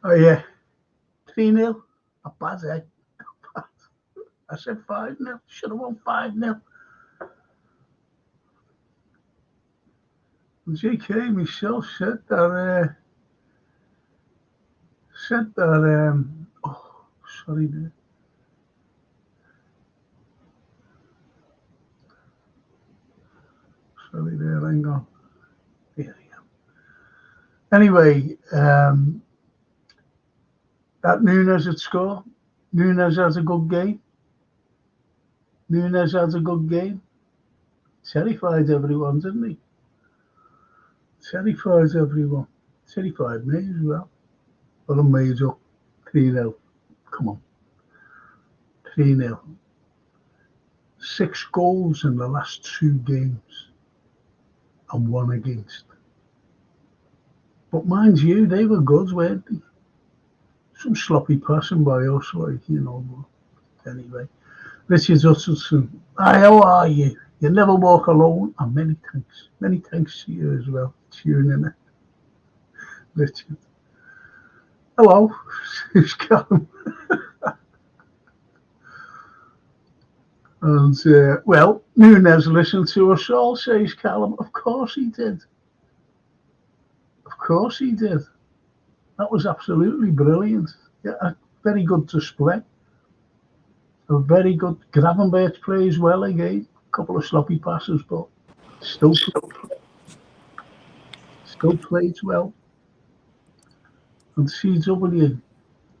Oh, yeah. 3-0. Not bad, eh? I said 5-0. Should have won 5-0. JK myself said that, oh, sorry, there. Sorry, there, hang on. Here I am. Anyway, that Nunes had scored. Nunes has a good game. Nunes has a good game. Terrified everyone, didn't he? Terrified everyone. Terrified me as well. But I'm made up. 3-0. Come on. 3-0. 6 goals in the last 2 games and 1 against. But mind you, they were good, weren't they? Some sloppy passing by us, but anyway. Richard Hutchinson, hi, how are you? You never walk alone. And many thanks. Many thanks to you as well. Tuning in, Richard. Hello, who's Callum? And, well, Nunes listened to us all, says Callum. Of course he did. Of course he did. That was absolutely brilliant. Yeah, a very good display. A very good. Gravenberch plays well again. A couple of sloppy passes, but still plays well. And CW.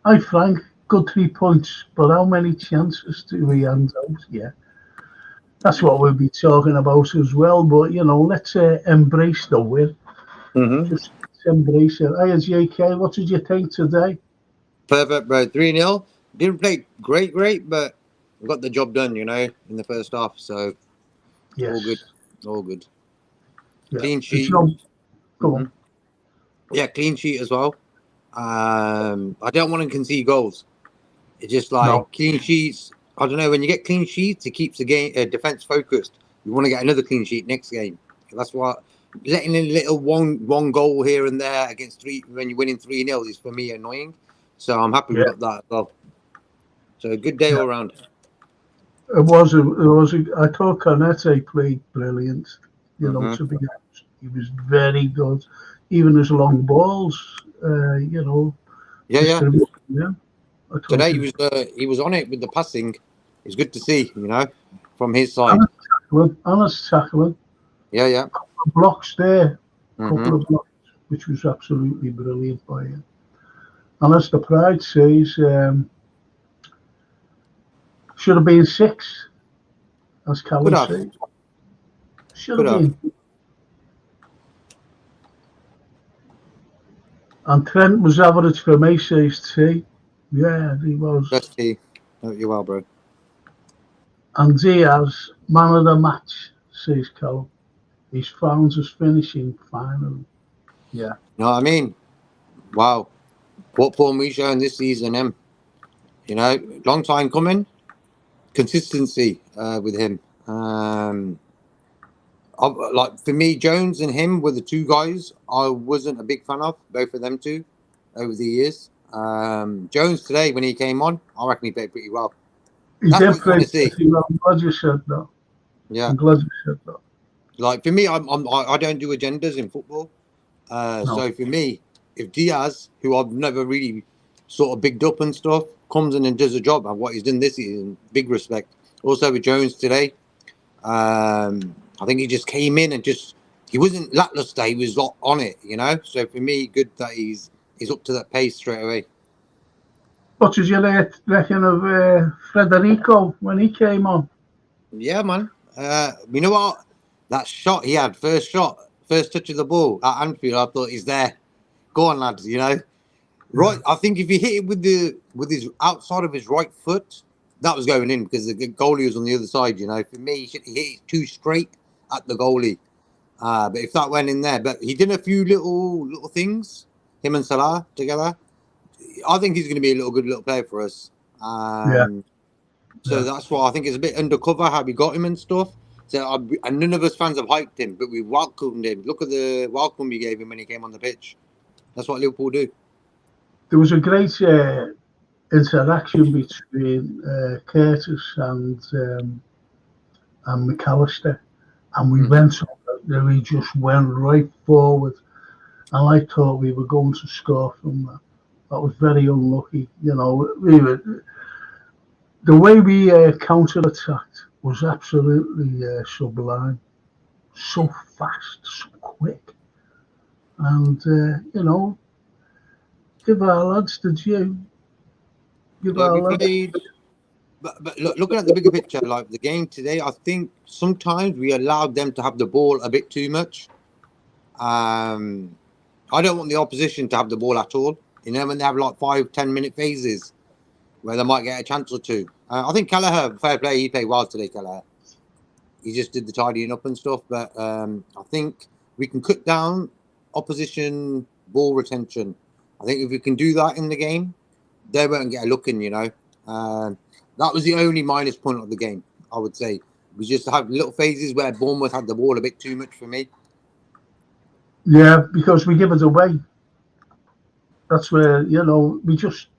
Hi, Frank. Good 3 points, but how many chances do we hand out? Yeah. That's what we'll be talking about as well. But, let's embrace the win. Mm-hmm. Just embrace it. Hey, JK, what did you think today? Perfect, bro. 3-0. Didn't play great, but we got the job done, in the first half. So, Yes. All good. Yeah. Clean sheet. Go on. Yeah, clean sheet as well. I don't want to concede goals. It's just like clean sheets. I don't know. When you get clean sheets, it keeps the game defense focused. You want to get another clean sheet next game. That's what letting in a little one goal here and there against 3 when you're winning 3-0 is for me annoying. So I'm happy we got that as well. So a good day all around. It was. I thought Cornette played brilliant. To be honest, he was very good. Even his long balls, Yeah. Today he he was on it with the passing. It's good to see, from his side. Honest tackling. Yeah. Couple of blocks there. Couple of blocks, which was absolutely brilliant by him. And as the Pride says, should have been 6, as Callum said. Should have been. And Trent was average for me, says T. Yeah, he was. Best T. You well, bro. And Diaz, man of the match, says Callum. He's found his finishing finally. Yeah. You know what I mean? Wow. What form we showing this season, him? Long time coming. Consistency with him. Like for me, Jones and him were the 2 guys I wasn't a big fan of. Both of them 2 over the years. Jones today, when he came on, I reckon he played pretty well. He did play pretty well. I'm glad you said that. Yeah. I'm glad you said that. Like for me, I don't do agendas in football. So for me, if Diaz, who I've never really sort of bigged up and stuff, comes in and does a job of what he's done this season, big respect. Also with Jones today, I think he just came in and he wasn't lackluster. He was on it, So for me, good that he's up to that pace straight away. What did you reckon of Federico when he came on? Yeah, man. You know what? That shot he had, first touch of the ball at Anfield, I thought he's there. Go on, lads, Right, I think if he hit it with his outside of his right foot, that was going in because the goalie was on the other side. For me, he hit it too straight at the goalie. But if that went in there, but he did a few little things. Him and Salah together. I think he's going to be a good little player for us. So that's why I think it's a bit undercover how we got him and stuff. So and none of us fans have hyped him, but we welcomed him. Look at the welcome we gave him when he came on the pitch. That's what Liverpool do. there was a great interaction between Curtis and McAllister, and we went on, we just went right forward, and I thought we were going to score from that. That was very unlucky. You know, the way we counter-attacked was absolutely sublime. So fast, so quick, and you know, give our lads the due. Give Yeah, our we lads. played. But looking at the bigger picture, like the game today, I think sometimes we allowed them to have the ball a bit too much. I don't want the opposition to have the ball at all. You know, when they have like 5-10 minute phases where they might get a chance or two. I think Kelleher, fair play, he played well today, Kelleher. He just did the tidying up and stuff. But I think we can cut down opposition ball retention. I think if we can do that in the game, they won't get a look in, you know. That was the only minus point of the game, I would say. We just have little phases where Bournemouth had the ball a bit too much for me. Yeah, because we give it away. That's where, you know, we just,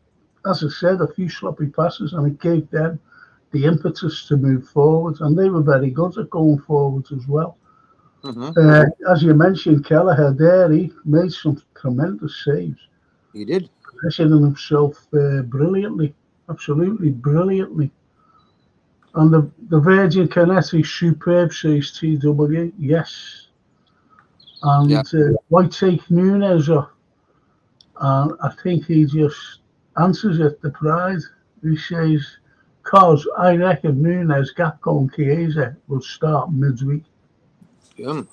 as I said, a few sloppy passes, and it gave them the impetus to move forward, and they were very good at going forward as well. As you mentioned, Kelleher there, he made some tremendous saves. He did. Positioning himself brilliantly, absolutely brilliantly. And the Virgin Canetti, superb saves TW, yes. And why take Nunes off? And I think he just answers it, the pride. He says, cause I reckon Nunes, Gakpo and Chiesa will start midweek. Yeah.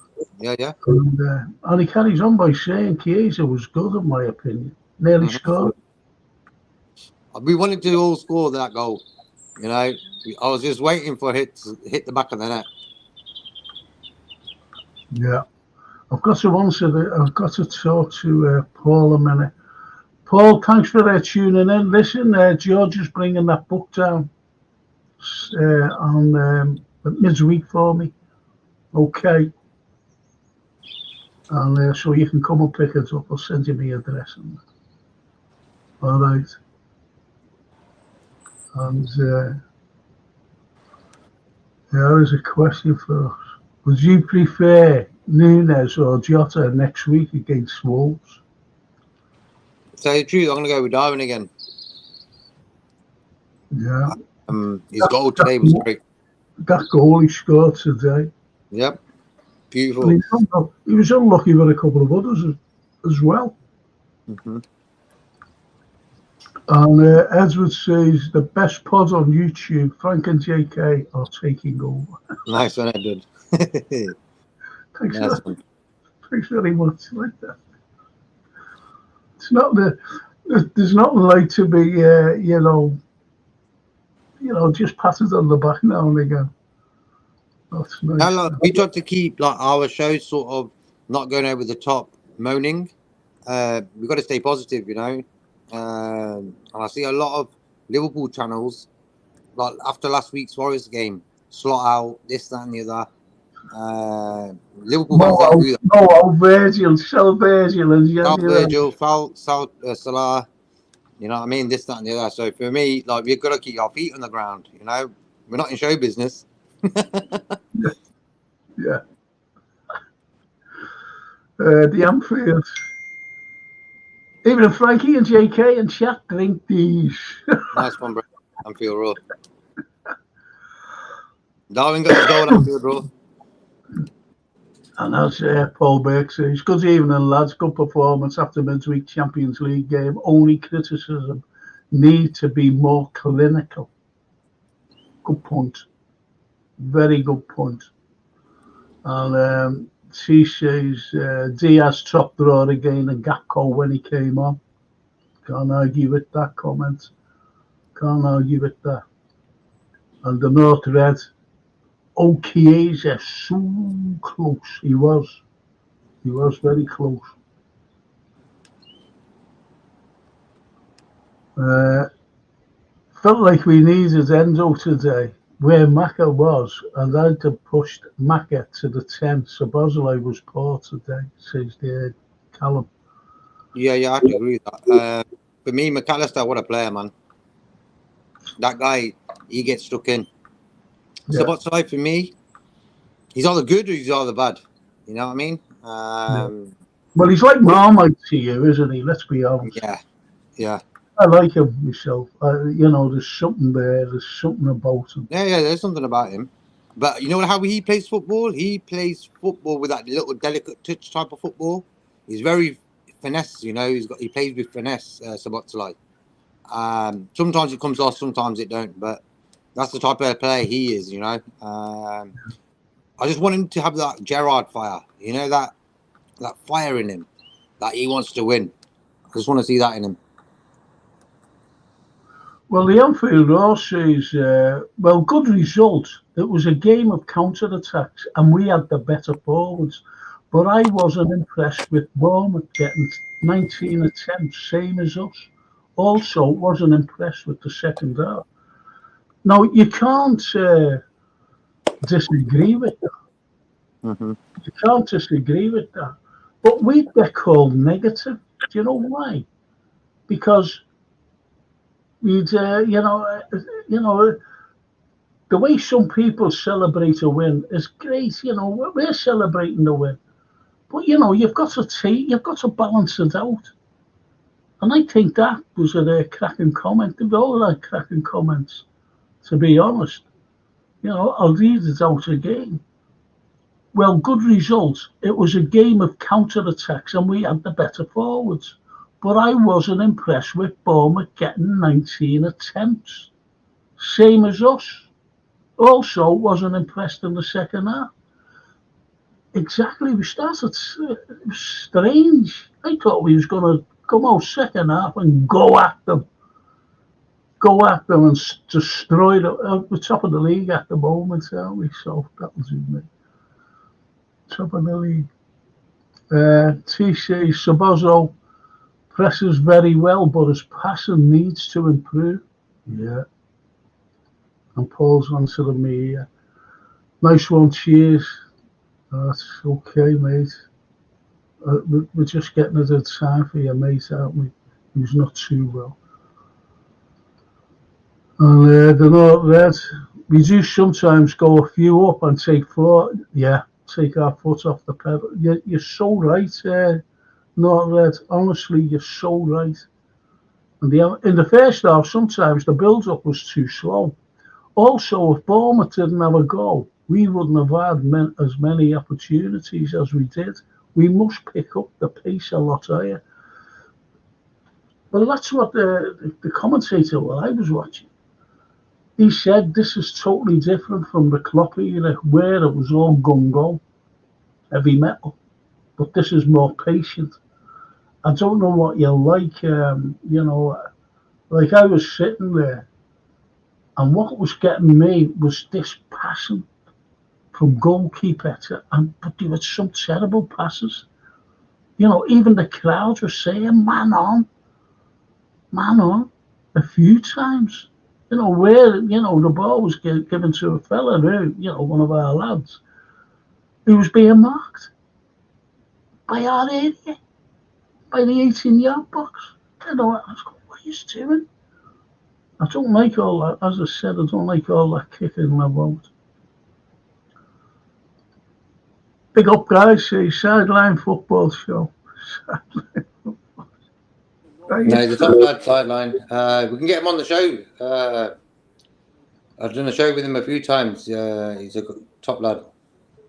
And he carries on by saying Chiesa was good, in my opinion. Nearly scored. We wanted to all score that goal. You know, I was just waiting for it to hit the back of the net. Yeah. I've got to talk to Paul a minute. Paul, thanks for tuning in. Listen, George is bringing that book down on midweek for me. Okay. And so you can come and pick it up. I'll send you my address. All right. And there's a question for us. Would you prefer Nunes or Jota next week against Wolves? To tell you the truth, I'm going to go with Darwin again. Yeah. His goal today was great. That goal he scored today. Yep. Beautiful. He was unlucky with a couple of others as well. And Edward says the best pod on YouTube, Frank and JK are taking over. Nice one, Edward. Thanks very much. Like that. It's not there's nothing like to be just patted on the back now and again. That's nice. Now, we tried to keep like our show sort of not going over the top, moaning. We've got to stay positive, you know. And I see a lot of Liverpool channels, like after last week's Forest game, slot out this, that, and the other. Liverpool fans don't do that. Virgil, sell Virgil, and Virgil, Salah. You know what I mean? This, that, and the other. So for me, like we've got to keep our feet on the ground. You know, we're not in show business. Yeah. The Anfield. Even if Frankie and JK and chat drink these. Nice one, bro. Anfield Raw. Darwin got his goal, Anfield Raw. And as Paul Burke says, good evening, lads. Good performance after midweek Champions League game. Only criticism, need to be more clinical. Good point. Very good point. And she says Diaz top drawer again and Gakpo when he came on. Can't argue with that comment. Can't argue with that. And the North Red. Oh, Chiesa, so close. He was very close. Felt like we needed Endo today, where Maka was, and I'd have pushed Maka to the 10. So Bosley was poor today, says the Callum. Yeah, I have to agree with that. for me, McAllister, what a player, man. That guy, he gets stuck in. Yeah. Sabotsoy, for me, he's either good or he's either bad. You know what I mean? Well, he's like Marmite to you, isn't he? Let's be honest. Yeah. I like him myself. There's something there. There's something about him. Yeah, there's something about him. But you know how he plays football? He plays football with that little delicate touch type of football. He's very finesse, you know. He plays with finesse, Sabotsoy. Sometimes it comes off, sometimes it don't. But that's the type of player he is, you know. I just want him to have that Gerrard fire, you know, that fire in him, that he wants to win. I just want to see that in him. Well, the Anfield Roar says, good result. It was a game of counter-attacks and we had the better forwards. But I wasn't impressed with Bournemouth getting 19 attempts, same as us. Also, wasn't impressed with the second half. Now, you can't disagree with that. Mm-hmm. You can't disagree with that. But we get called negative. Do you know why? Because we'd, the way some people celebrate a win is great. You know, we're celebrating the win, but you've got to balance it out. And I think that was a cracking comment. They all had cracking comments. To be honest, I'll read it out again. Well, good results. It was a game of counter-attacks and we had the better forwards. But I wasn't impressed with Bournemouth getting 19 attempts. Same as us. Also, wasn't impressed in the second half. Exactly, we started strange. I thought we was going to come out second half and go at them. Go at them and destroy them. We're top of the league at the moment, aren't we? So that was me. Top of the league. TC Sabozzo presses very well, but his passing needs to improve. Yeah. And Paul's answering me here. Nice one, cheers. That's okay, mate. We're just getting it at time for your mate, aren't we? Who's not too well. And they're not red. We do sometimes go a few up and take our foot off the pedal. You're so right, not red. Honestly, you're so right. And in the first half, sometimes the build-up was too slow. Also, if Bournemouth didn't have a goal, we wouldn't have had as many opportunities as we did. We must pick up the pace a lot higher. Well, that's what the commentator I was watching. He said this is totally different from the Klopp era where it was all gung-go, heavy metal. But this is more patient. I don't know what you like, like I was sitting there and what was getting me was this passing from goalkeeper but there were some terrible passes. Even the crowd were saying, man on, a few times. Where, the ball was given to a fella who, one of our lads, who was being marked by our area, by the 18-yard box. I was going, what are you doing? I don't like all that. As I said, I don't like all that kicking about. Big up, guys. Sideline football show. Sideline football. No, he's a top lad, sideline. We can get him on the show. I've done a show with him a few times. He's a top lad.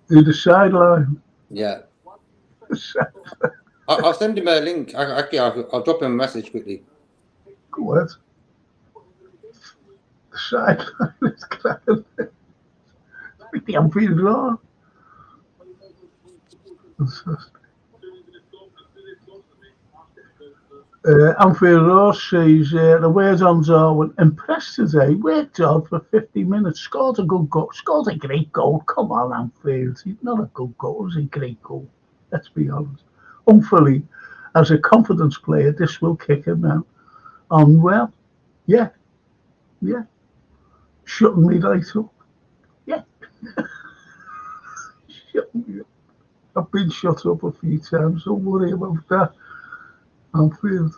The sideline. Yeah. I'll send him a link. I'll drop him a message quickly. Go ahead. The sideline is cracking. With the Anfield Roar. Anfield Roar says the words on Darwin impressed today. Worked hard for 50 minutes. Scored a good goal. Scored a great goal. Come on, Anfield. It's not a good goal. It was a great goal. Let's be honest. Hopefully, as a confidence player, this will kick him out. And well, yeah. Shutting me right up. Yeah. Shutting me up. I've been shut up a few times. Don't worry about that. Anfield.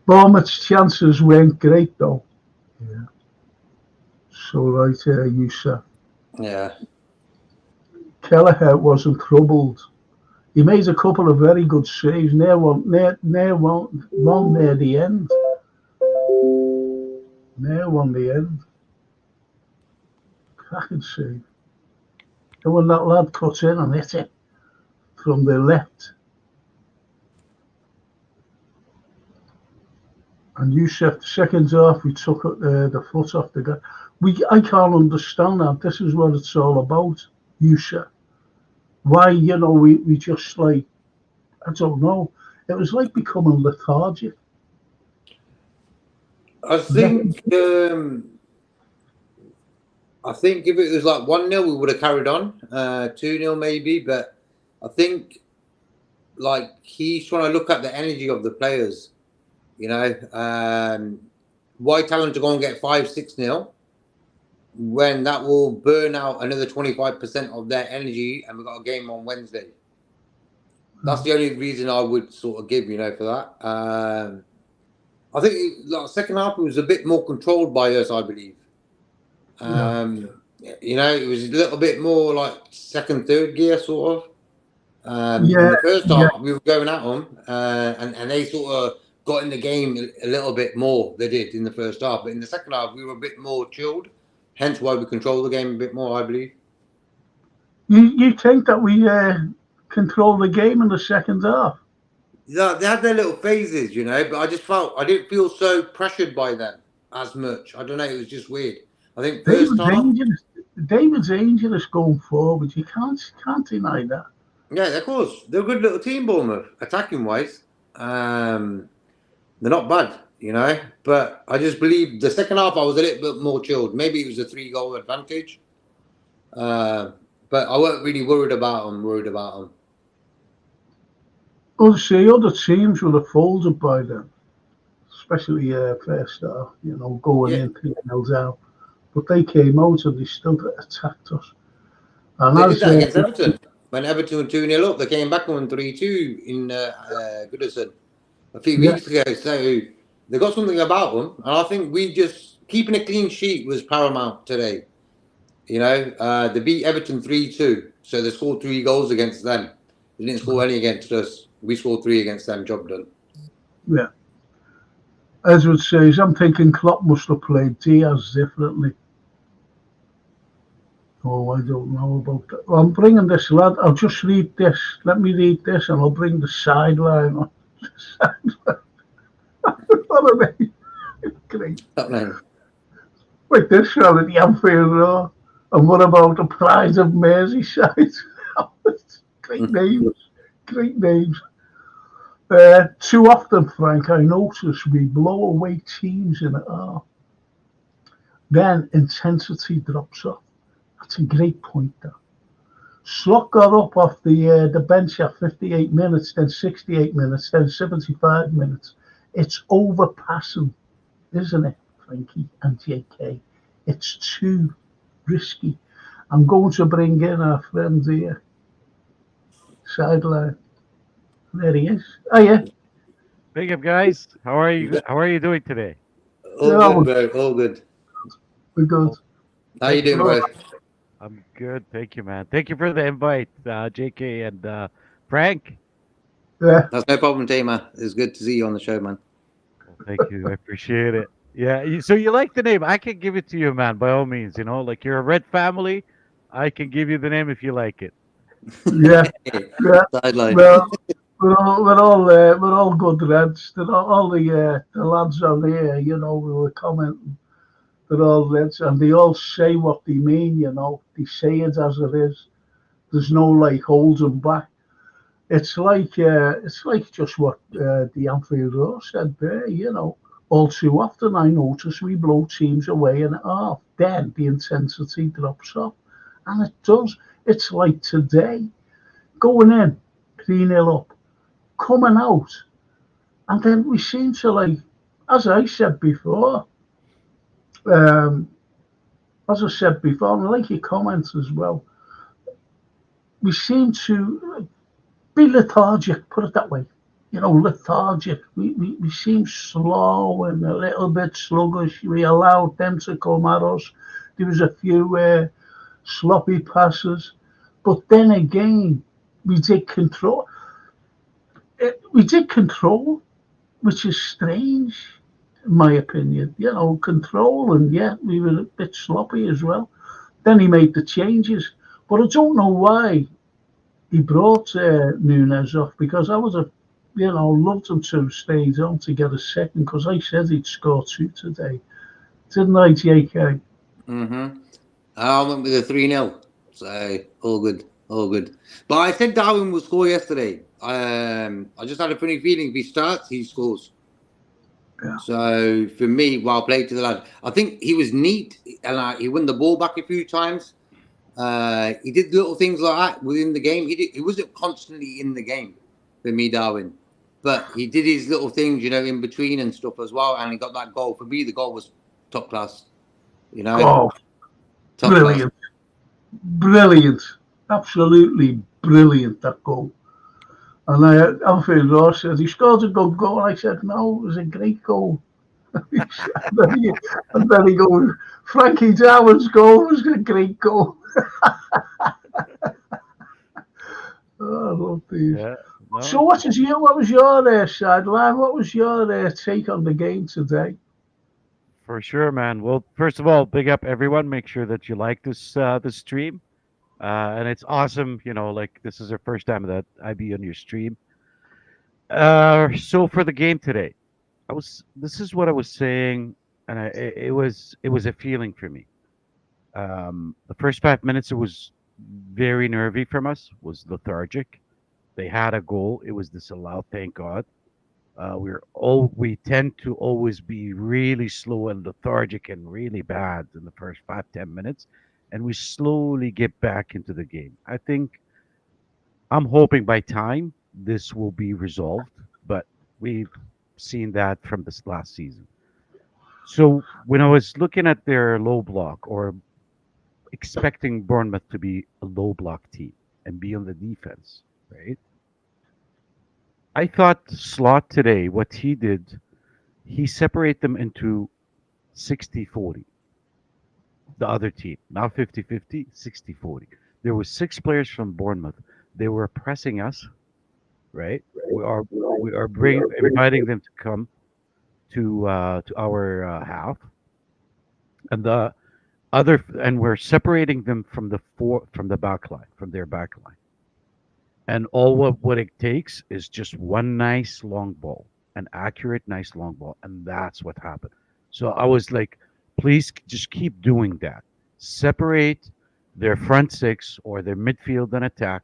Bournemouth's chances weren't great though. Yeah. So right here, you said. Yeah. Kelleher wasn't troubled. He made a couple of very good saves near one near the end. Near one the end. Cracking save. And when that lad cut in and hit it from the left, and Youssef, the second half, we took the foot off the guy. I can't understand that. This is what it's all about, Youssef. Why, we just like, I don't know. It was like becoming lethargic. I think if it was like 1-0, we would have carried on. 2-0 maybe, but I think like he's trying to look at the energy of the players. Why tell them to go and get 5-6-0 when that will burn out another 25% of their energy, and we've got a game on Wednesday. That's the only reason I would sort of give, for that. I think second half it was a bit more controlled by us, I believe. It was a little bit more like second, third gear sort of. In the first half, we were going at them, and they sort of got in the game a little bit more. They did in the first half, but in the second half, we were a bit more chilled. Hence why we controlled the game a bit more, I believe. You think that we controlled the game in the second half? Yeah, they had their little phases, but I just felt I didn't feel so pressured by them as much. I don't know, it was just weird. I think first half, David's dangerous going forward. You can't deny that. Yeah, of course. They're a good little team, Bournemouth, attacking wise. They're not bad, But I just believe the second half I was a little bit more chilled. Maybe it was a 3-goal advantage. But I wasn't really worried about them. Well, see, other teams would have folded by then, especially first half, going in 3-0 down. But they came out and they still attacked us. And they did that against Everton. When Everton were 2-0 up, they came back and won 3-2 in Goodison a few weeks ago. So they got something about them. And I think keeping a clean sheet was paramount today. They beat Everton 3-2. So they scored 3 goals against them. They didn't score any against us. We scored 3 against them. Job done. Yeah. Edward says, I'm thinking Klopp must have played Diaz differently. Oh, I don't know about that. Well, I'm bringing this lad. I'll just read this. Let me read this and I'll bring the sideline on. What a name. Great. Like this one at the Anfield Road. And what about the Pride of Merseyside? Great names. Great names. Too often, Frank, I notice we blow away teams in it. Then intensity drops off. That's a great point, though. Slot got up off the bench at 58 minutes, then 68 minutes, then 75 minutes. It's overpassing, isn't it, Frankie and JK? It's too risky. I'm going to bring in our friend here. Sideline. There he is. Oh, yeah. Big up, guys. How are you? How are you doing today? All good, bro. All good. We're good. How you doing, bro? I'm good. Thank you, man. Thank you for the invite, JK and Frank. Yeah. That's no problem, Tamer. It's good to see you on the show, man. Well, thank you. I appreciate it. Yeah. So you like the name? I can give it to you, man. By all means, like you're a Red family. I can give you the name if you like it. Yeah. Yeah. Sideline. Well, we're all good Reds. All the lads on here, we were commenting. They're all Reds, and they all say what they mean. They say it as it is. There's no like holding back. It's like just what the Anfield Road said there. All too often I notice we blow teams away in half. Then the intensity drops off, and it does. It's like today, going in 3-0 up, coming out, and then we seem to as I said before, and I like your comments as well, we seem to be lethargic, put it that way. lethargic. We seemed slow and a little bit sluggish. We allowed them to come at us. There was a few sloppy passes, but then again, we did control. We did control, which is strange, in my opinion. Control, and yet we were a bit sloppy as well. Then he made the changes, but I don't know why he brought Nunes off because I would have, loved him to have stayed on to get a second because I said he'd score two today, didn't I, JK? Mm-hmm. I went with a 3-0. So all good, all good. But I said Darwin will score yesterday. I just had a funny feeling if he starts, he scores. Yeah. So for me, well played to the lad. I think he was neat and he won the ball back a few times. He did little things like that within the game. He wasn't constantly in the game for me, Darwin. But he did his little things, in between and stuff as well. And he got that goal. For me, the goal was top class. Oh, Top class. brilliant. Brilliant. Absolutely brilliant, that goal. And Alfred Ross said, he scored a good goal. I said, no, it was a great goal. and then he goes, Frankie Darwin's goal was a great goal. Oh, I love these. Yeah. No, So what was your sideline? What was your take on the game today? for sure, man. Well, first of all, big up everyone. Make sure that you like this stream. And it's awesome, like this is the first time that I be on your stream. So for the game today, this is what I was saying, and it was a feeling for me. The first 5 minutes it was very nervy from us, was lethargic. They had a goal, it was disallowed, thank God. We tend to always be really slow and lethargic and really bad in the first 5-10 minutes, and we slowly get back into the game. I'm hoping by time this will be resolved, but we've seen that from this last season. So when I was looking at their low block or expecting Bournemouth to be a low block team and be on the defense, right? I thought Slot today, what he did, he separated them into 60-40. The other team, not 50-50, 60-40. There were six players from Bournemouth. They were pressing us, right? We are inviting them to come to our half, and we're separating them from the back line, from their back line. And all what it takes is just one nice long ball, an accurate nice long ball, and that's what happened. So I was like, please just keep doing that. Separate their front six or their midfield and attack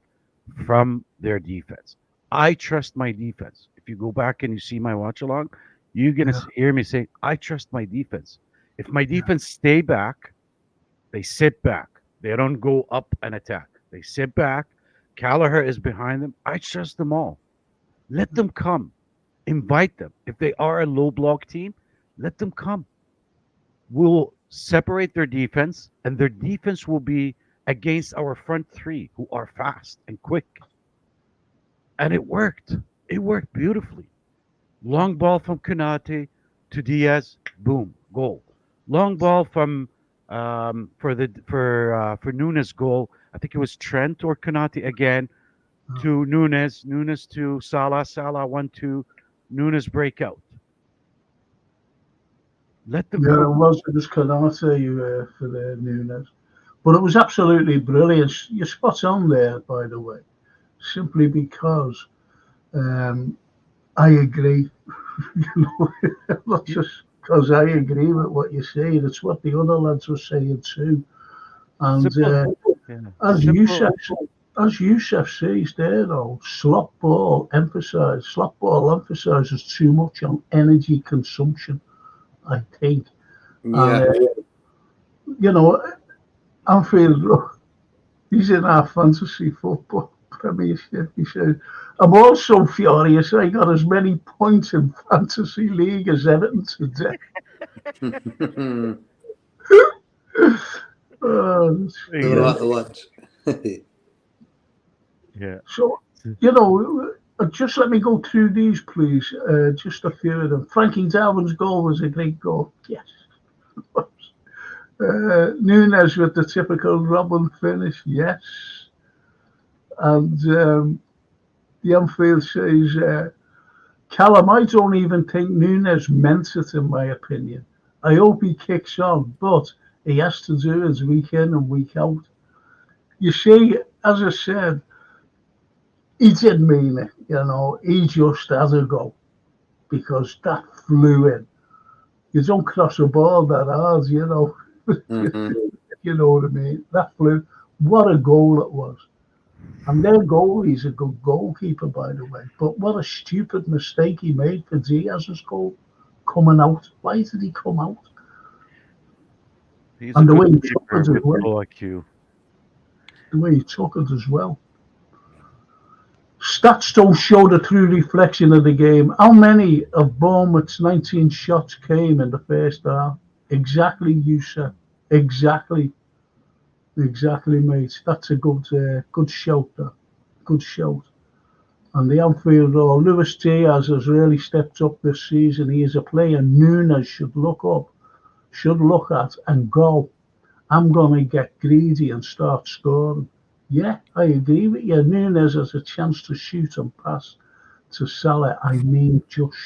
from their defense. I trust my defense. If you go back and you see my watch along, you're gonna Yeah. hear me say, I trust my defense. If my defense stay back, they sit back. They don't go up and attack. They sit back. Gallagher is behind them. I trust them all. Let them come. Invite them. If they are a low block team, let them come. We'll separate their defense, and their defense will be against our front three, who are fast and quick. And it worked. It worked beautifully. Long ball from Kanate to Diaz, boom, goal. Long ball from for Nunes goal. I think it was Trent or Kanate again to Nunes. Nunes to Salah. Salah 1-2. Nunes breakout. Let them Yeah, come. it was Canate for the Nunes. But it was absolutely brilliant. You're spot on there, by the way, simply because um, I agree. Not You- just because I agree with what you're saying, it's what the other lads were saying too. And Simple. Yeah. as Simple. Youssef says there, though, slop ball emphasises too much on energy consumption, I think. And, Yeah. you know, Anfield, he's in our fantasy football premiership. He said, I'm also furious I got as many points in fantasy league as Everton today. That's All great. right Exactly. to watch. Yeah. So, you know, Just let me go through these, please. Just a few of them. Frankie Darwin's goal was a great goal. Yes. Nunes with the typical Robin finish. Yes. And the Anfield says, Callum, I don't even think Nunes meant it, in my opinion. I hope he kicks on, but he has to do it week in and week out. You see, as I said, he didn't mean it, he just had a go because that flew in. You don't cross a ball that hard, Mm-hmm. You know what I mean? That flew. What a goal it was. And their goalie's a good goalkeeper, by the way. But what a stupid mistake he made for Diaz's goal coming out. Why did he come out? He's a And the way good he took keeper it as with well. low IQ. The way he took it as well. Stats don't show the true reflection of the game. How many of Bournemouth's 19 shots came in the first half? Exactly, you said. Exactly. Exactly, mate. That's a good shout, there. Good shout. And the outfield role, Luis Diaz has really stepped up this season. He is a player Nunes should look at and go, I'm going to get greedy and start scoring. Yeah, I agree with you. Nunes has a chance to shoot and pass to Salah. I mean, just,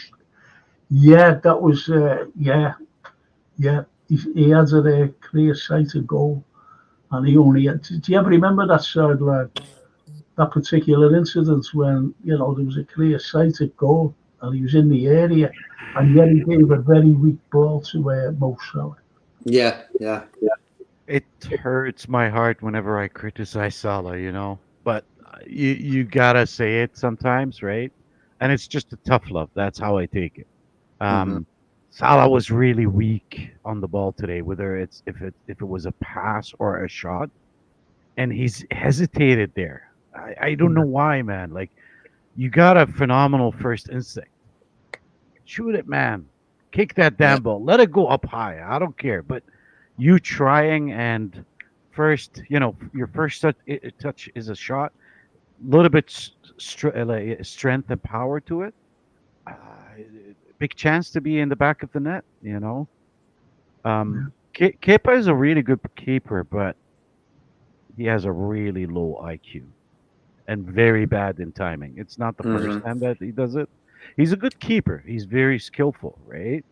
yeah, that was, yeah. He had a clear sighted goal. And he only had, do you ever remember that sideline? That particular incident when there was a clear sighted goal and he was in the area, and yet he gave a very weak ball to Mo Salah. Yeah, yeah. It hurts my heart whenever I criticize Salah. But you gotta say it sometimes, right? And it's just a tough love. That's how I take it. Mm-hmm. Um, Salah was really weak on the ball today, whether it's if it was a pass or a shot, and he's hesitated there. I don't know why, man. Like, you got a phenomenal first instinct. Shoot it, man. Kick that Yeah. damn ball. Let it go up high. I don't care. But you trying and first, your first touch is a shot. A little bit like strength and power to it. Uh, Big chance to be in the back of the net. Kepa is a really good keeper, but he has a really low IQ and very bad in timing. It's not the first Mm-hmm. time that he does it. He's a good keeper. He's very skillful, right?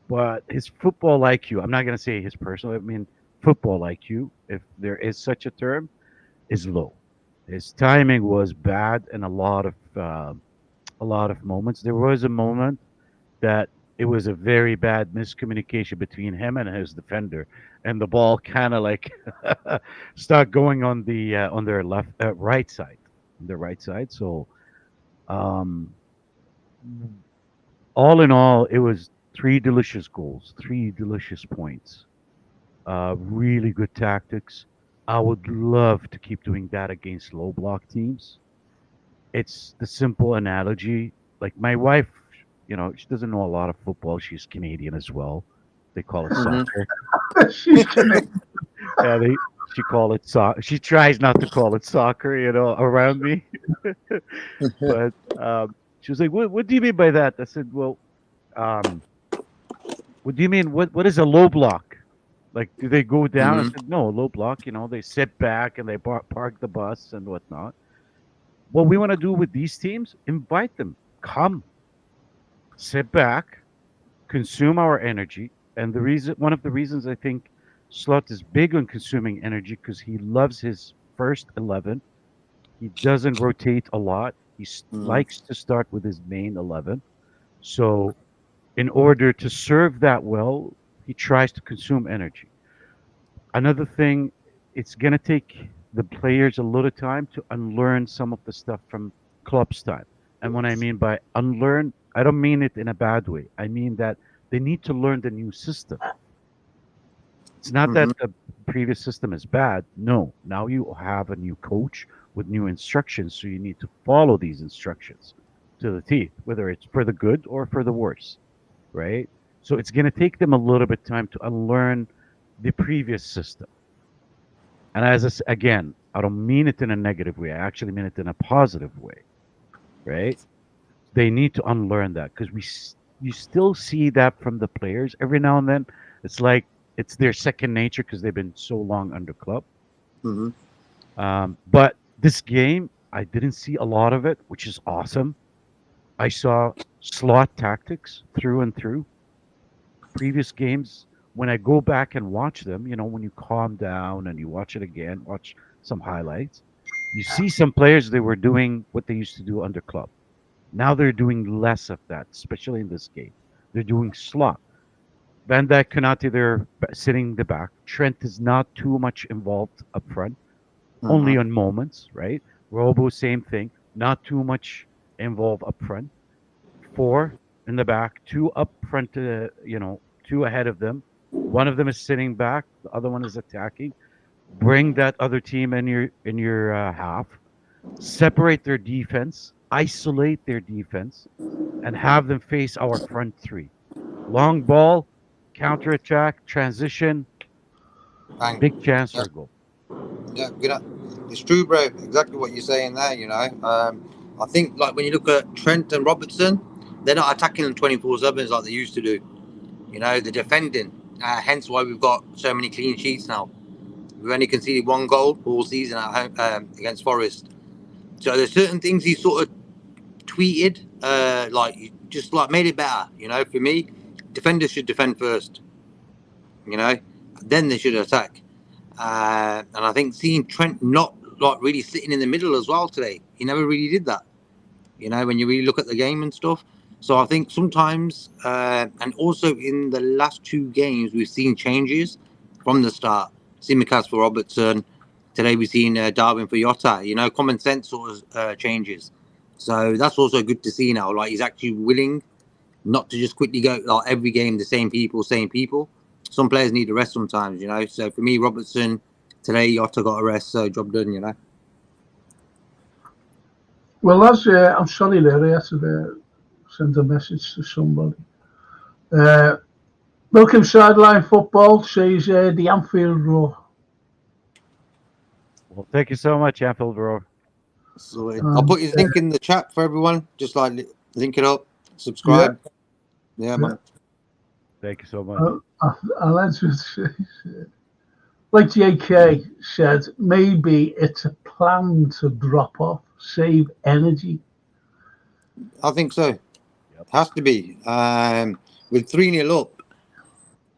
But his football IQ, I'm not going to say his personal, I mean football IQ, if there is such a term, is low. His timing was bad in a lot of moments. There was a moment that it was a very bad miscommunication between him and his defender, and the ball kind of like start going on their right side. So, um, all in all, it was three delicious goals, three delicious points. Really good tactics. I would love to keep doing that against low block teams. It's the simple analogy. Like my wife, she doesn't know a lot of football. She's Canadian as well. They call it Mm-hmm. soccer. She's connected. Yeah, she call it soccer. She tries not to call it soccer, around me. But she was like, "What do you mean by that?" I said, "Well, um, what do you mean? What is a low block? Like, do they go down?" I Mm-hmm. said, "No, low block. They sit back and they park the bus and whatnot." What we want to do with these teams, invite them. Come, sit back, consume our energy. And one of the reasons I think Slot is big on consuming energy because he loves his first 11. He doesn't rotate a lot. He Mm-hmm. likes to start with his main 11. So, in order to serve that well, he tries to consume energy. Another thing, it's going to take the players a little time to unlearn some of the stuff from club's time. And when I mean by unlearn, I don't mean it in a bad way. I mean that they need to learn the new system. It's not Mm-hmm. that the previous system is bad. No, now you have a new coach with new instructions, so you need to follow these instructions to the teeth, whether it's for the good or for the worse, right? So it's going to take them a little bit time to unlearn the previous system. And again, I don't mean it in a negative way. I actually mean it in a positive way, right? They need to unlearn that because you still see that from the players every now and then. It's like it's their second nature because they've been so long under club. Hmm. But this game, I didn't see a lot of it, which is awesome. I saw slot tactics through and through. Previous games, when I go back and watch them, when you calm down and you watch it again, watch some highlights, you see some players they were doing what they used to do under club. Now they're doing less of that, especially in this game. They're doing slot. Van Dijk, Konate, they're sitting in the back. Trent is not too much involved up front, Hmm. only on moments, right? Robo, same thing, not too much involved up front. Four in the back, two up front, two ahead of them. One of them is sitting back, the other one is attacking. Bring that other team in your half, separate their defense, isolate their defense, and have them face our front three. Long ball, counter attack, transition, Bang. big chance Yeah, for a goal. yeah, it's true, bro. Exactly what you're saying there. I think like when you look at Trent and Robertson, they're not attacking them 24/7 like they used to do. They're defending. Hence why we've got so many clean sheets now. We've only conceded one goal all season at home, against Forest. So there's certain things he sort of tweeted, like just like made it better. For me, defenders should defend first. You know, then they should attack. And I think seeing Trent not like really sitting in the middle as well today, he never really did that. When you really look at the game and stuff. So I think sometimes, and also in the last two games, we've seen changes from the start. Simicast for Robertson. Today we've seen Darwin for Jota. Common sense sort of changes. So that's also good to see now. Like he's actually willing not to just quickly go like every game the same people, same people. Some players need a rest sometimes. So for me, Robertson today, Jota got a rest, so job done. Well, lads, I'm sorry there. I had to send a message to somebody. Uh, Welcome Sideline Football says the Anfield Roar. Well, thank you so much, Anfield Roar. So I'll And put his link in the chat for everyone. Just like link it up, yeah, subscribe. Yeah, yeah. man. Thank you so much. I'll answer it. Like JK said, maybe it's a plan to drop off, save energy. I think so. Yep. Has to be. With 3-0 up,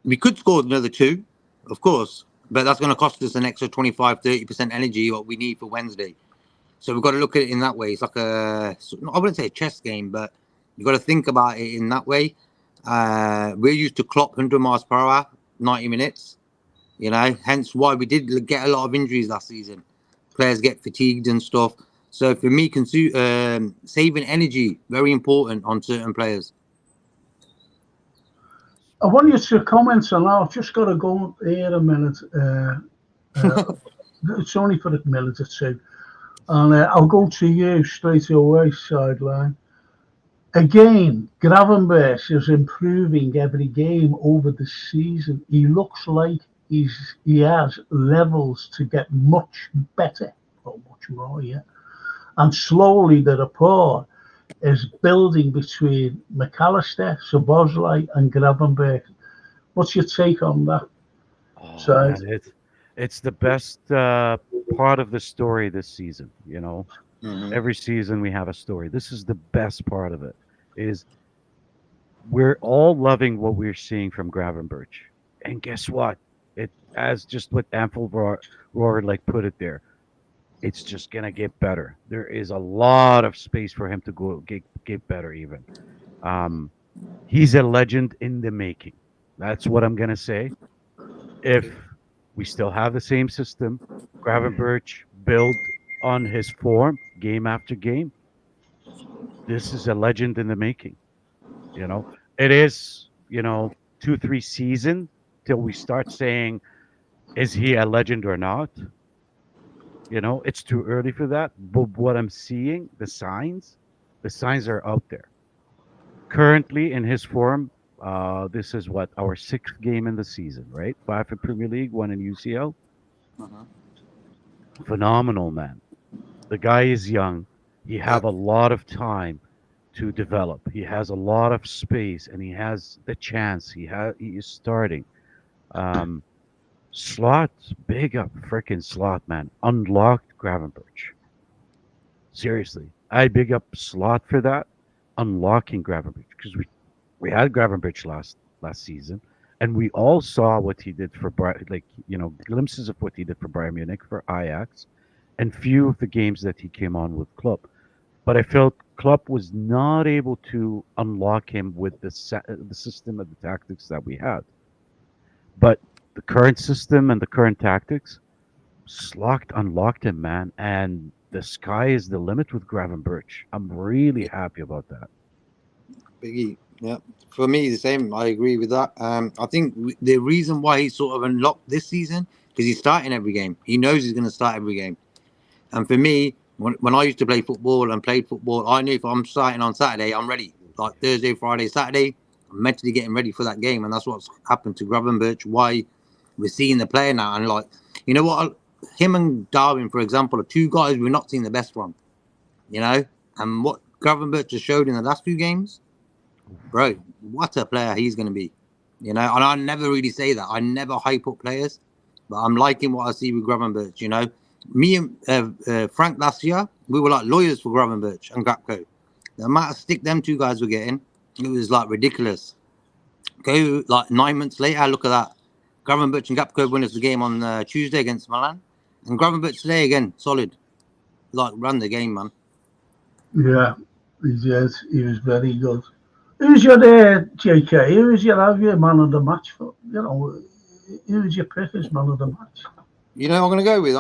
we could score another two, of course, but that's going to cost us an extra 25-30% energy what we need for Wednesday. So we've got to look at it in that way. It's like I wouldn't say a chess game, but you've got to think about it in that way. We're used to clock 100 miles per hour, 90 minutes. Hence why we did get a lot of injuries last season. Players get fatigued and stuff. So for me, saving energy very important on certain players. I want you to comment on that. I've just got to go here a minute. It's only for a minute or two. And I'll go to you straight away, Sideline. Again, Gravenberch is improving every game over the season. He looks like he has levels to get much better, or much more, yeah. And slowly the rapport is building between McAllister, Szoboszlai, and Gravenberch. What's your take on that? Oh So, man, it's the best part of the story this season. Mm-hmm. Every season we have a story. This is the best part of it. Is we're all loving what we're seeing from Gravenberch, and guess what? It as just what Anfield Roar like put it there. It's just gonna get better. There is a lot of space for him to go get better even. Um, he's a legend in the making. That's what I'm gonna say. If we still have the same system, Gravenberch build on his form game after game, this is a legend in the making. You know, it is, 2, 3 season till we start saying, is he a legend or not? It's too early for that. But what I'm seeing, the signs are out there. Currently in his form, this is what our sixth game in the season, right? 5 in Premier League, 1 in UCL. Uh-huh. Phenomenal, man. The guy is young. He have a lot of time to develop. He has a lot of space, and he has the chance. He is starting. Um, Slot, big up freaking Slot, man. Unlocked Gravenberch. Seriously, I big up Slot for that. Unlocking Gravenberch because we had Gravenberch last season, and we all saw what he did for glimpses of what he did for Bayern Munich, for Ajax, and few of the games that he came on with club. But I felt Klopp was not able to unlock him with the system and the tactics that we had. But the current system and the current tactics, unlocked him, man, and the sky is the limit with Gravenberch. I'm really happy about that. Biggie. Yeah, for me the same. I agree with that. I think the reason why he's sort of unlocked this season because he's starting every game. He knows he's going to start every game. And for me, when I used to play football and played football, I knew if I'm starting on Saturday, I'm ready. Like Thursday, Friday, Saturday, I'm mentally getting ready for that game, and that's what's happened to Gravenberch. Why we're seeing the player now, and like you know what, him and Darwin, for example, are two guys we're not seeing the best from. You know, and what Gravenberch has showed in the last few games. Bro, what a player he's going to be. You know, and I never really say that. I never hype up players, but I'm liking what I see with Gravenberch, you know. Me and Frank last year, we were like lawyers for Gravenberch and Gapco. The amount of stick them two guys were getting, it was like ridiculous. Go like 9 months later, look at that. Gravenberch and Gapco win us the game on Tuesday against Milan. And Gravenberch today again, solid. Like, ran the game, man. Yeah, he was very good. Who's your JK? Who's your man of the match for? You know, who's your pick as man of the match? You know, I'm gonna go with.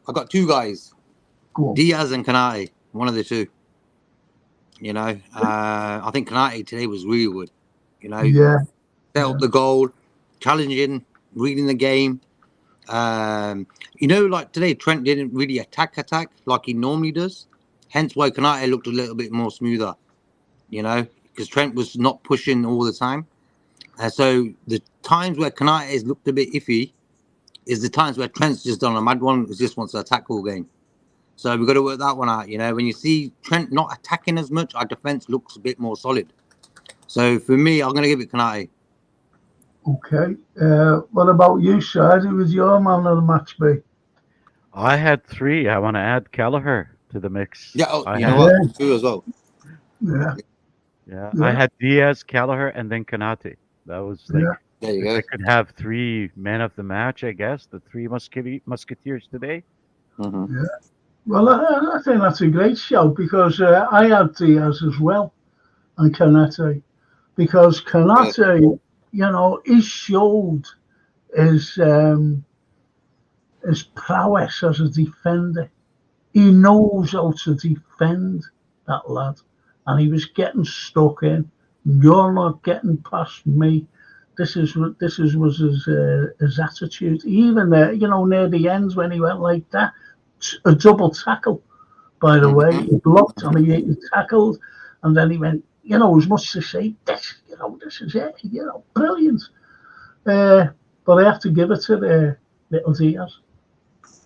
I got two guys, Diaz and Kanate. One of the two. You know, I think Kanate today was really good. You know, set up the goal, challenging, reading the game. You know, like today, Trent didn't really attack like he normally does. Hence why Kanate looked a little bit more smoother. You know, because Trent was not pushing all the time. So the times where Kanate has looked a bit iffy is the times where Trent's just done a mad one, just wants to attack all game. So we've got to work that one out. You know, when you see Trent not attacking as much, our defense looks a bit more solid. So for me, I'm going to give it Kanate. Okay. What about you, Sir? Who was your man of the match, be? I had three. I want to add Kelleher to the mix. Yeah, know what? Two as well. Yeah. I had Diaz, Kelleher, and then Kanate. That was like, there you go. I could have three men of the match, I guess. The three musketeers today. Mm-hmm. Yeah. Well, I think that's a great shout because I had Diaz as well and Kanate. Because Kanate, you know, he showed his prowess as a defender. He knows how to defend, that lad. And he was getting stuck in. You're not getting past me. This was his attitude. Even you know, near the ends when he went like that, a double tackle. By the way, he blocked and he tackled, and then he went. You know, as much to say this. You know, this is it. You know, brilliant. But I have to give it to the little Diaz,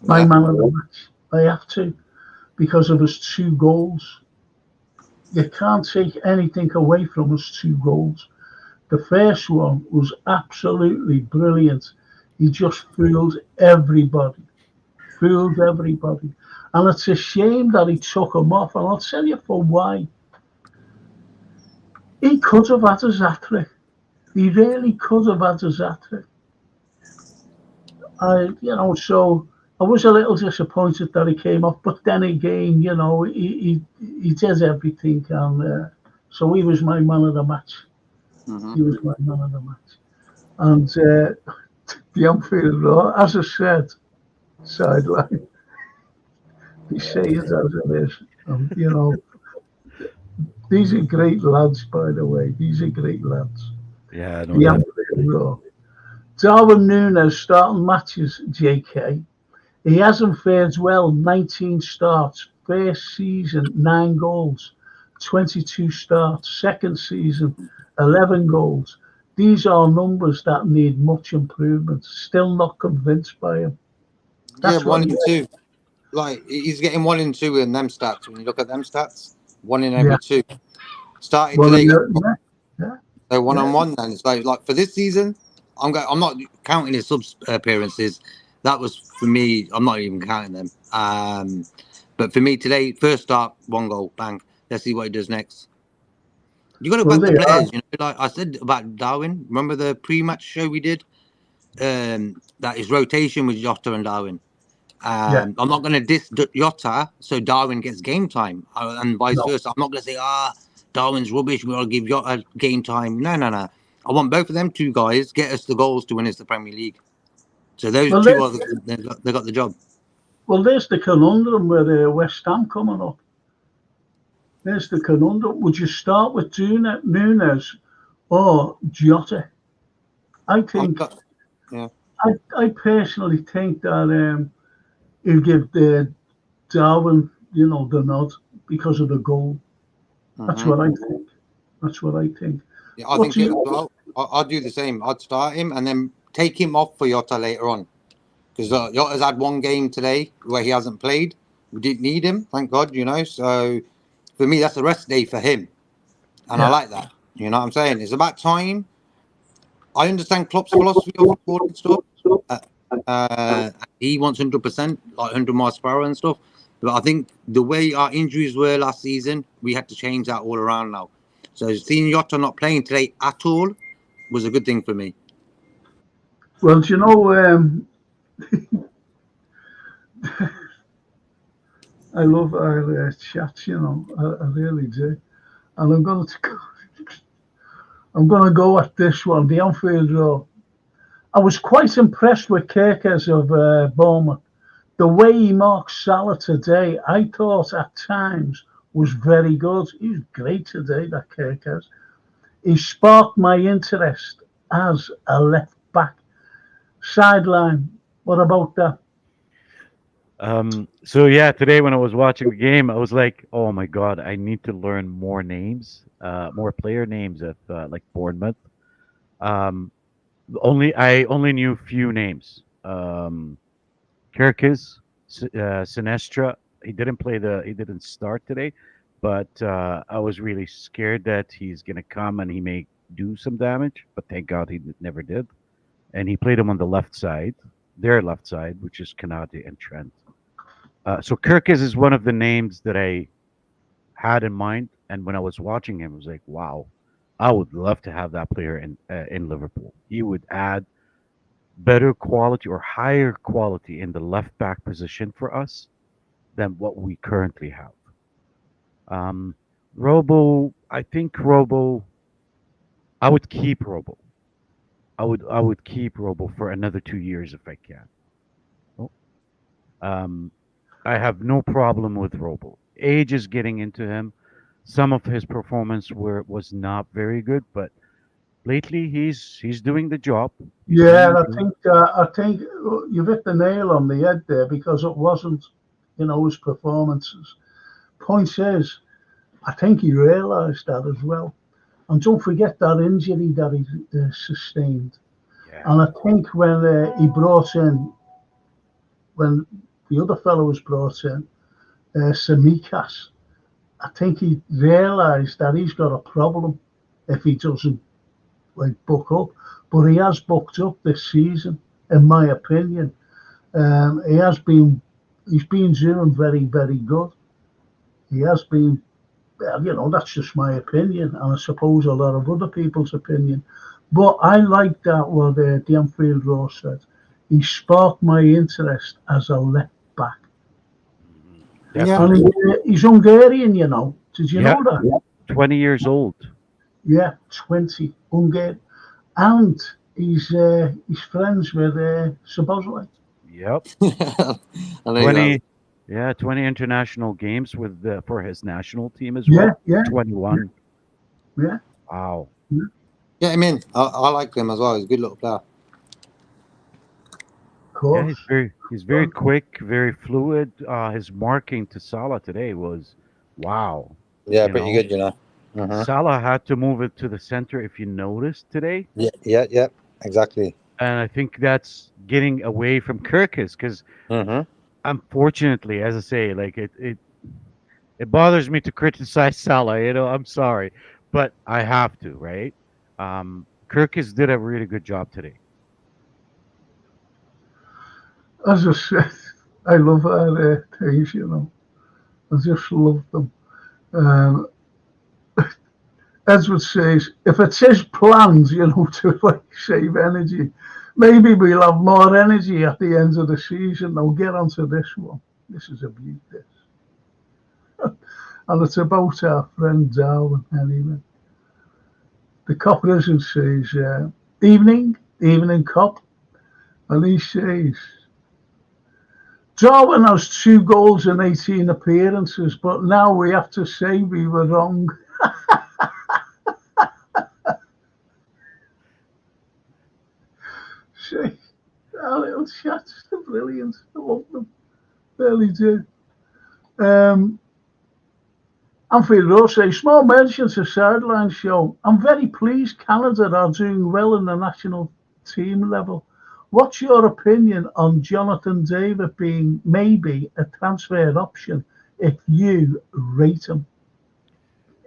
my man of the match. I have to because of his two goals. You can't take anything away from his two goals. The first one was absolutely brilliant. He just fooled everybody. And it's a shame that he took him off. And I'll tell you for why. He could have had his hat-trick. He really could have had his hat-trick. So I was a little disappointed that he came off. But then again, you know, he did everything. And so he was my man of the match. Mm-hmm. He was my man of the match. And the Anfield Roar, as I said, sideline. You say it as it is. You know, these are great lads, by the way. These are great lads. Yeah, the Anfield Roar. Darwin Núñez starting matches, JK. He hasn't fared well. 19 starts. First season, 9 goals. 22 starts. Second season, 11 goals. These are numbers that need much improvement. Still not convinced by him. That's 1 and 2. like he's getting 1 in 2 in them stats. When you look at them stats, 1 in every 2. Started Well, today, yeah. so 1-on-1. Then it's like for this season, I'm not counting his sub appearances. That was for me. I'm not even counting them. But for me today, first start, 1 goal, bang. Let's see what he does next. You got to Well, back the they are. players. You know, like I said about Darwin. Remember the pre-match show we did? That his rotation was Jota and Darwin. Yeah. I'm not going to diss Jota so Darwin gets game time, and vice No. versa. I'm not going to say, Darwin's rubbish. We'll give Jota game time. No. I want both of them 2 guys get us the goals to win us the Premier League. So those Well, 2 they got the job. well, there's the conundrum with West Ham coming up. There's the conundrum. Would you start with Nunes or Jota? I think. Yeah. I personally think that he'll give the Darwin, the nod because of the goal. That's what I think. That's what I think. Yeah, I What think do it as you? well. I'd do the same. I'd start him and then take him off for Jota later on. Because Jota's had 1 game today where he hasn't played. We didn't need him, thank God, So for me, that's a rest day for him. And I like that. You know what I'm saying? It's about time. I understand Klopp's philosophy of football and stuff. He wants 100%, like 100 miles per hour and stuff. But I think the way our injuries were last season, we had to change that all around now. So seeing Jota not playing today at all was a good thing for me. Well, do you know, I love our chats. I really do. And I'm going to go at this one, the Anfield Road. I was quite impressed with Kirkes of Bournemouth. The way he marked Salah today, I thought at times was very good. He was great today, that Kirkes. He sparked my interest as a left back. Sideline, what about that? So yeah, today when I was watching the game, I was like, "Oh my God, I need to learn more names, more player names at like Bournemouth." Um, I only knew few names. Kirkis, Sinestra. He didn't start today, but I was really scared that he's gonna come and he may do some damage. But thank God never did, and he played him on the left side, their left side, which is Kanate and Trent. So Kirkis is one of the names that I had in mind, and when I was watching him, I was like, "Wow, I would love to have that player in Liverpool. He would add better quality or higher quality in the left back position for us than what we currently have." Um, I think I would keep Robo. I would keep Robo for another 2 years if I can. Oh, Um, I have no problem with Robo. Age is getting into him. Some of his performance was not very good, but lately he's doing the job. He's doing Yeah, the I job. think I think you've hit the nail on the head there because it wasn't, his performances. Point is, I think he realised that as well. And don't forget that injury that he sustained. Yeah. And I think when the other fellow was brought in, Semikas, I think he realised that he's got a problem if he doesn't like book up. But he has booked up this season, in my opinion. He has been, he's been doing very, very good. He has been, that's just my opinion, and I suppose a lot of other people's opinion. But I like that what the Anfield Rose said. He sparked my interest as a left back. Mhm. Yeah. And Definitely. he's Hungarian, Did you Yeah, know that? 20 years old. Yeah, 20, Hungarian. And he's friends with Sabozlai. Yep. I know that. 20 yeah, 20 international games for his national team as Yeah, well. yeah, 21. yeah, Wow. yeah. Yeah, I mean, I like him as well. He's a good little player. Of Yeah, course. he's very quick, very fluid. His marking to Salah today was wow. Yeah, You pretty know, good, Uh-huh. Salah had to move it to the center if you noticed today. Yeah, exactly. And I think that's getting away from Kirkus because Mm-hmm. unfortunately, as I say, like it bothers me to criticize Salah. I'm sorry, but I have to, right? Kirk has did a really good job today. As I said, I love our teams, I just love them. Um, Edward says, if it says plans, to like save energy, maybe we'll have more energy at the end of the season. Now get onto this one. This is a beauty. This. And it's about our friend Darwin anyway. The cop resident says, evening cop. And he says, Darwin has 2 goals in 18 appearances, but now we have to say we were wrong. See, our little chats are brilliant. I love them. Really do. Anfield Road says, small mention to sideline show. I'm very pleased Canada are doing well in the national team level. What's your opinion on Jonathan David being maybe a transfer option if you rate him?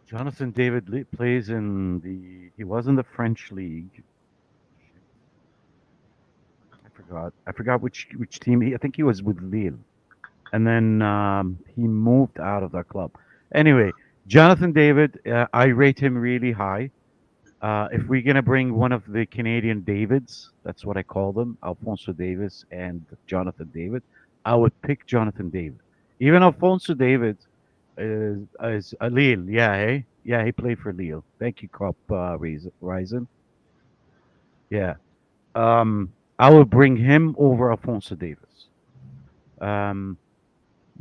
Jonathan David plays in the. He was in the French league. I forgot which team. I think he was with Lille, and then he moved out of that club. Anyway, Jonathan David, I rate him really high. If we're gonna bring one of the Canadian Davids, that's what I call them, Alfonso Davis and Jonathan David, I would pick Jonathan David. Even Alfonso David is Lille, yeah, hey, yeah, he played for Lille. Thank you, Cop Ryzen. Yeah, I would bring him over Alfonso Davis. Um,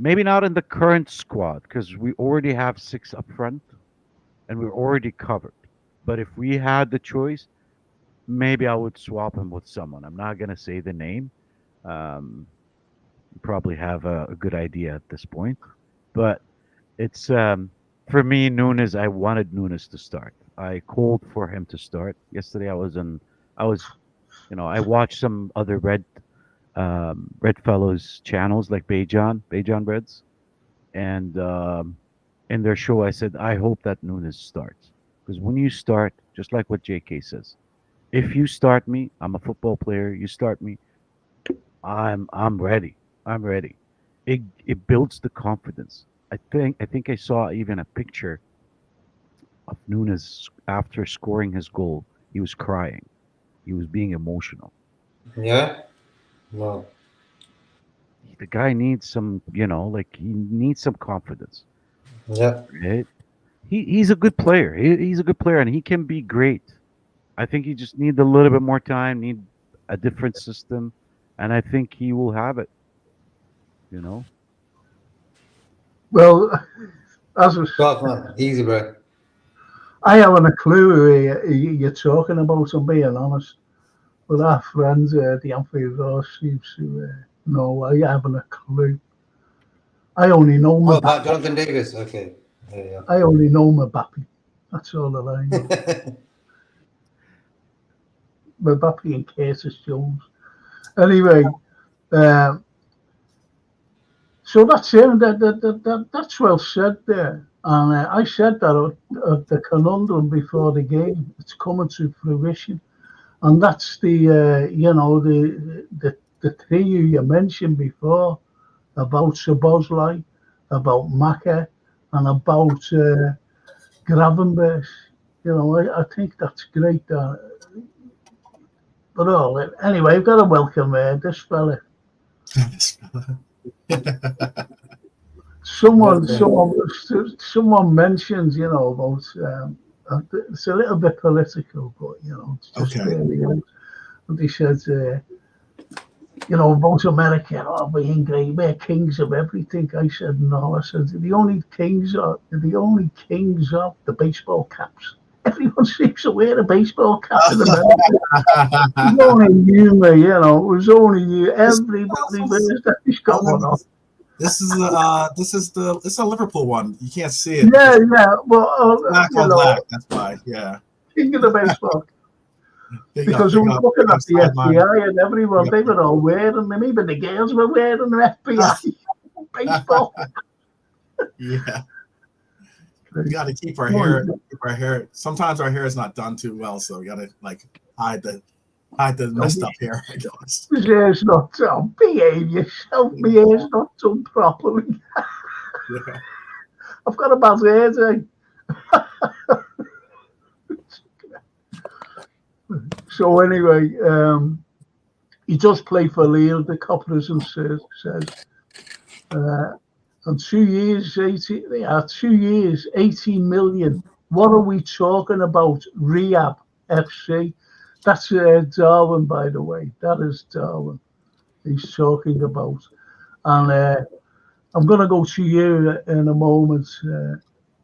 Maybe not in the current squad because we already have 6 up front and we're already covered. But if we had the choice, maybe I would swap him with someone. I'm not gonna say the name. Um, you probably have a good idea at this point, but it's for me Nunes. I wanted Nunes to start. I called for him to start yesterday. I was, I watched some other Red Fellows channels like Bejan Reds, and in their show I said I hope that Nunes starts because when you start, just like what JK says, if you start me, I'm a football player. You start me, I'm ready. I'm ready. It builds the confidence. I think I saw even a picture of Nunes after scoring his goal. He was crying. He was being emotional. Yeah. No. The guy needs some, like he needs some confidence, Yeah. right? He's a good player. He's a good player, and he can be great. I think he just need a little bit more time, need a different system, and I think he will have it. You know. Well, as I, Tough, man. Easy, bro. I haven't a clue who you're talking about, I'm being honest. But our friend, the Anfield Road, seems to know. I haven't a clue. I only know Oh, Mbappe. Jonathan Davis. Okay. Yeah. I only know Mbappe. That's all that I know. Mbappe and Curtis Jones. Anyway, um, so that's it. That's well said there. And I said that the conundrum before the game. It's coming to fruition, and that's the trio you mentioned before about Sabozlai, about Maka, and about Gravenberch. I think that's great. But anyway, I've got to welcome this fella. Someone mentioned, about it's a little bit political, but it's just Okay. really is. And he said, about America, being great, we're kings of everything. I said no. I said the only kings are the baseball caps. Everyone seems to wear a baseball cap in America. It was only humor, it was only you. Everybody wears that. He's got one on. This is it's a Liverpool one. You can't see it. Yeah. Well, Black on black. That's why. Yeah. King of the baseball. Because I was looking at the sideline. FBI and everyone, they were all wearing them. Even the girls were wearing the FBI baseball. Yeah. We got to keep our hair. Keep our hair. Sometimes our hair is not done too well, so we got to like hide the messed up hair. I guess. My hair's not done. Behave yourself. My hair's not done properly. Yeah. I've got a bad hair day. So anyway, he does play for Lille. The Copperism says, and 2 years, 18, yeah, 2 years, 18 million. What are we talking about? Rehab FC. That's Darwin, by the way. That is Darwin. He's talking about. And I'm going to go to you in a moment,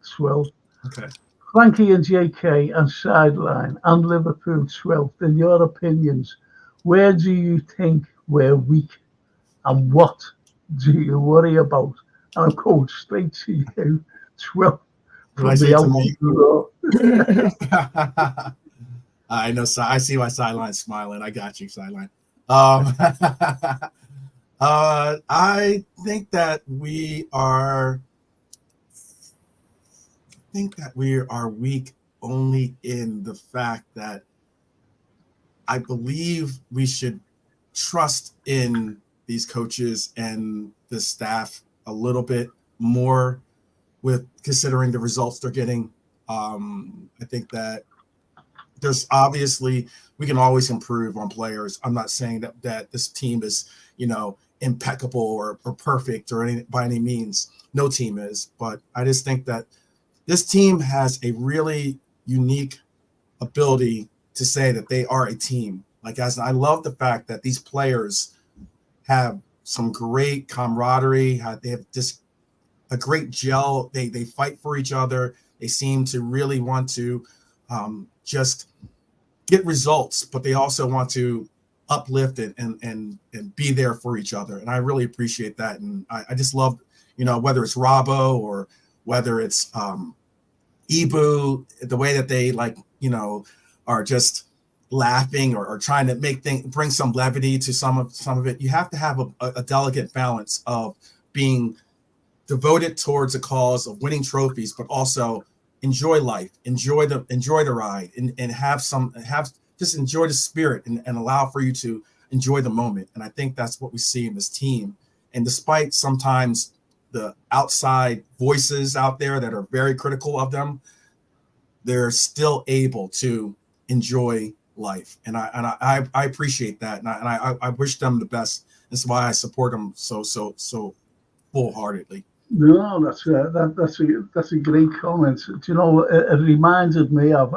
Swell. Okay. Frankie and JK and Sideline and Liverpool 12th, in your opinions, where do you think we're weak and what do you worry about? And I'm going straight to you, 12th, from the out. I know. I see why Sideline's smiling. I got you, Sideline. I think that we are. Weak only in the fact that I believe we should trust in these coaches and the staff a little bit more with considering the results they're getting. I think that there's obviously we can always improve on players. I'm not saying that this team is, impeccable or perfect or by any means. No team is, but I just think that this team has a really unique ability to say that they are a team. Like, as I love the fact that these players have some great camaraderie. They have just a great gel. They fight for each other. They seem to really want to just get results, but they also want to uplift it and be there for each other. And I really appreciate that. And I just love, whether it's Robbo or whether it's Ibu, the way that they are just laughing or trying to bring some levity to some of it. You have to have a delicate balance of being devoted towards a cause of winning trophies, but also enjoy life, enjoy the ride, and just enjoy the spirit and allow for you to enjoy the moment. And I think that's what we see in this team. And despite sometimes the outside voices out there that are very critical of them, they're still able to enjoy life. And I appreciate that. And I wish them the best. That's why I support them so full-heartedly. No, that's a great comment. Do you know, it reminded me of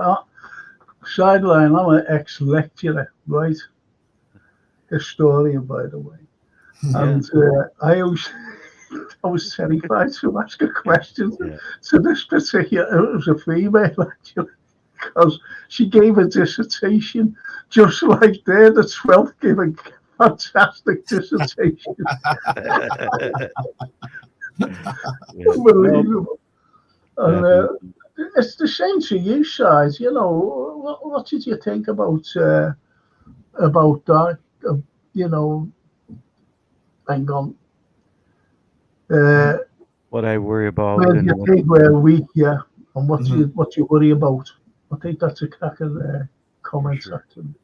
Sideline. I'm an ex-lecturer, right? Historian, by the way. And I was terrified to ask a question to this particular. It was a female actually, because she gave a dissertation just like the 12th gave a fantastic dissertation. Unbelievable. And it's the same to you, guys. What did you think about that? Hang on. What I worry about. Where do you think we're weak, and what you worry about? I think that's a cracker comment section.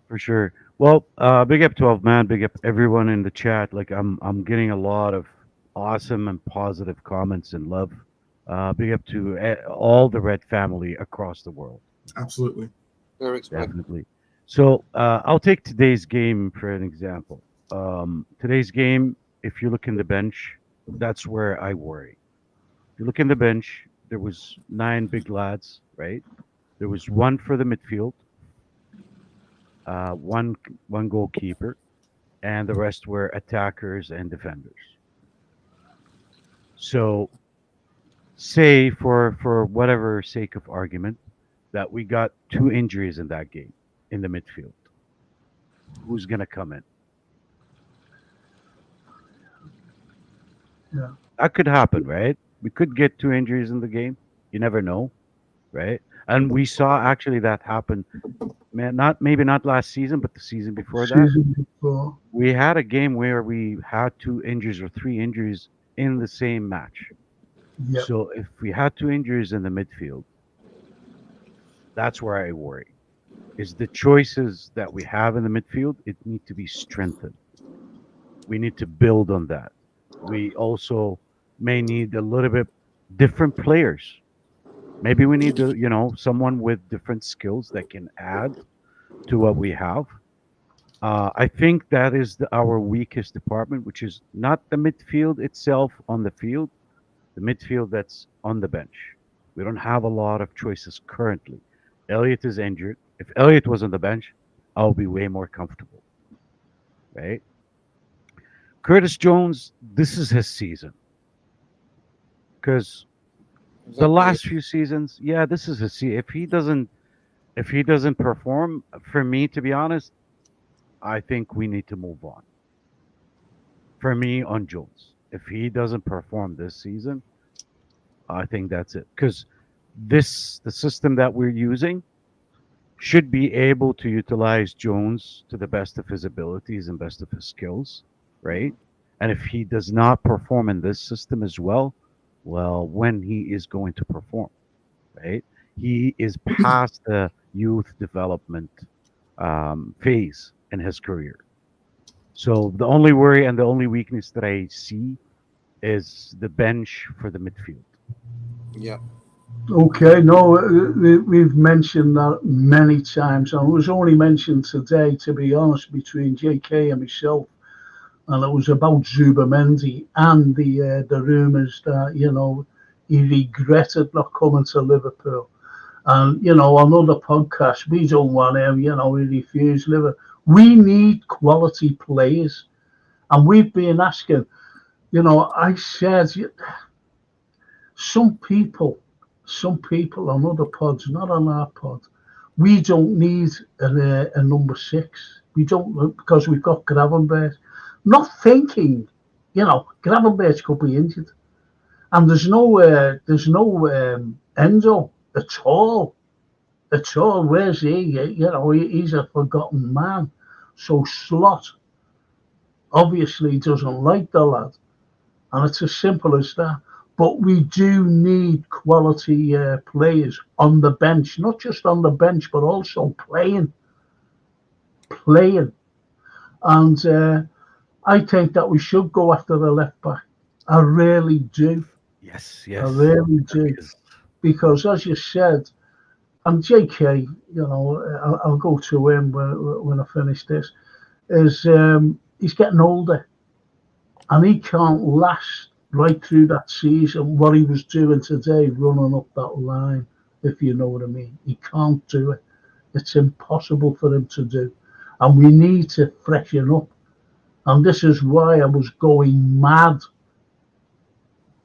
For sure. Well, big up 12 man, big up everyone in the chat. Like I'm getting a lot of awesome and positive comments and love. Big up to all the Red family across the world. Absolutely. Definitely. So I'll take today's game for an example. Today's game, if you look in the bench, that's where I worry. If you look in the bench, there was 9 big lads, right? There was 1 for the midfield, one goalkeeper, and the rest were attackers and defenders. So say for whatever sake of argument that we got 2 injuries in that game in the midfield. Who's gonna come in? Yeah. That could happen, right? We could get 2 injuries in the game. You never know. right? And we saw actually that happen. Man, maybe not last season, but the season before that. Season before. We had a game where we had 2 injuries or 3 injuries in the same match. Yep. So if we had 2 injuries in the midfield, that's where I worry. Is the choices that we have in the midfield, it need to be strengthened. We need to build on that. We also may need a little bit different players. Maybe we need to, someone with different skills that can add to what we have. I think that is our weakest department, which is not the midfield itself on the field, the midfield that's on the bench. We don't have a lot of choices currently. Elliot is injured. If Elliot was on the bench, I'll be way more comfortable, right? Curtis Jones, this is his season. Because the last few seasons, yeah, this is his season. If he doesn't perform, for me, to be honest, I think we need to move on. For me, on Jones, if he doesn't perform this season, I think that's it. Because the system that we're using should be able to utilize Jones to the best of his abilities and best of his skills, right? And if he does not perform in this system as well, when he is going to perform, right? He is past the youth development phase in his career. So the only worry and the only weakness that I see is the bench for the midfield. Yeah. Okay, no, we've mentioned that many times, and it was only mentioned today, to be honest, between JK and myself, and it was about Zubamendi and the rumours that he regretted not coming to Liverpool, and on other podcasts we don't want him, he refused Liverpool. We need quality players, and we've been asking. I said some people on other pods, not on our pod, we don't need a number 6. We don't, because we've got Gravenberch. Not thinking, Gravenberch could be injured, and there's no Enzo at all. Where's he? He's a forgotten man. So Slot obviously doesn't like the lad, and it's as simple as that. But we do need quality players on the bench, not just on the bench, but also playing. And I think that we should go after the left back. I really do. Yes, I really do. Because as you said, and JK, I'll go to him when I finish this, is he's getting older, and he can't last right through that season what he was doing today, running up that line, if you know what I mean. He can't do it. It's impossible for him to do. And we need to freshen up. And this is why I was going mad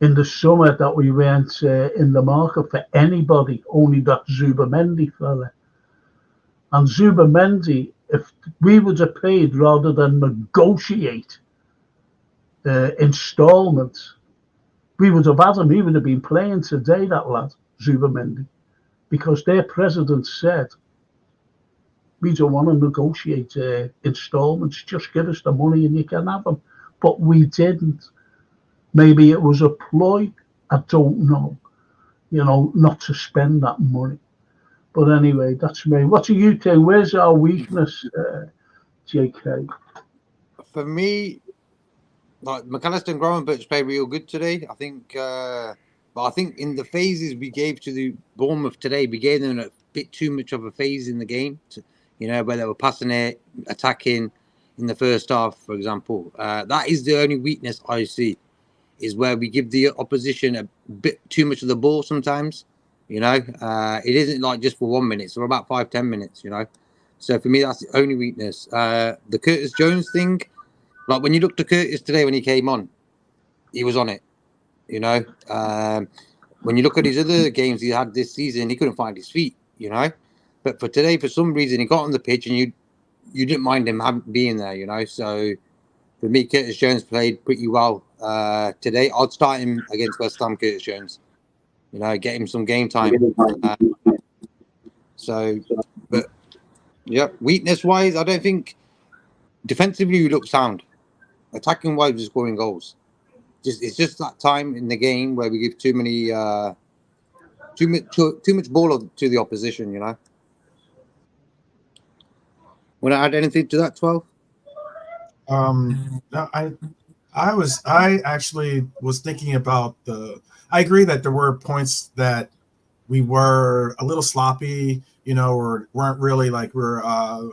in the summer that we went in the market for anybody, only that Zubamendi fella. And Zubamendi, if we would have paid rather than negotiate installments, we would have had him. He would have been playing today, that lad, Zubamendi, because their president said, we don't want to negotiate installments. Just give us the money and you can have them. But we didn't. Maybe it was a ploy. I don't know. Not to spend that money. But anyway, that's me. What do you think? Where's our weakness, JK? For me, like McAllister and Gravenberch played real good today. I think, but I think in the phases we gave to the Bournemouth today, we gave them a bit too much of a phase in the game. Where they were passing it, attacking in the first half, for example. That is the only weakness I see, is where we give the opposition a bit too much of the ball sometimes. It isn't like just for 1 minute, it's for about 5-10 minutes. So for me, that's the only weakness. The Curtis Jones thing, like when you looked at Curtis today when he came on, he was on it. When you look at his other games he had this season, he couldn't find his feet. But for today, for some reason, he got on the pitch and you didn't mind him being there. So for me, Curtis Jones played pretty well today. I'd start him against West Ham, Curtis Jones. Get him some game time. So, but yeah, weakness wise, I don't think defensively we look sound. Attacking wise, we're scoring goals. It's just that time in the game where we give too much ball to the opposition. Want to add anything to that, 12? No, I actually was thinking about I agree that there were points that we were a little sloppy, or weren't really like I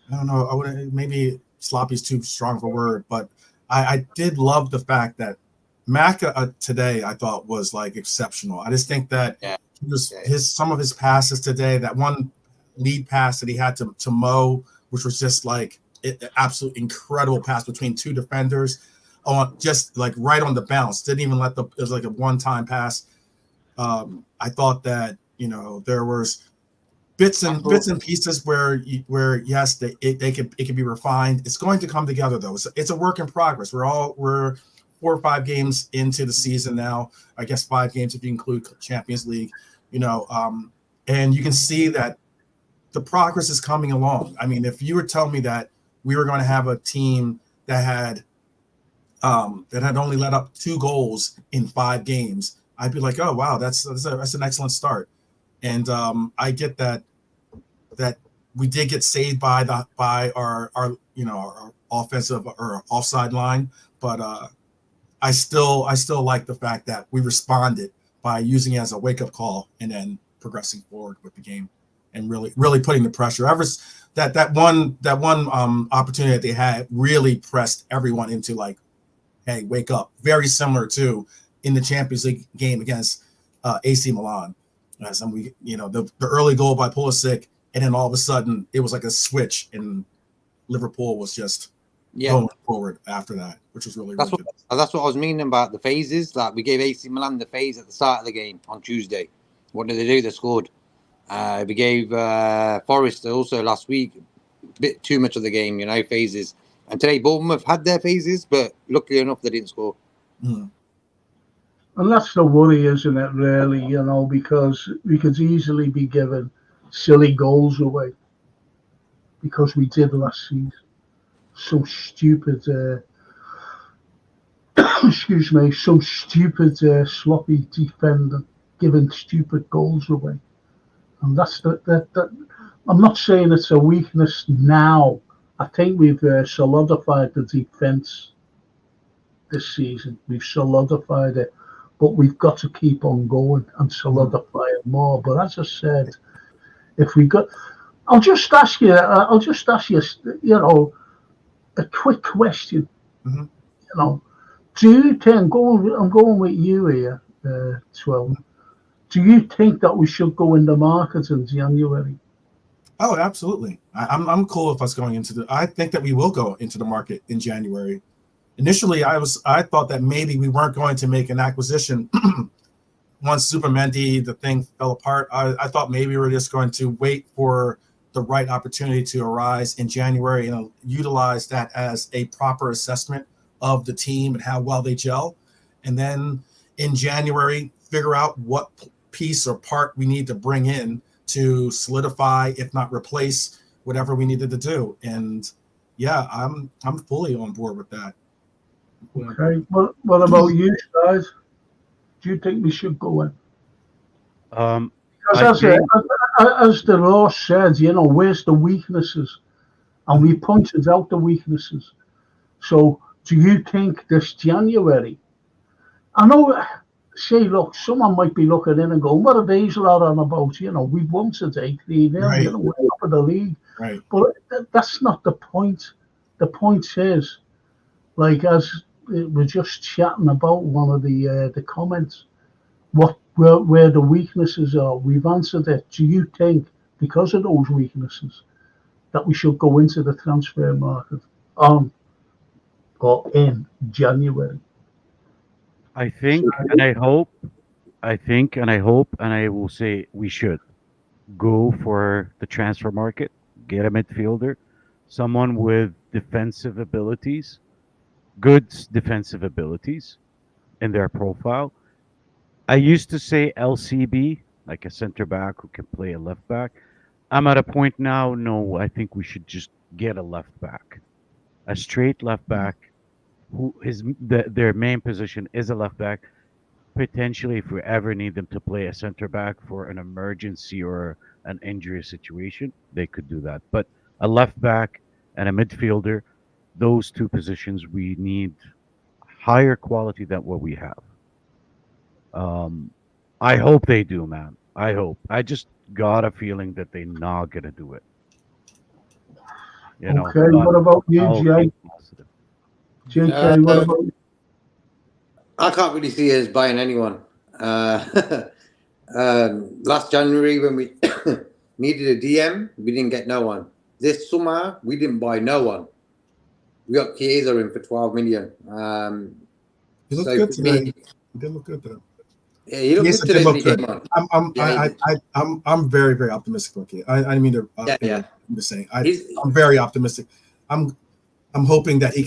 don't know. I wouldn't, maybe sloppy is too strong of a word, but I did love the fact that Maka today I thought was like exceptional. I just think that some of his passes today, that one lead pass that he had to Mo, which was just like an absolute incredible pass between two defenders, on just like right on the bounce. Didn't even it was like a one-time pass. I thought that there was bits and pieces where yes, it can be refined. It's going to come together though. It's a work in progress. We're 4 or 5 games into the season now. I guess 5 games if you include Champions League. And you can see that the progress is coming along. I mean, if you were telling me that we were going to have a team that had only let up 2 goals in 5 games, I'd be like, oh wow, that's an excellent start. And I get that we did get saved by our offensive or offside line, but I still like the fact that we responded by using it as a wake up call and then progressing forward with the game and really putting the pressure. That one opportunity that they had really pressed everyone into like, hey, wake up. Very similar to in the Champions League game against AC Milan. The early goal by Pulisic, and then all of a sudden it was like a switch, and Liverpool was just going forward after that, which was really good. That's what I was meaning about the phases. Like we gave AC Milan the phase at the start of the game on Tuesday. What did they do? They scored. We gave Forest also last week a bit too much of the game, phases. And today Bournemouth had their phases, but luckily enough they didn't score. And that's the worry, isn't it, really, because we could easily be given silly goals away because we did last season. So stupid, so stupid, sloppy defending, giving stupid goals away. And that's that. I'm not saying it's a weakness now. I think we've solidified the defence this season. We've solidified it. But we've got to keep on going and solidify it more. But as I said, if we got, I'll just ask you, a quick question. Mm-hmm. Do you think, I'm going with you here, 12. Do you think that we should go in the market in January? Oh, absolutely. I'm cool with us going into I think that we will go into the market in January. Initially, I thought that maybe we weren't going to make an acquisition once Supermendy, the thing fell apart. I thought maybe we were just going to wait for the right opportunity to arise in January and utilize that as a proper assessment of the team and how well they gel. And then in January, figure out what piece or part we need to bring in to solidify, if not replace, whatever we needed to do. And yeah, I'm fully on board with that. Okay. What about you guys? Do you think we should go in? Because as the law said, where's the weaknesses? And we pointed out the weaknesses. So do you think this January? I know, look, someone might be looking in and going, what are these lot on about? We've won today, 3-0, right. We're top of the league. Right. But that's not the point. The point is, like, as we're just chatting about one of the comments, where the weaknesses are. We've answered it. Do you think, because of those weaknesses, that we should go into the transfer market or in January? I think, and I hope, and I will say we should go for the transfer market, get a midfielder, someone with defensive abilities, good defensive abilities in their profile. I used to say LCB, like a center back who can play a left back. I'm at a point now. No, I think we should just get a left back, a straight left back, who is their main position is a left back. Potentially, if we ever need them to play a center back for an emergency or an injury situation, they could do that. But a left back and a midfielder, those two positions, we need higher quality than what we have. Um, I hope they do, man. I hope. I just got a feeling that they're not gonna do it. You know, Okay, but what about you, I'll Jay? keep positive. JK, what Uh, about you? I can't really see us buying anyone. Last January when we needed a DM, we didn't get no one. This summer we didn't buy no one. We got Chiesa in for 12 million. He looked So good for today. me, He did look good though. yeah, he looked Yes, good it did today when look he came good. on. I'm Yeah, he did. I'm very very optimistic. Okay, I didn't mean to. Yeah. I'm just saying. He's I'm very optimistic. I'm hoping that he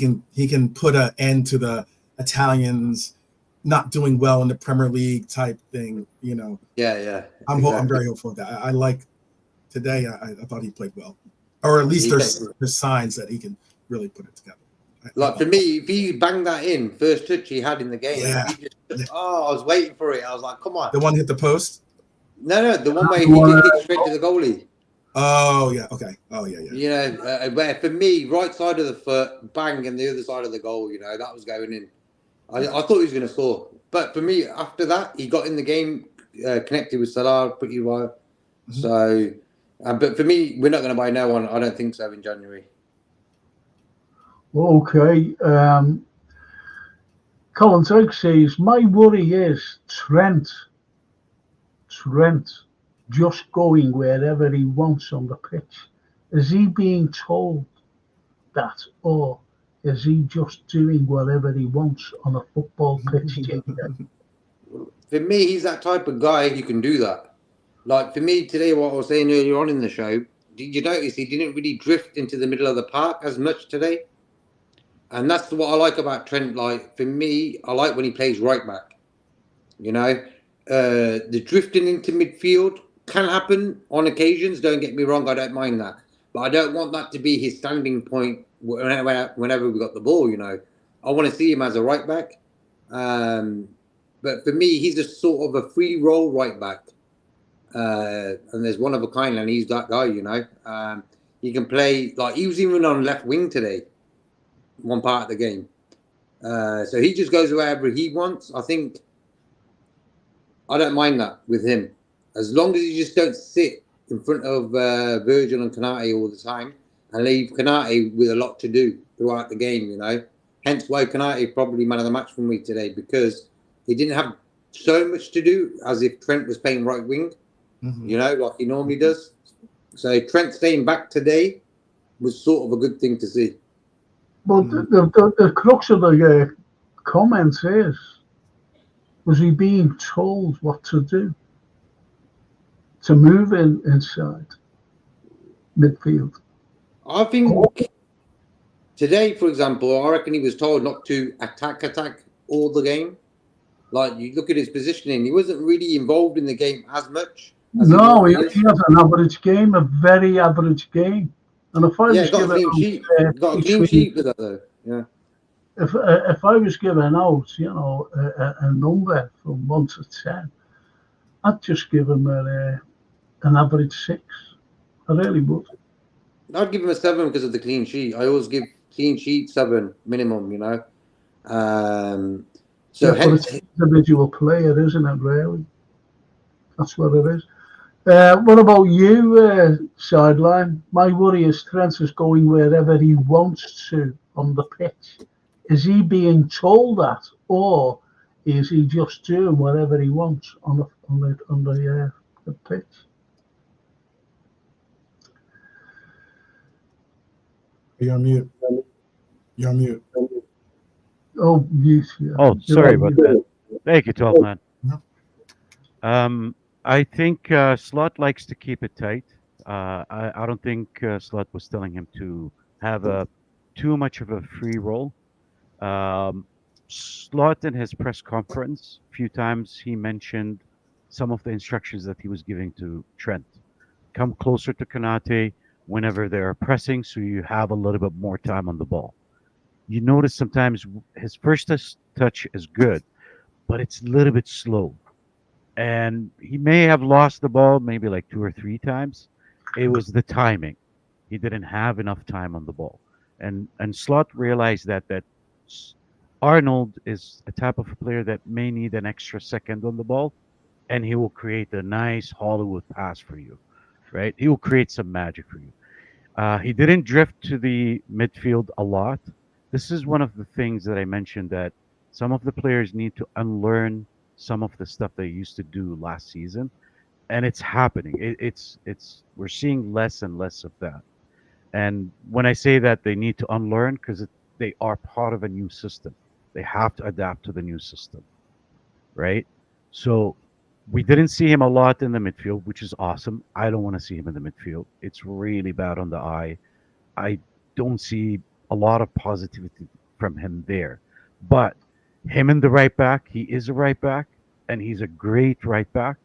can put an end to the Italians not doing well in the Premier League type thing. You know, yeah. I'm Exactly. very hopeful of that. I like today. I thought he played well, or at least there's signs that he can really put it together. Like for me, if he banged that in first touch he had in the game, Yeah. he just I was waiting for it. I was like, come on. The one hit the post. No, the one where he just hit straight to the goalie. Oh yeah, okay. Oh yeah. You know, where for me, right side of the foot, bang, and the other side of the goal. You know, that was going in. I thought he was going to score, but for me, after that, he got in the game, connected with Salah pretty well. Mhm. So, but for me, we're not going to buy no one. I don't think so in January. Okay. Colin Drake says, my worry is Trent just going wherever he wants on the pitch. Is he being told that, or is he just doing whatever he wants on a football pitch? For me, he's that type of guy who can do that. Like for me today, what I was saying earlier on in the show, did you notice he didn't really drift into the middle of the park as much today? And that's what I like about Trent. Like for me, I like when he plays right back. You know, the drifting into midfield can happen on occasions. Don't get me wrong, I don't mind that, but I don't want that to be his standing point whenever we got the ball. You know, I want to see him as a right back. But for me, he's a sort of a free roll right back, and there's one of a kind, and he's that guy. You know, he can play like he was even on left wing today, one part of the game. So he just goes wherever he wants. I don't mind that with him, as long as you just don't sit in front of Virgil and Kanate all the time and leave Kanate with a lot to do throughout the game. You know, hence why Kanate probably man of the match for me today, because he didn't have so much to do as if Trent was playing right wing. Mhm. You know, like he normally does. So Trent staying back today was sort of a good thing to see. But the crux of the comments is, was he being told what to do? To move inside midfield? I think today, for example, I reckon he was told not to attack all the game. Like you look at his positioning, he wasn't really involved in the game as much as he No, normally he is. has an average game, a very average game. And if I Yeah, was got a given clean out, sheet. Got a clean between, sheet with that though. Yeah. if I was given out, a number from 1 to 10, I'd just give him an average 6. I really would. I'd give him a 7 because of the clean sheet. I always give clean sheet 7 minimum, you know. So Yeah, but hence, it's an individual player, isn't it? Really, that's what it is. What about you, Sideline? My worry is Trent is going wherever he wants to on the pitch. Is he being told that, or is he just doing whatever he wants the pitch? You're on mute. You're on mute. Oh, mute. Yeah. Oh, You're sorry on about mute. that. Thank you, 12 man. Mhm. I think Slot likes to keep it tight. I don't think Slot was telling him to have a too much of a free roll. Slot in his press conference, a few times he mentioned some of the instructions that he was giving to Trent. Come closer to Konate whenever they are pressing, so you have a little bit more time on the ball. You notice sometimes his first touch is good, but it's a little bit slow. And he may have lost the ball maybe like 2 or 3 times. It was the timing. He didn't have enough time on the ball. And Slot realized that S- Arnold is a type of player that may need an extra second on the ball, and he will create a nice Hollywood pass for you, right? He will create some magic for you. He didn't drift to the midfield a lot. This is one of the things that I mentioned, that some of the players need to unlearn some of the stuff they used to do last season, and it's happening. It's we're seeing less and less of that. And when I say that, they need to unlearn because they are part of a new system. They have to adapt to the new system, right? So we didn't see him a lot in the midfield, which is awesome. I don't want to see him in the midfield. It's really bad on the eye. I don't see a lot of positivity from him there. But him in the right back, he is a right back, and he's a great right back.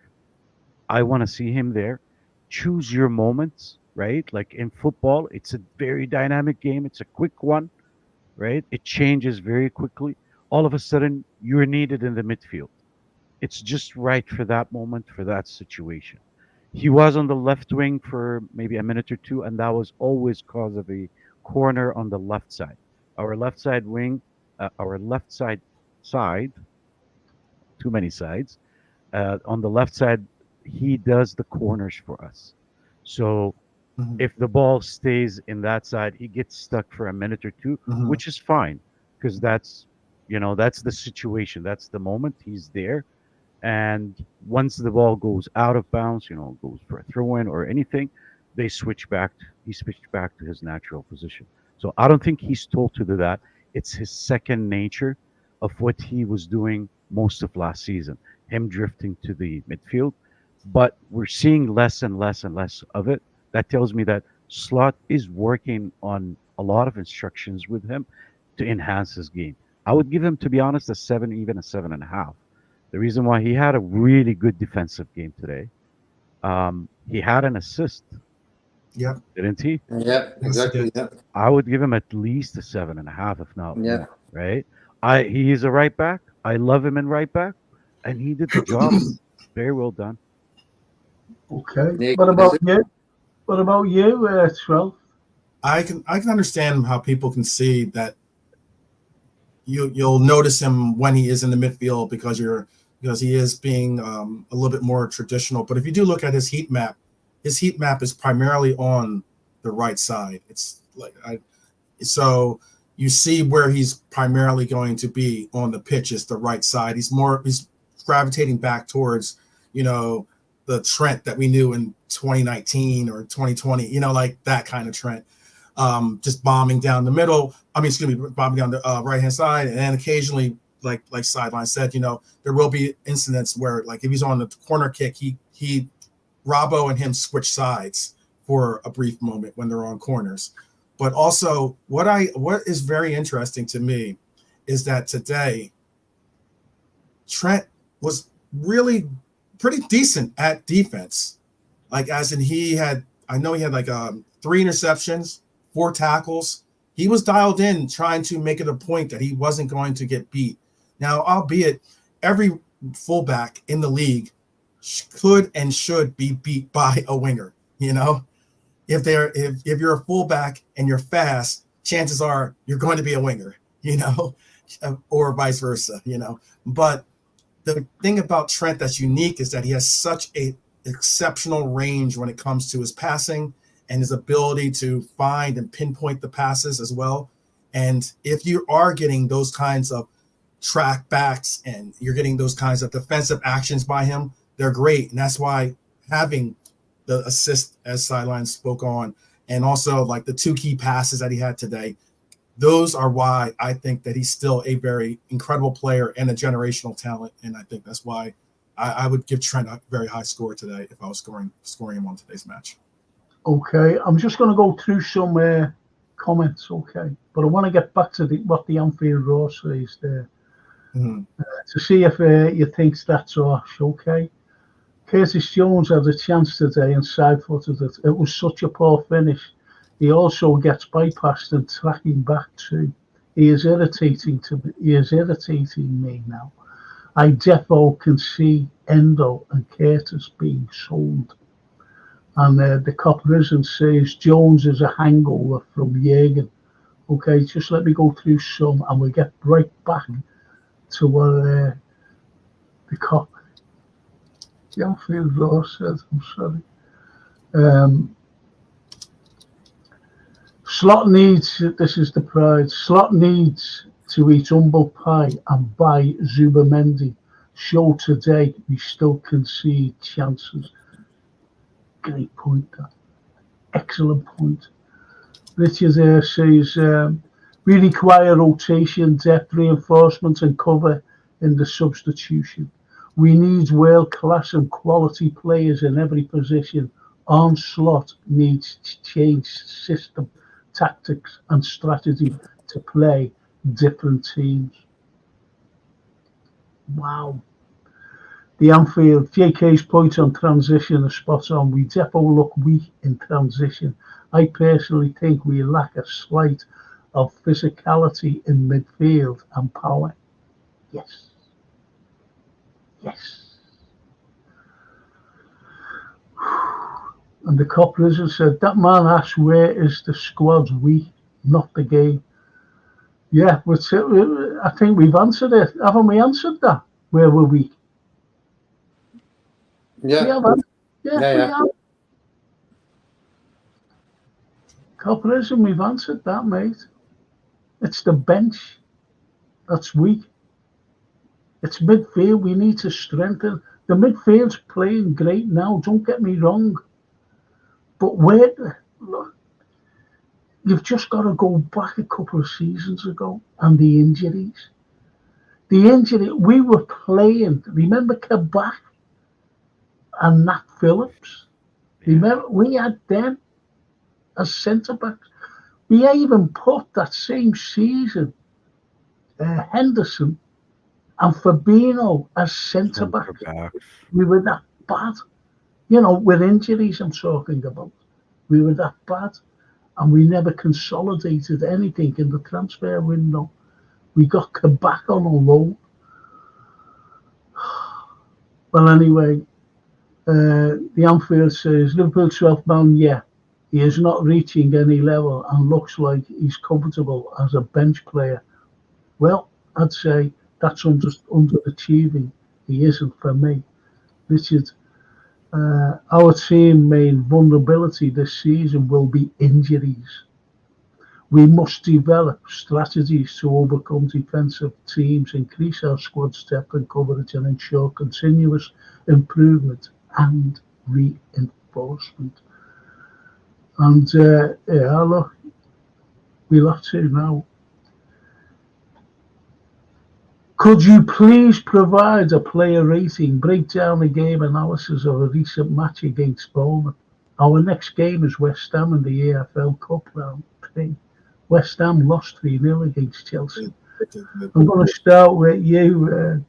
I want to see him there. Choose your moments, right? Like in football, it's a very dynamic game. It's a quick one, right? It changes very quickly. All of a sudden, you're needed in the midfield. It's just right for that moment, for that situation. He was on the left wing for maybe a minute or two, and that was always cause of a corner on the left side. Our left side wing, our left side, too many sides. On the left side, he does the corners for us. So Mhm. if the ball stays in that side, he gets stuck for a minute or two, Mhm. which is fine because that's the situation. That's the moment he's there. And once the ball goes out of bounds, goes for a throw in or anything, he switched back to his natural position. So I don't think he's told to do that. It's his second nature of what he was doing most of last season, him drifting to the midfield. But we're seeing less and less and less of it. That tells me that Slot is working on a lot of instructions with him to enhance his game. I would give him, to be honest, a 7, even a 7.5. The reason why he had a really good defensive game today, he had an assist, Yep. didn't he? Yeah, Yes, he exactly. did. Yeah. I would give him at least a 7.5, if not Yeah. more. Right? He is a right back. I love him in right back, and he did the job. Very well done. Okay. Nick, What about you? What about you, 12? I can understand how people can see that you'll notice him when he is in the midfield because he is being a little bit more traditional. But if you do look at his heat map is primarily on the right side. It's like so you see where he's primarily going to be on the pitch is the right side. He's gravitating back towards the Trent that we knew in 2019 or 2020. Like that kind of Trent. Just bombing down the middle. I mean, excuse me, bombing down the right hand side, and occasionally, like Sideline said, there will be incidents where, like, if he's on the corner kick, he Robbo and him switch sides for a brief moment when they're on corners. But also, what is very interesting to me is that today Trent was really pretty decent at defense. Like, as in I know he had like 3 interceptions, 4 tackles. He was dialed in trying to make it a point that he wasn't going to get beat. Now, albeit every fullback in the league could and should be beat by a winger. If you're a fullback and you're fast, chances are you're going to be a winger, or vice versa. But the thing about Trent that's unique is that he has such a exceptional range when it comes to his passing and his ability to find and pinpoint the passes as well. And if you are getting those kinds of track backs and you're getting those kinds of defensive actions by him, they're great. And that's why having the assist, as Sideline spoke on, and also like the 2 key passes that he had today, those are why I think that he's still a very incredible player and a generational talent. And I think that's why I would give Trent a very high score today if I was scoring him on today's match. Okay. I'm just going to go through some comments, okay? But I want to get back to what the Anfield Raw says there Mhm. to see if you think that's harsh, okay? Curtis Jones had a chance today and side-footed it. It was such a poor finish. He also gets bypassed and tracking back too. He is irritating me now. I defo can see Endo and Curtis being sold. And the cop risen says Jones is a hangover from Jurgen. Okay, just let me go through some and we'll get right back to what the cop, the Anfield Raw said. I'm sorry. Slot needs, this is the pride, Slot needs to eat humble pie and buy Zubamendi. Show today we still concede chances. Great point, that. Excellent point. Richard says, we require rotation, depth, reinforcement and cover in the substitution. We need world-class and quality players in every position. Arm Slot needs to change system, tactics and strategy to play different teams. Wow. The Anfield, JK's point on transition is spot on. We definitely look weak in transition. I personally think we lack a slight of physicality in midfield and power. Yes. Yes. And the cop risen said, that man asked where is the squad weak, not the game. Yeah, but I think we've answered it. Haven't we answered that? Where we're weak? Yeah. We have. Yeah, we have. Cop risen, we've answered that, mate. It's the bench that's weak. It's midfield. We need to strengthen. The midfield's playing great now. Don't get me wrong. But look, you've just got to go back a couple of seasons ago and the injuries. We were playing. Remember Kabak and Nat Phillips? Remember we had them as centre backs. We even put that same season Henderson and Fabinho as centre backs. We were that bad. You know, with injuries I'm talking about. We were that bad. And we never consolidated anything in the transfer window. We got Kabak on a loan. Well, anyway, the Anfield says, Liverpool 12th man, yeah. He is not reaching any level and looks like he's comfortable as a bench player. Well, I'd say that's underachieving. He isn't for me. Richard, our team main vulnerability this season will be injuries. We must develop strategies to overcome defensive teams, increase our squad depth and coverage and ensure continuous improvement and reinforcement. And look, we'll have to now. Could you please provide a player rating, break down the game analysis of a recent match against Bournemouth? Our next game is West Ham in the AFL Cup round 3. West Ham lost 3-0 against Chelsea. I'm going to start with you,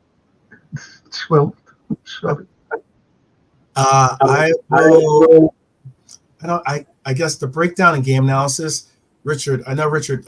12th. Sorry. I guess the breakdown and game analysis, Richard. I know Richard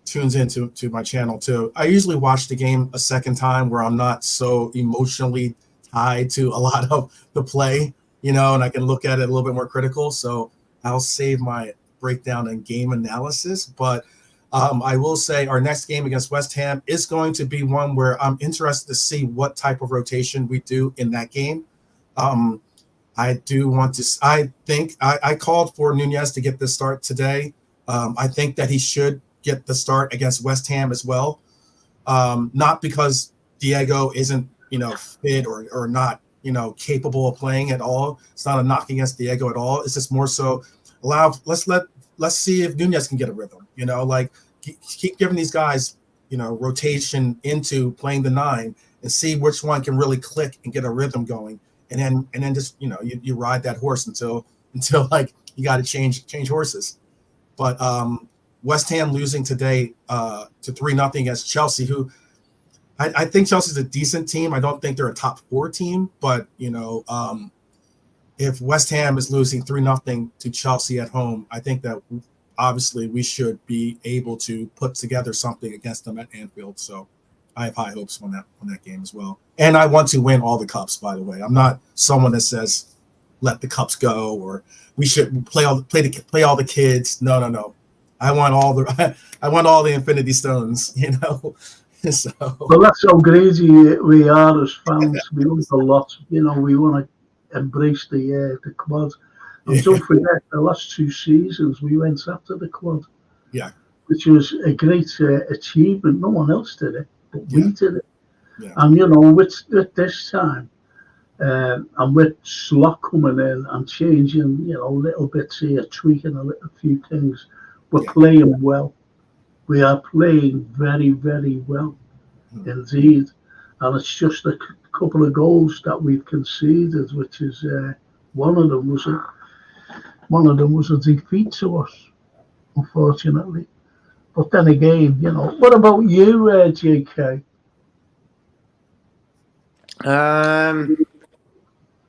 tunes into my channel too. I usually watch the game a second time where I'm not so emotionally tied to a lot of the play, and I can look at it a little bit more critical. So I'll save my breakdown and game analysis. But I will say our next game against West Ham is going to be one where I'm interested to see what type of rotation we do in that game. I do want to. I think I called for Nunez to get the start today. I think that he should get the start against West Ham as well. Not because Diego isn't, fit or not, capable of playing at all. It's not a knock against Diego at all. It's just more so let's see if Nunez can get a rhythm. Keep giving these guys, rotation into playing the 9 and see which one can really click and get a rhythm going. And then just, you ride that horse until like you got to change horses. But West Ham losing today to 3-0 against Chelsea, who I think Chelsea's a decent team. I don't think they're a top 4 team, but if West Ham is losing 3-0 to Chelsea at home, I think that obviously we should be able to put together something against them at Anfield. So I have high hopes on that game as well. And I want to win all the cups, by the way. I'm not someone that says let the cups go or we should play all the kids. No. I want all the Infinity Stones, So Well, that's how crazy we are as fans. We want a lot. We want to embrace the quad. And don't forget, the last 2 seasons we went after the quad. Yeah. Which was a great achievement. No one else did it, but we did it. Yeah. And with this time, and with Slot coming in and changing, little bits here, tweaking a few things, we're playing well. We are playing very, very well indeed. And it's just a couple of goals that we've conceded, which is one of them was a defeat to us, unfortunately. But then again, what about you, JK?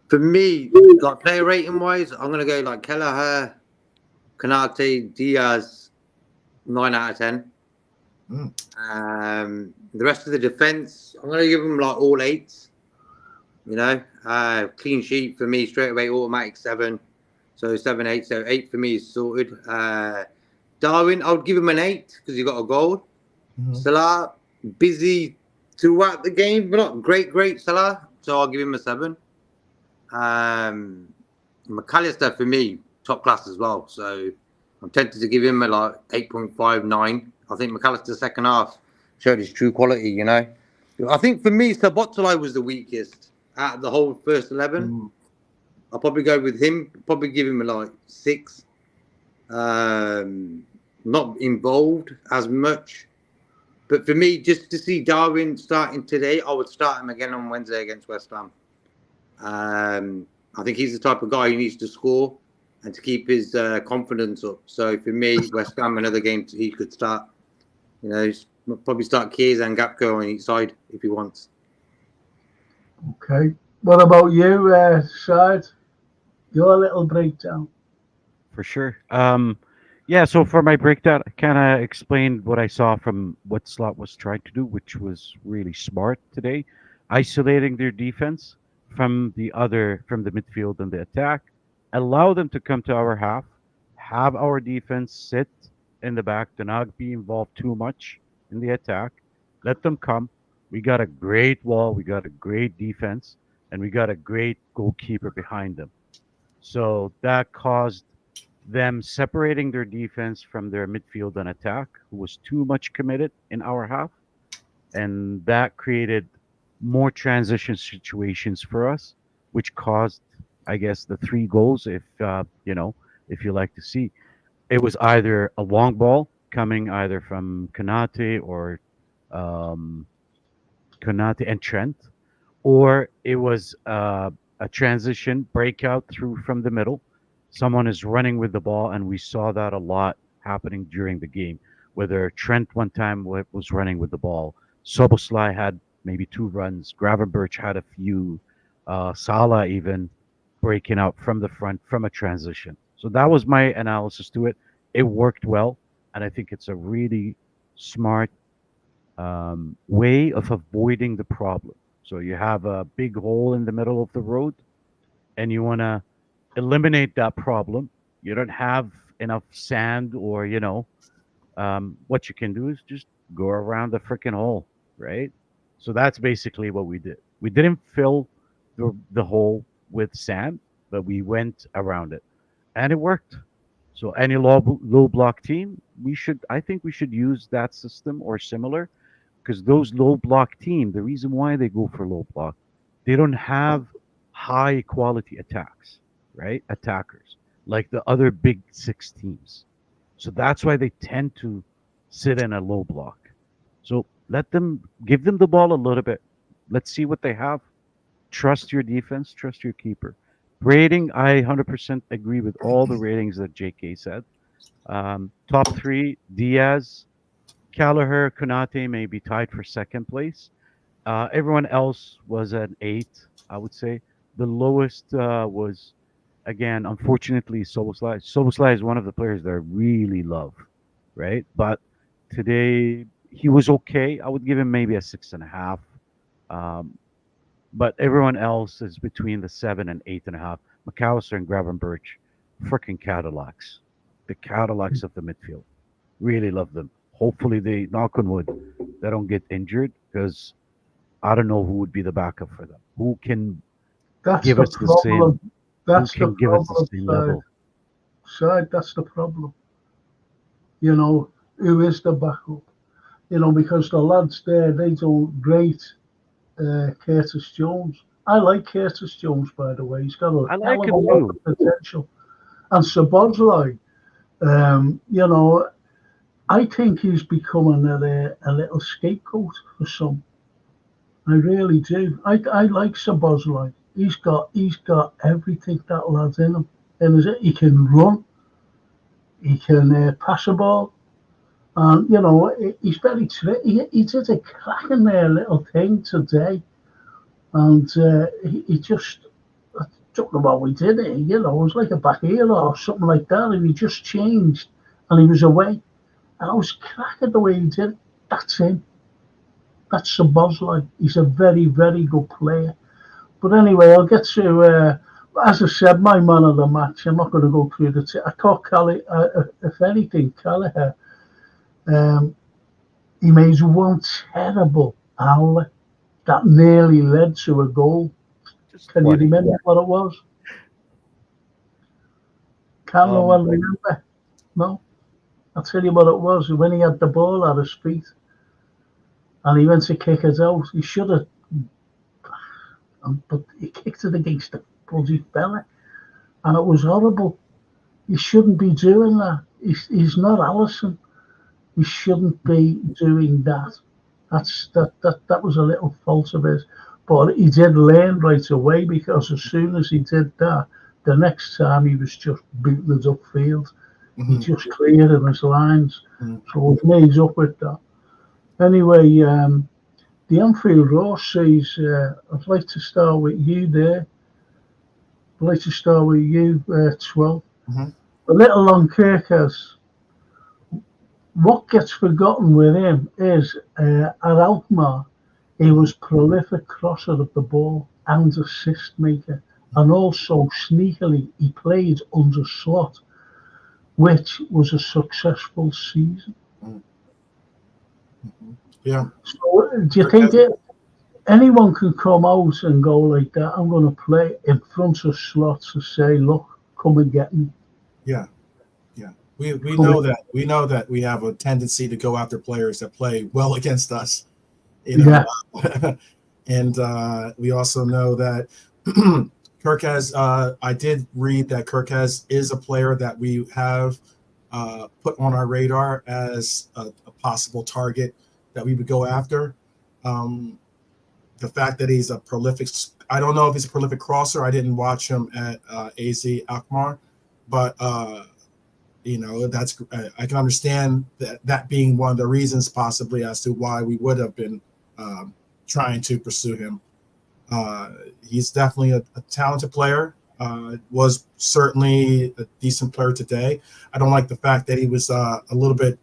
For me, like player rating wise, I'm gonna go like Kelleher, Konate, Diaz, 9 out of 10. The rest of the defense, I'm gonna give them like all 8s. Clean sheet for me straight away, automatic 7. So 7, 8. So 8 for me is sorted. Darwin, I would give him an 8 because he got a goal. Salah, busy throughout the game, but not great Salah. So I'll give him a 7. McAllister for me, top class as well. So I'm tempted to give him a like 8.5, 9. I think McAllister's second half showed his true quality, I think for me, Szoboszlai was the weakest out of the whole first 11. I'll probably go with him, probably give him a like 6. Not involved as much. But for me, just to see Darwin starting today, I would start him again on Wednesday against West Ham. I think he's the type of guy who needs to score and to keep his confidence up. So for me, West Ham, another game he could start. Probably start Chiesa and Gakpo on each side if he wants. Okay. What about you, Shad? Your little breakdown. For sure. So for my breakdown, I kind of explained what I saw from what Slot was trying to do, which was really smart today, isolating their defense from the midfield and the attack, allow them to come to our half, have our defense sit in the back, do not be involved too much in the attack, let them come. We got a great wall, we got a great defense, and we got a great goalkeeper behind them. So that caused them separating their defense from their midfield and attack, who was too much committed in our half. And that created more transition situations for us, which caused, I guess, the 3 goals, if you like to see. It was either a long ball coming either from Konate or Konate and Trent, or it was a transition breakout through from the middle. Someone is running with the ball, and we saw that a lot happening during the game. Whether Trent one time was running with the ball, Szoboszlai had maybe 2 runs, Gravenberch had a few, Salah even breaking out from the front from a transition. So that was my analysis to it. It worked well, and I think it's a really smart way of avoiding the problem. So you have a big hole in the middle of the road, and you want to eliminate that problem. You don't have enough sand, or what you can do is just go around the freaking hole, right? So that's basically what we did. We didn't fill the hole with sand, but we went around it, and it worked. So any low block team, I think we should use that system or similar, because those low block team, the reason why they go for low block, they don't have high quality attacks, right? Attackers like the other big 6 teams. So that's why they tend to sit in a low block. So give them the ball a little bit. Let's see what they have. Trust your defense, trust your keeper. Rating, I 100% agree with all the ratings that JK said. Top 3, Diaz, Kelleher, Konate may be tied for second place. Everyone else was an 8, I would say. The lowest was, again, unfortunately, Soboslai. Soboslai is one of the players that I really love, right? But today he was okay. I would give him maybe a 6.5. Um, but everyone else is between the 7 and 8.5. McAllister and Gravenberch, freaking Cadillacs. The Cadillacs of the midfield. Really love them. Hopefully they, knock on wood, they don't get injured, because I don't know who would be the backup for them. Who can That's give the us the same? problem. Who That's the can give us the problem, same side. level? Side, that's the problem. You know, who is the backup? You know, because the lads there, they don't rate Curtis Jones. I like Curtis Jones, by the way. He's got a I hell like of a him lot too. of potential. And Sabozlai, you know, I think he's becoming a little scapegoat for some. I really do. I like Sabozlai. He's got everything that lad's in him. And he can run, he can pass a ball, and you know he's very he did a cracking there little thing today, and he just I don't know what we did it. You know, it was like a back heel or something like that, and he just changed, and he was away. And I was cracking the way he did it. That's him. That's the Bosley. He's a very, very good player. But anyway, I'll get to, as I said, my man of the match. I'm not going to go through the. I thought if anything, Callagher, um, he made one terrible howler that nearly led to a goal. Just Can you funny. remember what it was? Can't no Um, one remember? No. I'll tell you what it was. When he had the ball at his feet and he went to kick it out, he should have, but he kicked it against the bloody fella, and it was horrible. He shouldn't be doing that. He's not Allison. He shouldn't be doing that. That was a little fault of his, but he did learn right away, because as soon as he did that, the next time he was just booting it upfield. He Mhm, just cleared his lines. mhm. So he's up with that. Anyway, the Anfield Roar says, I'd like to start with you there. I'd like to start with you, 12. Mhm. A little on Kirkers. What gets forgotten with him is at Alkmaar, he was prolific crosser of the ball and assist maker. And also sneakily, he played under Slot, which was a successful season. Mhm. Mhm. Yeah. So, do you think Kirk anyone can come out and go like that? I'm going to play in front of Slots to say, look, come and get me. Yeah. Yeah. We Come know and, that we have a tendency to go after players that play well against us, you know. yeah, And we also know that Kirk has. I did read that Kirk has is a player that we have put on our radar as a possible target that we would go after. Um, the fact that he's a prolific. I don't know if he's a prolific crosser. I didn't watch him at AZ Alkmaar, but you know, that's I can understand that being one of the reasons possibly as to why we would have been trying to pursue him. He's definitely a talented player. Was certainly a decent player today. I don't like the fact that he was a little bit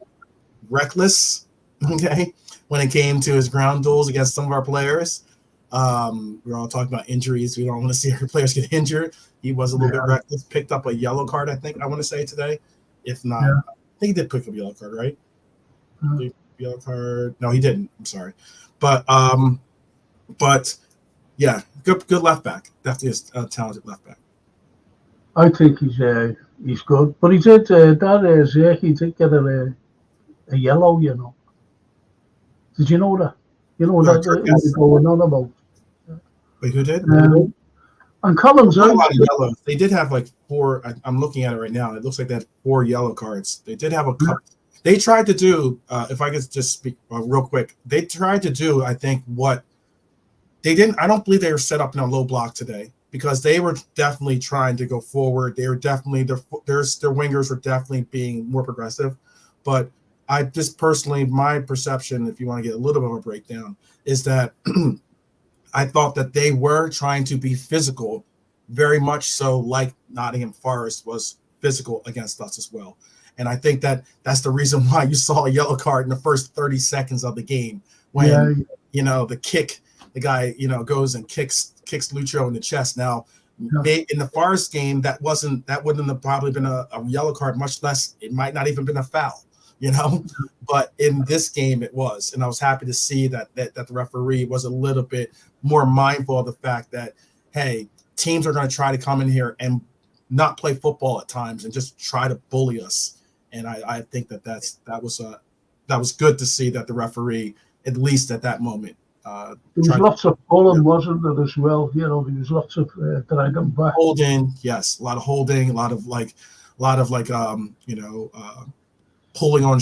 reckless, okay, when it came to his ground duels against some of our players. We're all talking about injuries. We don't want to see our players get injured. He was a little bit yeah, reckless. Picked up a yellow card, I think. I want to say today. If not, yeah. I think he did pick up a yellow card, right? Uh, Yellow card. No, he didn't. I'm sorry, but yeah, good left back. Definitely a talented left back. I think he's good. But he did, Zeki did get a yellow, you know. Did you know that? You know that Kirk he was has, going on about. wait, who did? And Collins, Not a lot of yellows. They did have like four. I'm looking at it right now. It looks like they had 4 yellow cards. They did have a couple. They tried to do, if I could just speak real quick, they tried to do, I think, what they didn't. I don't believe they were set up in a low block today, because they were definitely trying to go forward. They were definitely, their wingers were definitely being more progressive. But I just personally, my perception, if you want to get a little bit of a breakdown, is that I thought that they were trying to be physical, very much so like Nottingham Forest was physical against us as well. And I think that that's the reason why you saw a yellow card in the first 30 seconds of the game when, the guy, goes and kicks Lucho in the chest. Now, in the Forest game, that wouldn't have probably been a yellow card, much less, it might not even been a foul, But in this game, it was. And I was happy to see that the referee was a little bit more mindful of the fact that, hey, teams are going to try to come in here and not play football at times and just try to bully us. And I think that was good to see that the referee, at least at that moment, there was lots of pulling, wasn't there, as well? There was lots of dragging back. Holding, yes, a lot of holding, a lot of pulling on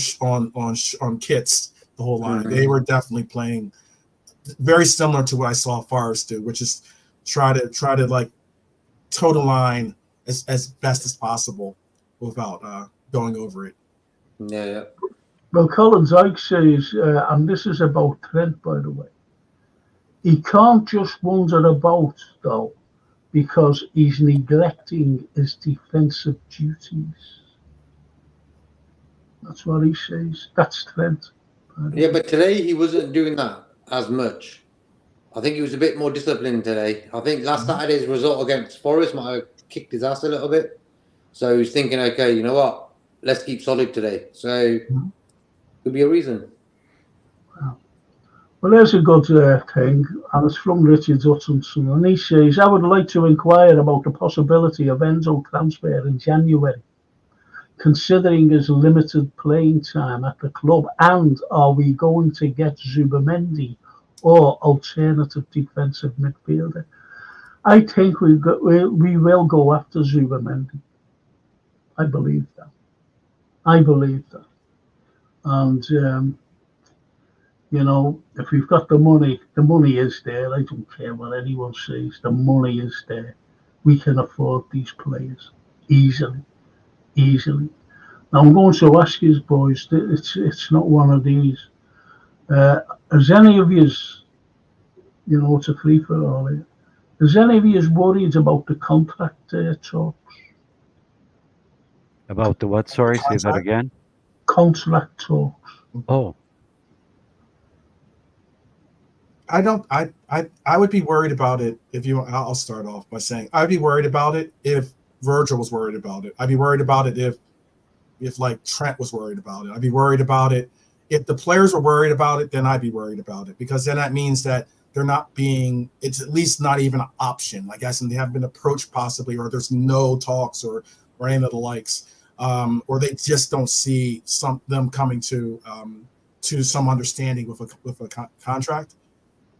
kits the whole line. Mm-hmm. They were definitely playing very similar to what I saw Forest do, which is try to like toe the line as best as possible without going over it. Yeah. Well, Colin Dyke says, and this is about Trent, by the way, he can't just wander about, though, because he's neglecting his defensive duties. That's what he says. That's Trent. Yeah, but today he wasn't doing that as much. I think he was a bit more disciplined today. I think last Saturday's result against Forest might have kicked his ass a little bit. So he's thinking, okay, you know what? Let's keep solid today. So could be a reason. Well, there's a good thing, and it's from Richard Hutchinson, and he says, I would like to inquire about the possibility of Enzo transfer in January, considering his limited playing time at the club, and are we going to get Zubamendi or alternative defensive midfielder? I think we will go after Zubamendi. I believe that. And, if we've got the money is there. I don't care what anyone says. The money is there. We can afford these players easily. Now, I'm going to ask you, boys, it's not one of these. Has any of you, it's a free for all here. Is any of you worried about the contract talks? About the what? Sorry, say that again. Contract talks. Oh. I would be worried about it I'll start off by saying I'd be worried about it if Virgil was worried about it. I'd be worried about it if like Trent was worried about it. I'd be worried about it if the players were worried about it. Then I'd be worried about it, because then that means that it's at least not even an option. Like I said, they haven't been approached possibly, or there's no talks or any of the likes, or they just don't see them coming to some understanding with a contract.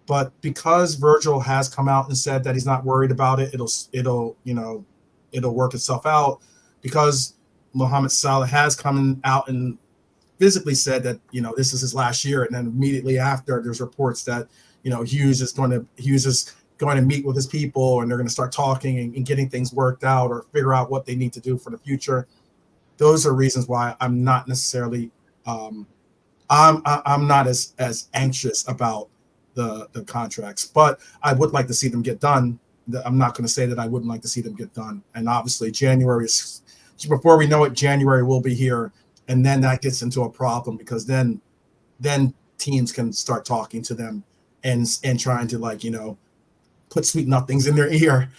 But because Virgil has come out and said that he's not worried about it, it'll work itself out. Because Mohamed Salah has come out and physically said that this is his last year, and then immediately after there's reports that Hughes is going to meet with his people, and they're going to start talking and getting things worked out or figure out what they need to do for the future. Those are reasons why I'm not necessarily I'm not as anxious about the contracts, but I would like to see them get done. I'm not going to say that I wouldn't like to see them get done. And obviously January is, before we know it, January will be here. And then that gets into a problem, because then teams can start talking to them and trying to put sweet nothings in their ear,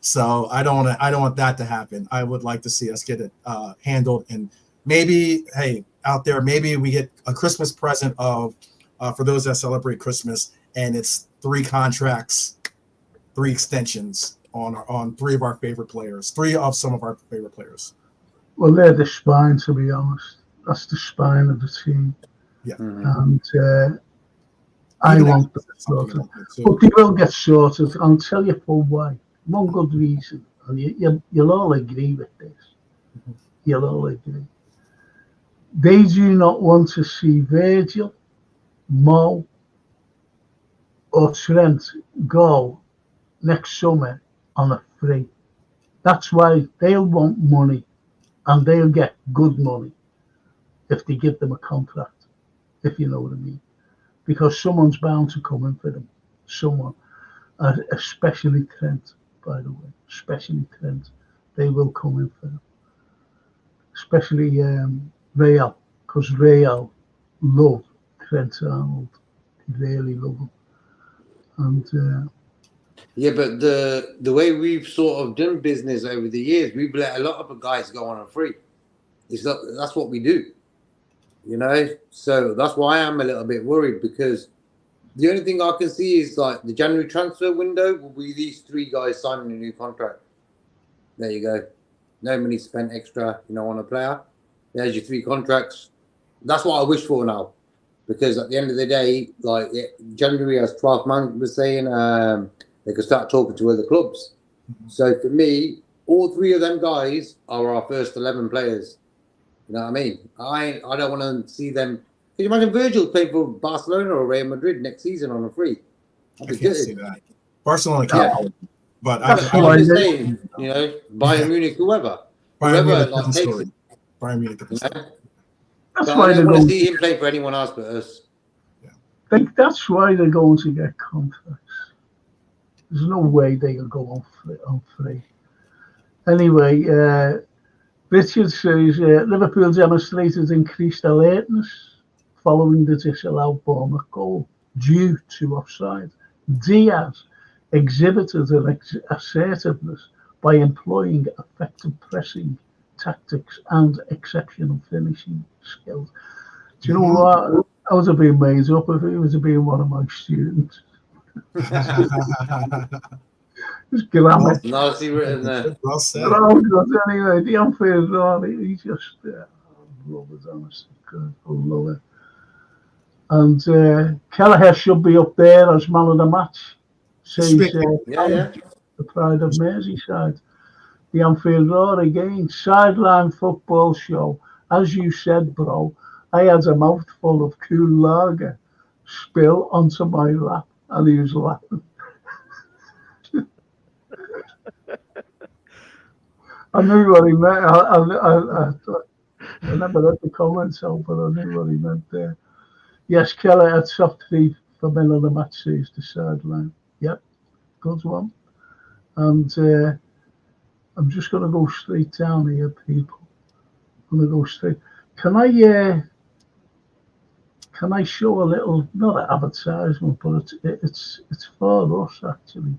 So I don't want that to happen. I would like to see us get it handled, and maybe, hey, out there, maybe we get a Christmas present of, for those that celebrate Christmas, and it's 3 contracts, 3 extensions on 3 of our favorite players, 3 of some of our favorite players. Well, they're the spine, to be honest. That's the spine of the team. Yeah. And I want them sorted. But they will get sorted. I'll tell you for why. One good reason. And you'll all agree with this. You'll all agree. They do not want to see Virgil, Mo, or Trent go next summer on a free. That's why they'll want money, and they'll get good money. if they give them a contract, if you know what I mean. Because someone's bound to come in for them. Someone, especially Trent, by the way, especially Trent, they will come in for them. Especially Real, because Real love Trent Arnold. They really love him. And yeah, but the way we've sort of done business over the years, we've let a lot of guys go on a free. That's what we do, you know. So that's why I'm a little bit worried, because the only thing I can see is like the January transfer window will be these 3 guys signing a new contract. There you go. No money spent extra, on a player. There's your 3 contracts. That's what I wish for now, because at the end of the day, like January, as 12th man was saying, they could start talking to other clubs. So for me, all 3 of them guys are our first 11 players. You know what I mean? I don't want to see them. Can you imagine Virgil playing for Barcelona or Real Madrid next season on a free? I can't see that. Barcelona can't. But That's I'm why just they- saying, Bayern Munich, whoever Bayern Munich like, different takes story. it. Bayern Munich different story. That's But why I they're don't want to going. see him play for anyone else but us. That's why they're going to get contracts. There's no way they can go on free. Anyway, Richard says Liverpool demonstrated increased alertness following the disallowed Bournemouth goal due to offside. Diaz exhibited an assertiveness by employing effective pressing tactics and exceptional finishing skills. Do you know what? I would have been made up if it was being one of my students. It's grammar. Nicely written there. Well said. But oh God, anyway, the unfair draw, he just love it, honestly. God, I love it. And Kelleher should be up there as man of the match. Says Yeah. the pride of Merseyside. The Anfield Roar again, sideline football show. As you said, bro, I had a mouthful of cool lager spill onto my lap, and he was laughing. I knew what he meant. I never read the comments out, but I knew what he meant there. Yes, Keller at top 3 for men of the match, says the sideline. Yep, good one. And I'm just going to go straight down here, people. I'm going to go straight. Can I show a little, not an advertisement, but it's for us actually.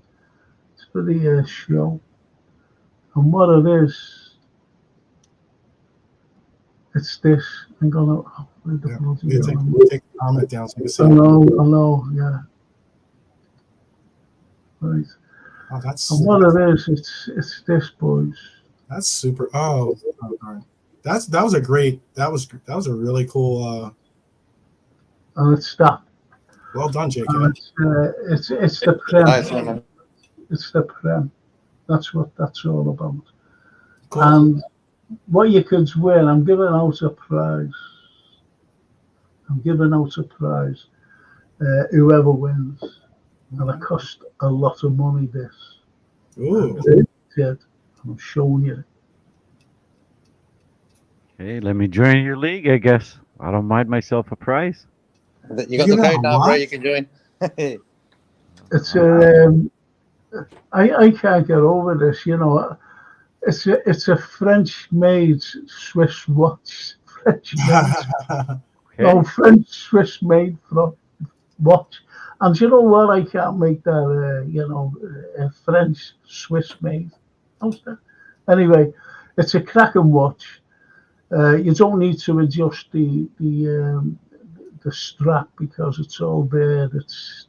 It's for the show. And what it is, it's this. I'm gonna We'll take the comment down so you can see. I know, yeah. Right. Oh, that's And what it is, it's this, boys. That's super. Oh, that was a great. That was a really cool. And it's that. Well done, JK. And it's the Prem. Nice one. It's the Prem. That's what that's all about. Cool. And what you could win, I'm giving out a prize. Whoever wins. And it cost a lot of money, this. Ooh. It did. I'm showing you. Hey, let me join your league, I guess. I don't mind myself a prize. You got the code now, bro. You can join. It's I can't get over this, It's a French-made Swiss watch. Swiss-made watch. And you know what? I can't make that, a French Swiss-made. Anyway, it's a cracking watch. You don't need to adjust the strap because it's all there. It's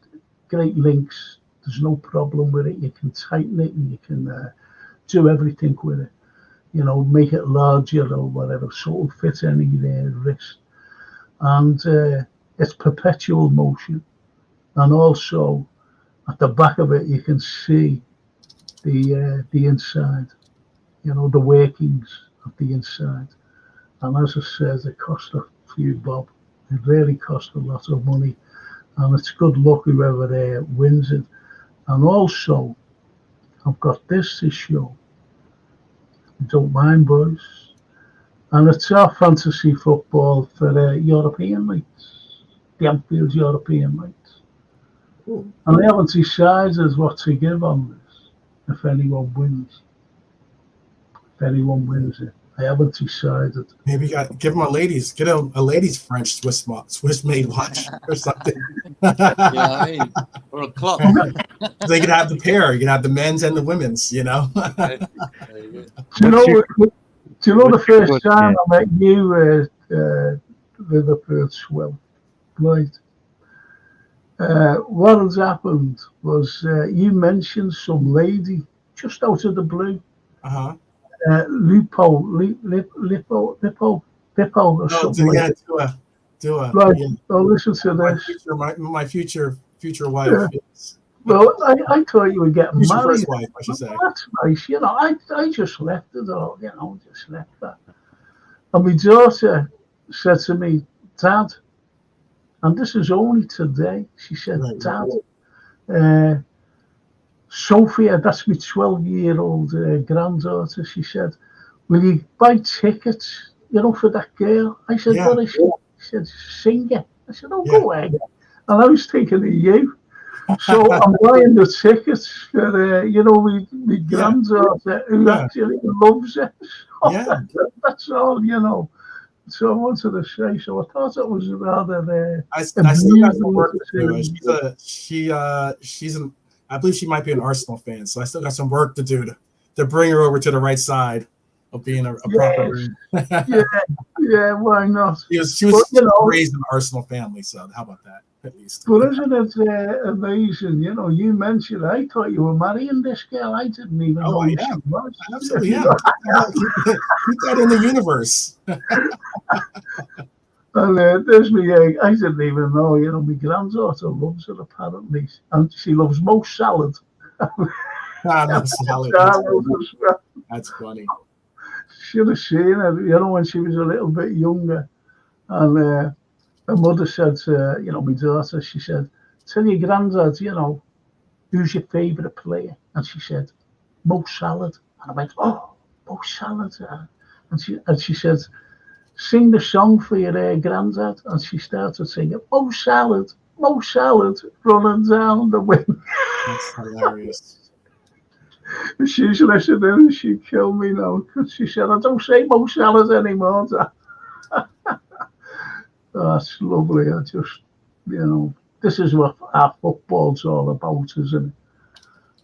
great links. There's no problem with it. You can tighten it and you can do everything with it. Make it larger or whatever, so it'll fit any wrist. And it's perpetual motion. And also, at the back of it, you can see the inside. The workings of the inside. And as I said, it cost a few bob. It really cost a lot of money. And it's good luck whoever wins it. And also, I've got this to show. Don't mind, boys. And it's our fantasy football for European mates, the Anfield European mates. Ooh. And I haven't decided what to give on this, if anyone wins. If anyone wins it. I haven't decided. Maybe give them get a ladies French Swiss made watch or something. Yeah, I mean, or a clock. They could have the pair. You could have the men's and the women's. You know. There you Do you know the first time I met you, Liverpool Swell? Right. What has happened was you mentioned some lady just out of the blue. Uh-huh. Lippo or something like that. Dua. Right. Yeah. Oh, listen to this. My future wife. Yeah. Yes. Well, I thought you were getting Future married. first wife, I should say. That's nice. You know, I just left it all. You know, just left that. And my daughter said to me, Dad, and this is only today. She said, Right. Dad, Sophia, that's my 12-year-old granddaughter. She said, will you buy tickets, for that girl? I said, Yeah. what is she? She said, singer. I said, oh, Yeah. go ahead. And I was thinking of you. So I'm buying the tickets for, my granddaughter who actually loves it. So Yeah. that's all, So I wanted to say, so I thought it was rather. I still got some work to do. I believe she might be an Arsenal fan, so I still got some work to do to bring her over to the right side of being a proper. Yeah, why not? She was raised in an Arsenal family, so how about that? At least. But isn't it amazing? You mentioned, I thought you were marrying this girl. I didn't even know who she was. I absolutely am. Keep that in the universe. And there's me. I didn't even know. My granddaughter loves it apparently, and she loves most salad. No salad. That's funny. Should have seen her, when she was a little bit younger, and her mother said to my daughter, she said, "Tell your granddad, who's your favourite player?" And she said, "Mo Salad." And I went, "Oh, Mo Salad." And she said, "Sing the song for your granddad." And she started singing, Mo Salad, running down the wing. That's hilarious. She's listening and she'd kill me now because she said, "I don't say Mo Salad anymore." That's lovely. I just, this is what our football's all about, isn't it?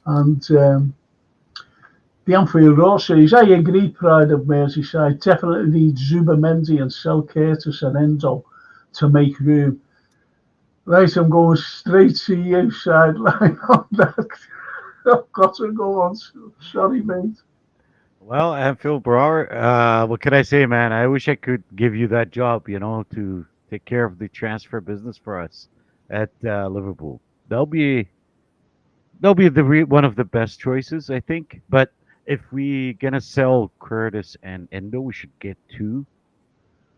And the Anfield Road series, I agree, Pride of Merseyside definitely needs Zubamendi and Sel Curtis and Endo to make room. Right, I'm going straight to you, sideline on that. I've got to go on. Sorry, mate. Well, Anfield Brower, what can I say, man? I wish I could give you that job, to take care of the transfer business for us at Liverpool. They'll be one of the best choices, I think. But if we gonna sell Curtis and Endo, we should get two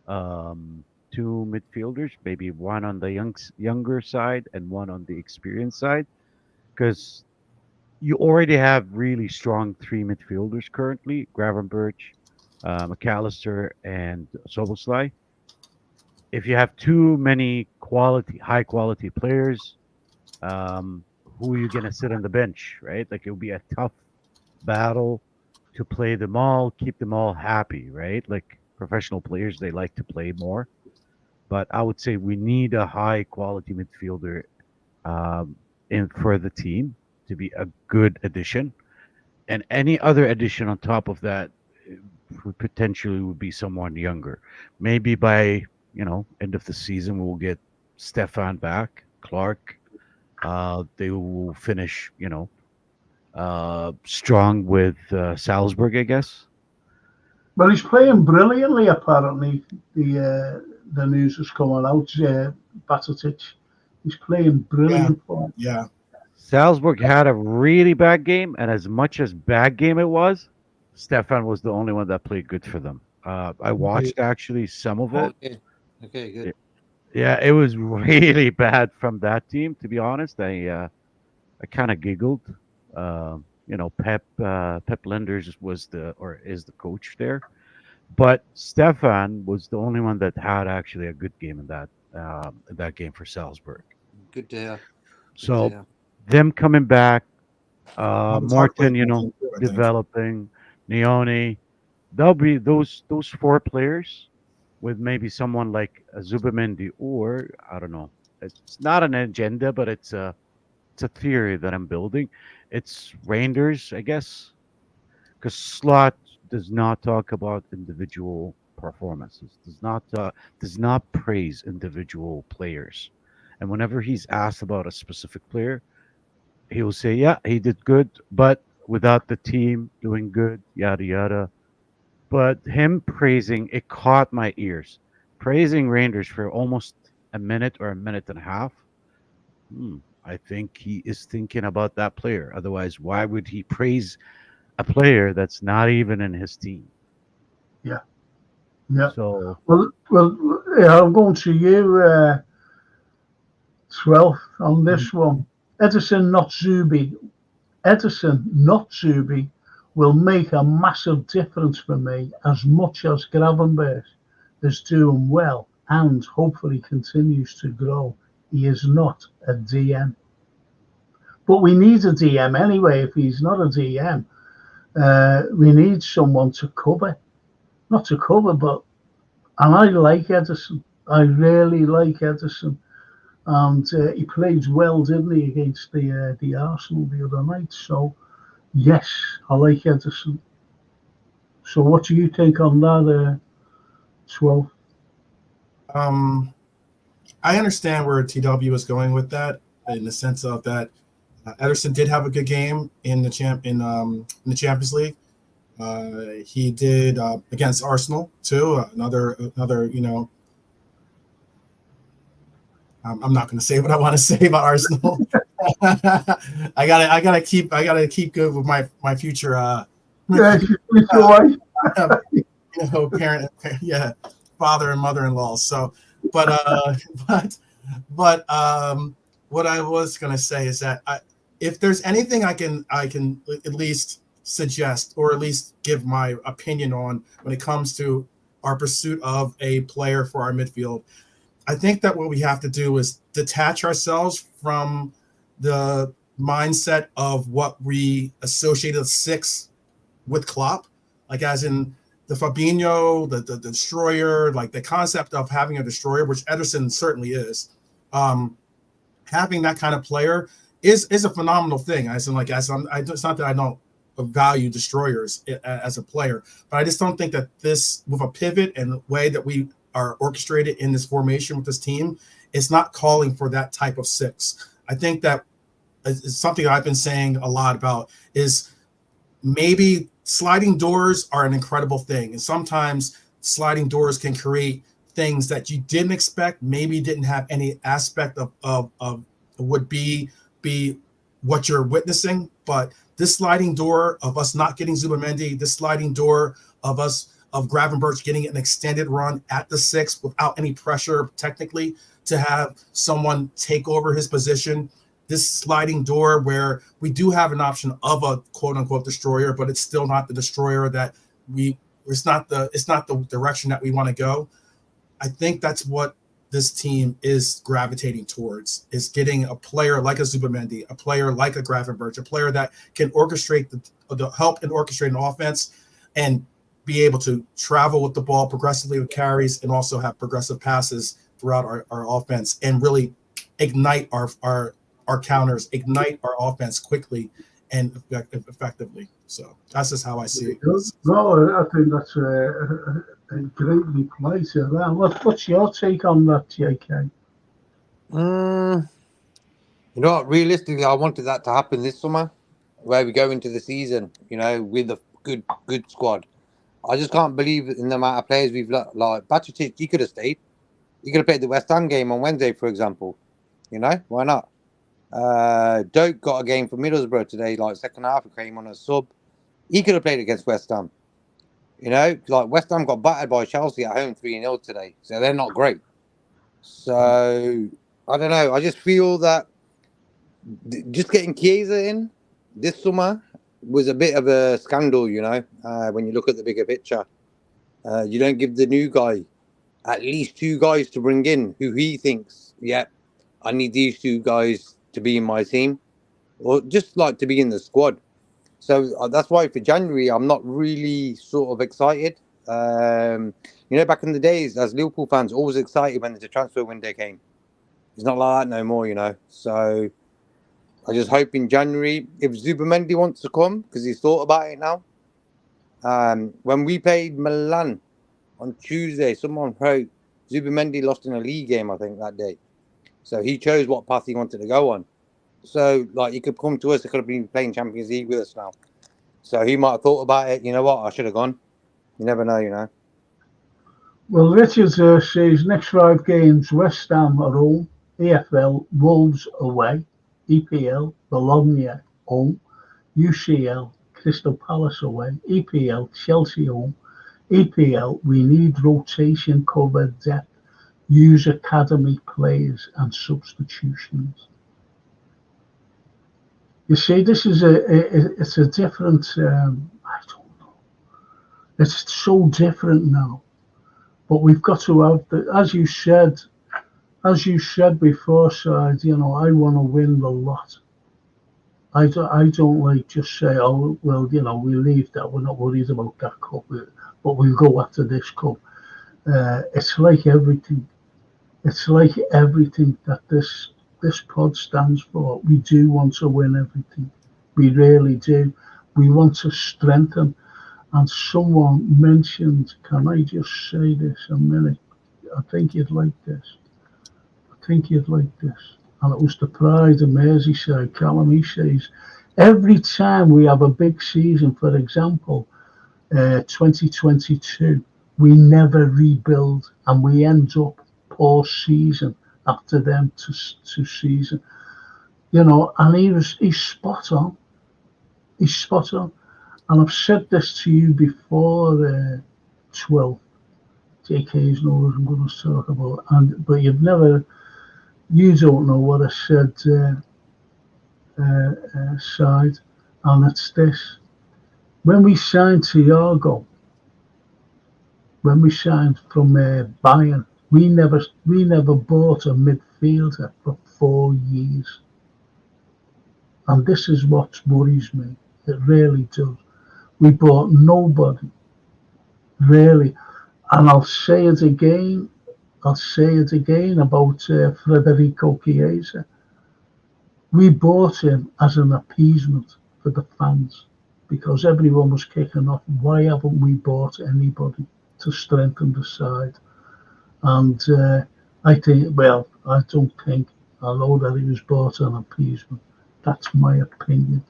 midfielders, maybe one on the younger side and one on the experienced side, because you already have really strong three midfielders currently: Gravenberch, McAllister, and Soboslai. If you have too many high quality players, who are you gonna sit on the bench, right? Like it'll be a tough battle to play them all, keep them all happy, right? Like professional players, they like to play more, but I would say we need a high quality midfielder in for the team to be a good addition, and any other addition on top of that potentially would be someone younger. Maybe by end of the season we'll get Stefan back, Clark. They will finish strong with Salzburg, I guess. Well, he's playing brilliantly. Apparently, the news is coming out. Batatic, he's playing brilliant. Yeah. Salzburg had a really bad game, and as much as bad game it was, Stefan was the only one that played good for them. I watched actually some of it. Okay, good. Yeah, it was really bad from that team. To be honest, I kind of giggled. Pep Lenders is the coach there, But Stefan was the only one that had actually a good game in that game for Salzburg. Good to hear. Good to So hear. them coming back, Mubarak played Morton, well too, I think. developing, Neone, they'll be those four players with maybe someone like a Zubamendi, or I don't know. It's not an agenda, but it's a theory that I'm building. It's Rangers, I guess, because Slot does not talk about individual performances, does not praise individual players, and whenever he's asked about a specific player, he will say, "Yeah, he did good, but without the team doing good, yada yada." But him praising it caught my ears, praising Rangers for almost a minute or a minute and a half. Hmm, I think he is thinking about that player. Otherwise, why would he praise a player that's not even in his team? Yeah, yeah. So, Well, yeah, I'm going to you, 12 on Mhm. this one. Edison, not Zuby. Edison, not Zuby, will make a massive difference for me as much as Gravenberch is doing well and hopefully continues to grow. He is not a DM. But we need a DM anyway. If he's not a DM, we need someone to cover. Not to cover, but. And I like Edison. I really like Edison. And he played well, didn't he, against the Arsenal the other night? So, yes, I like Edison. So what do you think on that, 12? Um, I understand where TW is going with that, in the sense of that Ederson did have a good game in the Champions League. He did against Arsenal too. Another I'm not going to say what I want to say about Arsenal. I gotta keep good with my future Yeah, it's all right. parent, yeah, father and mother-in-law. So, but but but what I was gonna say is that if there's anything I can at least suggest or at least give my opinion on when it comes to our pursuit of a player for our midfield, I think that what we have to do is detach ourselves from the mindset of what we associated six with Klopp, like as in the Fabinho, the destroyer, like the concept of having a destroyer, which Ederson certainly is. Um, Having that kind of player is a phenomenal thing. As in, like, it's not that I don't value destroyers as a player, but I just don't think that this, with a pivot and the way that we are orchestrated in this formation with this team, it's not calling for that type of six. I think that is something I've been saying a lot about is maybe sliding doors are an incredible thing. And sometimes sliding doors can create things that you didn't expect, maybe didn't have any aspect of would be what you're witnessing. But this sliding door of us not getting Zubamendi, this sliding door of Gravenberch getting an extended run at the six without any pressure technically to have someone take over his position, this sliding door where we do have an option of a quote unquote destroyer, but it's still not the destroyer that it's not the direction that we want to go. I think that's what this team is gravitating towards, is getting a player like a Zubamendi, a player like a Gravenberch, a player that can orchestrate the help and orchestrate an offense and be able to travel with the ball progressively with carries and also have progressive passes throughout our offense and really ignite our counters, ignite our offense quickly and effectively. So that's just how I see it. No, I think that's a great reply to that. What's your take on that, JK? Mm, you know what? Realistically, I wanted that to happen this summer, where we go into the season, with a good squad. I just can't believe in the amount of players we've like Bacic. He could have stayed. He could have played the West Ham game on Wednesday, for example. Why not? Doak got a game for Middlesbrough today, like second half. He came on a sub. He could have played against West Ham. Like West Ham got battered by Chelsea at home 3-0 today, so they're not great. So I don't know. I just feel that just getting Chiesa in this summer was a bit of a scandal, when you look at the bigger picture. You don't give the new guy at least 2 guys to bring in who he thinks, yeah, I need these 2 guys to be in my team, or just like to be in the squad. So that's why for January, I'm not really sort of excited. Back in the days, as Liverpool fans, always excited when the transfer window came. It's not like that no more, So I just hope in January, if Zubimendi wants to come, because he's thought about it now. When we played Milan on Tuesday, someone wrote Zubimendi lost in a league game, I think, that day. So he chose what path he wanted to go on. So, he could come to us. He could have been playing Champions League with us now. So he might have thought about it. You know what? I should have gone. You never know, Well, Richard says next 5 games: West Ham at home, EFL Wolves away, EPL Bologna home, UCL Crystal Palace away, EPL Chelsea home, EPL we need rotation cover depth, use academy players and substitutions. You see, this is it's a different. I don't know. It's so different now. But we've got to have as you said before, Side. I want to win the lot. I don't like just say, oh well, we leave that. We're not worried about that cup, but we'll go after this cup. It's like everything. It's like everything that this pod stands for. We do want to win everything. We really do. We want to strengthen. And someone mentioned, can I just say this a minute? I think you'd like this. And it was the pride of Merseyside. Callum, he says, every time we have a big season, for example, 2022, we never rebuild and we end up poor season after them to season. And he's spot on. He's spot on. And I've said this to you before, 12. JK's knows I'm going to talk about. But you don't know what I said, Side. And it's this. When we signed Thiago, when we signed from Bayern, we never bought a midfielder for 4 years. And this is what worries me. It really does. We bought nobody, really. And I'll say it again about Federico Chiesa. We bought him as an appeasement for the fans because everyone was kicking off. Why haven't we bought anybody to strengthen the side? And I don't think, I know that he was bought on appeasement. That's my opinion.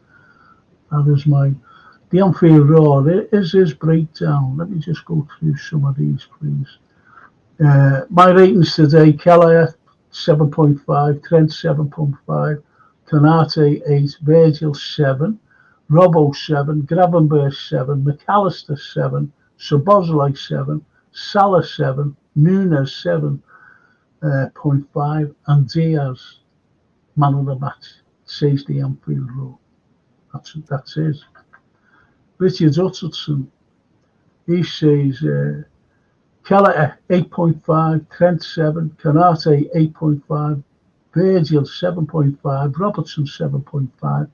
That is the Anfield Roar is his breakdown. Let me just go through some of these, please. My ratings today: Carlyle 7.5, Trent 7.5, Konate 8, Virgil 7, Robbo 7, Gravenberch 7, McAllister 7, Szoboszlai 7, Salah 7, Nunes 7.5, and Diaz, man of the match, says the Anfield Roar. That's it. Richard Hutchinson, he says Kelleher 8.5, Trent 7, Konate 8.5, Virgil 7.5, Robertson 7.5,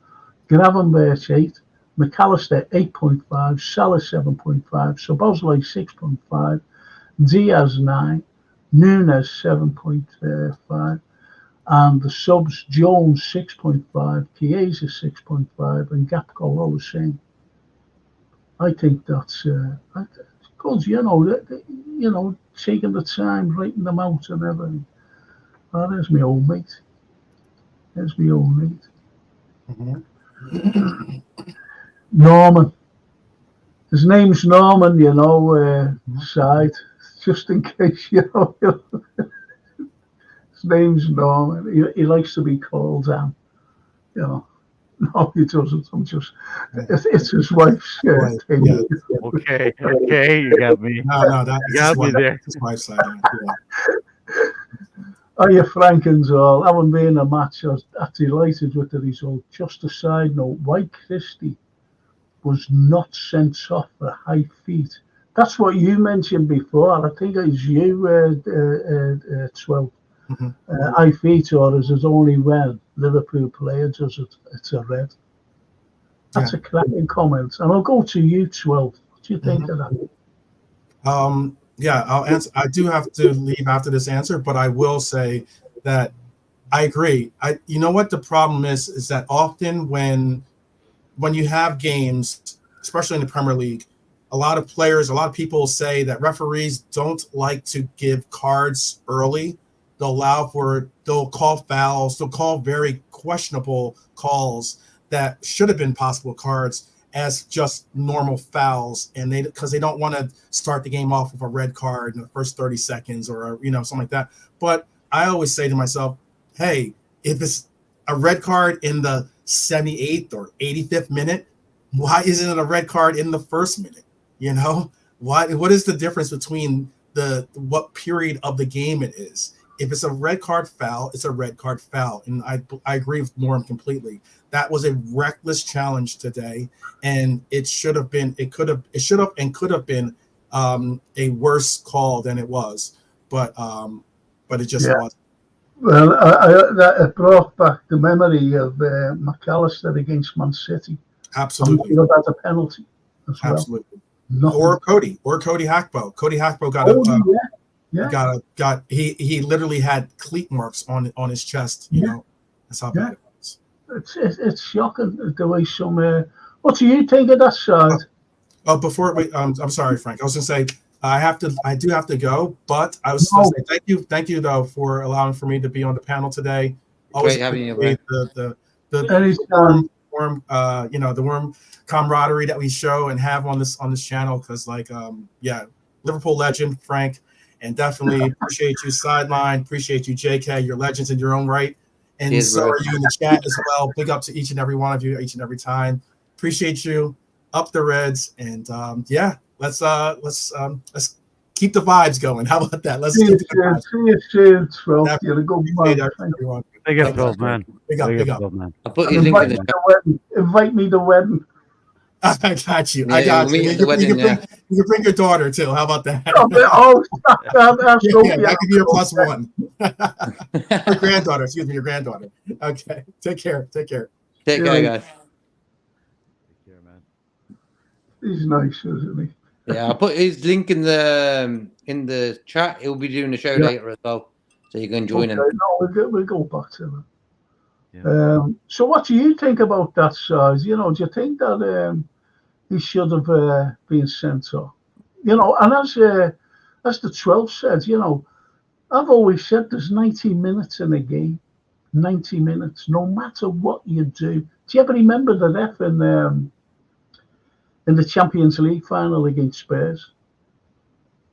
Gravenberch 8, McAllister 8.5, Salah 7.5, Szoboszlai 6.5, Diaz 9, Nunes 7.5, and the subs Jones 6.5, Chiesa 6.5, and Gakpo all the same. I think that's good, taking the time, writing them out and everything. Oh, there's my old mate. Mm-hmm. Norman. His name's Norman, Side, just in case, His name's Norman. He likes to be called Dan, No, he doesn't. It's his wife's thing. Yeah. Okay, you got me. No, that's You got me there. his wife's side. Yeah. Oh, yeah, Frankens all. Having been a match, I was delighted with the result. Just a side note, White Christie was not sent off for high feet That's what you mentioned before. I think it's you, 12. Mhm. I feature us as only when Liverpool player does it, it's a red. That's Yeah. a cracking comment. And I'll go to you, 12. What do you think of that? Yeah, I'll answer. I do have to leave after this answer, but I will say that I agree. You know what the problem is that often when you have games, especially in the Premier League, a lot of players, a lot of people say that referees don't like to give cards early. They'll call fouls, they'll call very questionable calls that should have been possible cards as just normal fouls, and because they don't want to start the game off with a red card in the first 30 seconds or something like that. But I always say to myself, hey, if it's a red card in the 78th or 85th minute, why isn't it a red card in the first minute? What is the difference between what period of the game it is? If it's a red card foul, it's a red card foul. And I agree with Norm completely. That was a reckless challenge today, and it should have been and could have been a worse call than it was. But it just Yeah. wasn't. Well, it brought back the memory of McAllister against Man City. Absolutely. That's a penalty as well. Absolutely. Nothing. Or Cody Hackbo. Cody Hackbo he literally had cleat marks on his chest. That's how bad it was. It's shocking the way some. What do you think of that side? I'm sorry, Frank. I was gonna say I do have to go, but I was gonna say thank you though for allowing for me to be on the panel today. Always Great having you, the warm camaraderie that we show and have on this channel, because Liverpool legend Frank, and definitely appreciate you Sideline, appreciate you JK, you're legends in your own right, and Cheers, so bro. are you in the chat as well. Big up to each and every one of you each and every time. Appreciate you. Up the Reds, and let's keep the vibes going. How about that? Let's keep the vibes. See you soon, 12. You're a good man. Everyone. Big up, 12, man. Big up, Big up. 12, man. I'll put his link in the chat. Invite me to wedding. I got you. Yeah, I got we'll you. meet at the wedding, You can bring your daughter too. How about that? That could be your plus one. Your granddaughter. Excuse me, your granddaughter. Okay. Take care. Take care, guys. Take care, man. He's nice, isn't he? Yeah, I'll put his link in the chat. He'll be doing the show later as well, so you can join him. No, we'll go back to that. Yeah. So what do you think about that size? Do you think that he should have been sent off? And as the 12 said, I've always said there's 90 minutes in a game. 90 minutes, no matter what you do. Do you ever remember the ref in the Champions League final against Spurs?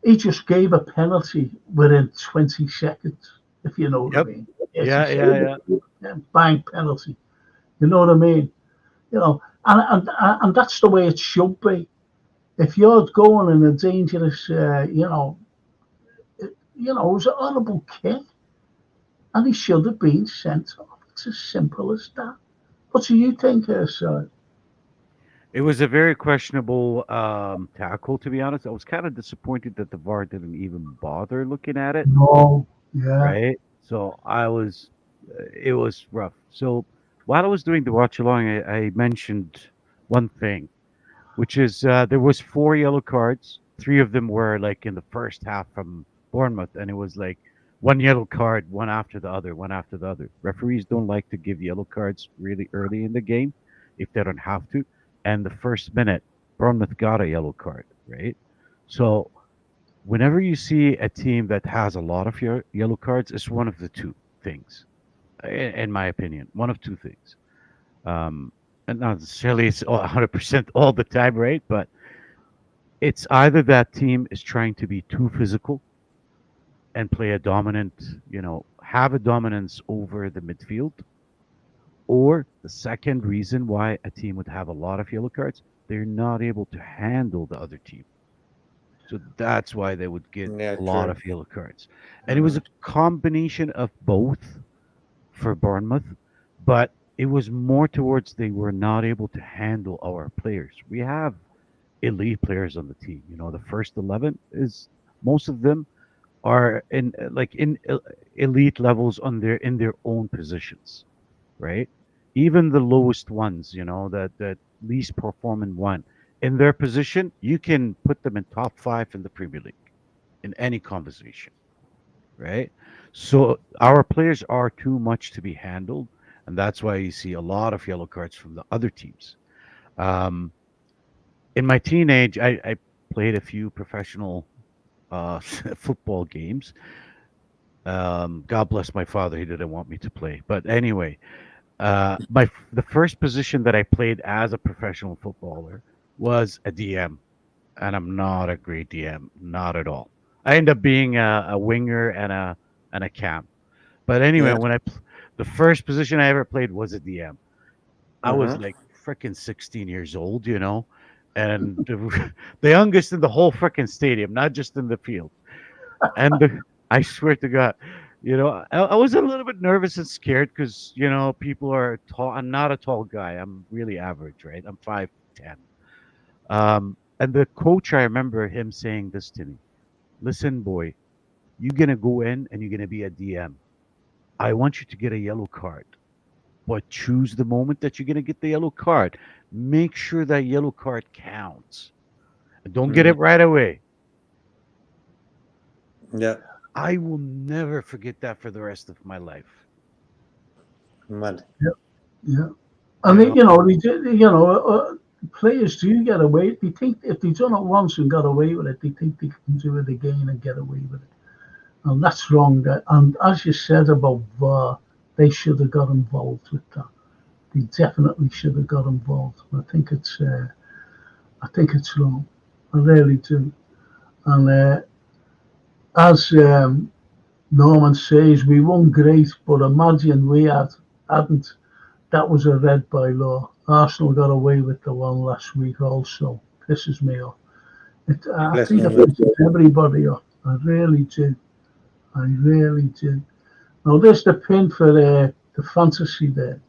He just gave a penalty within 20 seconds, if you know what I mean. Yeah. Bang, penalty. You know what I mean? And that's the way it should be. If you're going in a dangerous, it was a horrible kick, and he should have been sent off. It's as simple as that. What do you think, sir? It was a very questionable tackle, to be honest. I was kind of disappointed that the VAR didn't even bother looking at it. No, yeah. Right? So it was rough. So while I was doing the watch along, I mentioned one thing, which is there was 4 yellow cards. 3 of them were like in the first half from Bournemouth, and it was like one yellow card, one after the other, one after the other. Referees don't like to give yellow cards really early in the game if they don't have to. And the first minute, Bournemouth got a yellow card, right? So whenever you see a team that has a lot of yellow cards, it's one of the two things, in my opinion. One of two things. And not necessarily it's 100% all the time, right? But it's either that team is trying to be too physical and play a dominant, have a dominance over the midfield, or the second reason why a team would have a lot of yellow cards, they're not able to handle the other team. So that's why they would get a lot of yellow cards. And it was a combination of both for Bournemouth, but it was more towards they were not able to handle our players. We have elite players on the team. The first 11 is most of them are in elite levels on their in their own positions, right? Even the lowest ones, that least performing one in their position, you can put them in top 5 in the Premier League in any conversation, right? So our players are too much to be handled, and that's why you see a lot of yellow cards from the other teams. Um, in my teenage, I played a few professional football games. God bless my father; he didn't want me to play, but anyway, the first position that I played as a professional footballer was a DM, and I'm not a great DM, not at all. I end up being a winger and a cam. But anyway, Yeah. the first position I ever played was a DM. I was Uh-huh. like freaking 16 years old, and the youngest in the whole freaking stadium, not just in the field. And I swear to God, I was a little bit nervous and scared because people are tall. I'm not a tall guy. I'm really average, right? I'm 5'10". And the coach, I remember him saying this to me: "Listen, boy, you're gonna go in and you're gonna be a DM. I want you to get a yellow card, but choose the moment that you're gonna get the yellow card. Make sure that yellow card counts. And don't get Mm. it right away." Yeah. I will never forget that for the rest of my life. Mad. Yeah. You And know, players do get away. They think if they've done it once and got away with it, they think they can do it again and get away with it. And that's wrong. And as you said about VAR, they should have got involved with that. They definitely should have got involved. I think it's wrong. I really do. And as Norman says, we won great, but imagine hadn't. That was a red by law. Arsenal got away with the one last week also. Pisses me off. I Bless think me. it pisses everybody off. I really do. I really do. Now there's the pin for the fantasy there.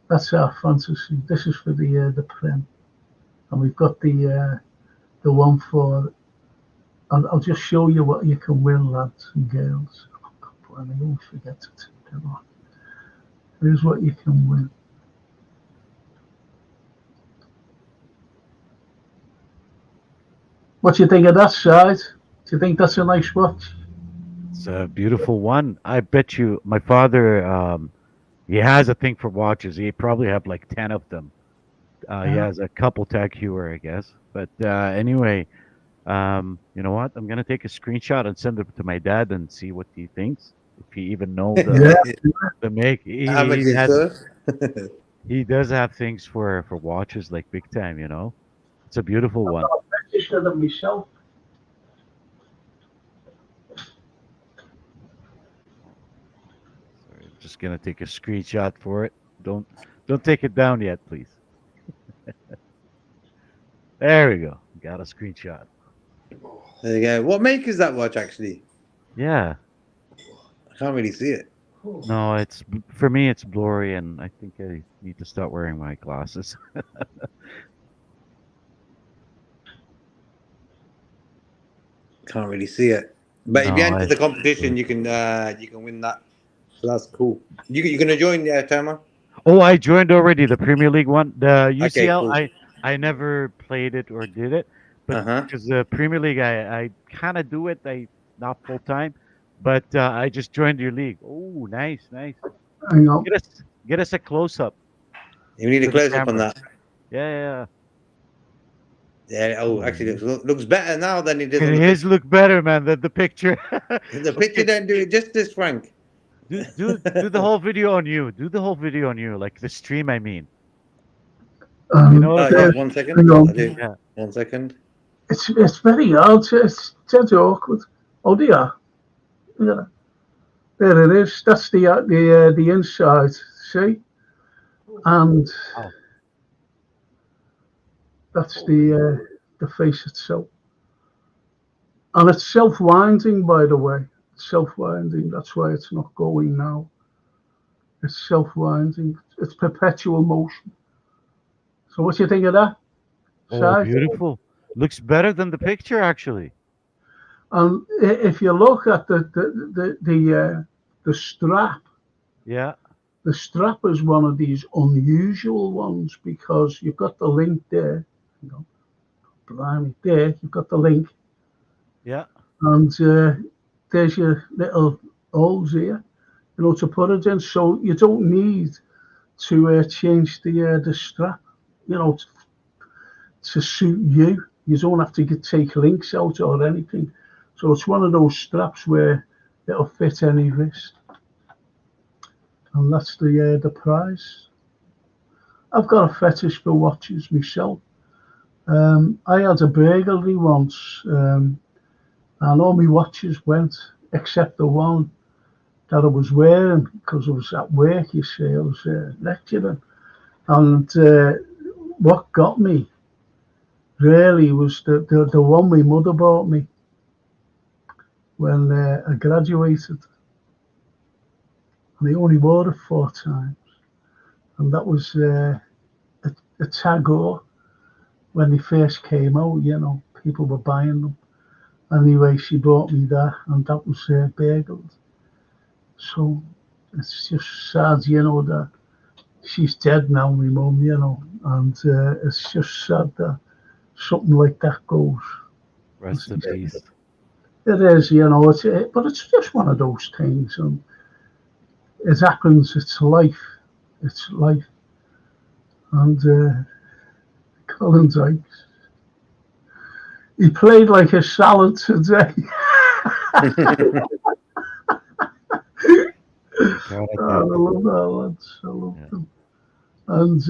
That's our fantasy. This is for the Prem, and we've got the one for. I'll just show you what you can win, lads and girls. I always forget to take them on. Here's what you can win. What do you think of that side? Do you think that's a nice watch? it's a beautiful one. I bet you my father, he has a thing for watches. He probably have like 10 of them. He Yeah. has a couple Tag Heuer, I guess. But anyway, you know what? I'm gonna take a screenshot and send it to my dad and see what he thinks. If he even know Yeah. the make, How much he is has sir? he does have things for watches like big time. It's a beautiful one. I registered it myself. Sorry, I'm just gonna take a screenshot for it. Don't take it down yet, please. There we go. Got a screenshot. There you go. What make is that watch actually? Yeah. I can't really see it. No, for me it's blurry, and I think I need to start wearing my glasses. Can't really see it. But if you No, enter the competition, you can win that. So that's cool. You gonna join Tama? Oh, I joined already the Premier League one. The Okay, UCL, cool. I never played it or did it, but Uh-huh. because the Premier League, I kind of do it. I not full time, but I just joined your league. Oh, nice, nice. Hang on. Get us a close up You need a for the close up on camera. that. Yeah, Yeah. Oh, yeah. actually, looks better now than it did It on the is picture. look better, man, than the picture. The picture Okay, don't do it justice, Frank. do the whole video on you. Do the whole video on you, like the stream. I mean, Yeah. There, 1 second. hang I on. do. yeah. 1 second. It's very hard. It's dead awkward. Oh dear. Yeah. There it is. That's the inside. See, and Oh, that's the face itself. And it's self-winding, by the way. It's self-winding. That's why it's not going now. It's self-winding. It's perpetual motion. So what do you think of that? Oh, Size. beautiful. Looks better than the picture, actually. And if you look at the strap, Yeah, the strap is one of these unusual ones because you've got the link there. You know, blimey, there you've got the link, yeah. and there's your little holes here, you know, to put it in. So you don't need to change the strap, you know, to suit you. You don't have to take links out or anything. So it's one of those straps where it'll fit any wrist, and that's the prize. I've got a fetish for watches myself. I had a burglary once, and all my watches went except the one that I was wearing because I was at work. You see, I was lecturing, and what got me really was the one my mother bought me when I graduated, and I only wore it 4 times, and that was a Tagore when they first came out. You know, people were buying them. Anyway, she bought me that, and that was burgled. So it's just sad, you know, that she's dead now, my mum, you know, and it's just sad that something like that goes. Rest in peace. It is, you know, but it's just one of those things, and it happens. It's life. It's life. And Colin Dykes, he played like a salad today. God, I I do. love that, lads. I love Yeah. them. And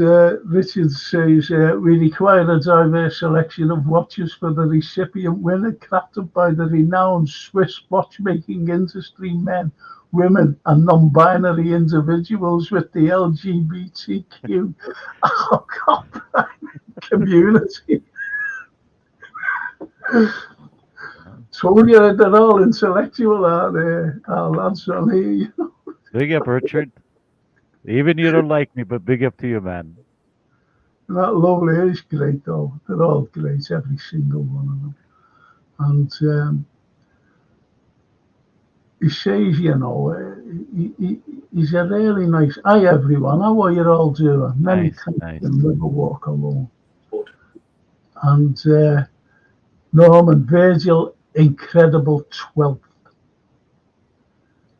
Richard says, we require a diverse selection of watches for the recipient winner, crafted by the renowned Swiss watchmaking industry men, women, and non-binary individuals with the LGBTQ community. Told you they're all intellectual, aren't they? Our lads on here. You know? Big up, Richard. Even you don't like me, but big up to you, man. That lovely is great, though. They're all great, every single one of them. And he says, you know, he's a really nice. Hi, everyone. How are you all doing? Many Nice, thanks nice. and never walk alone. And Norman Virgil, incredible 12th.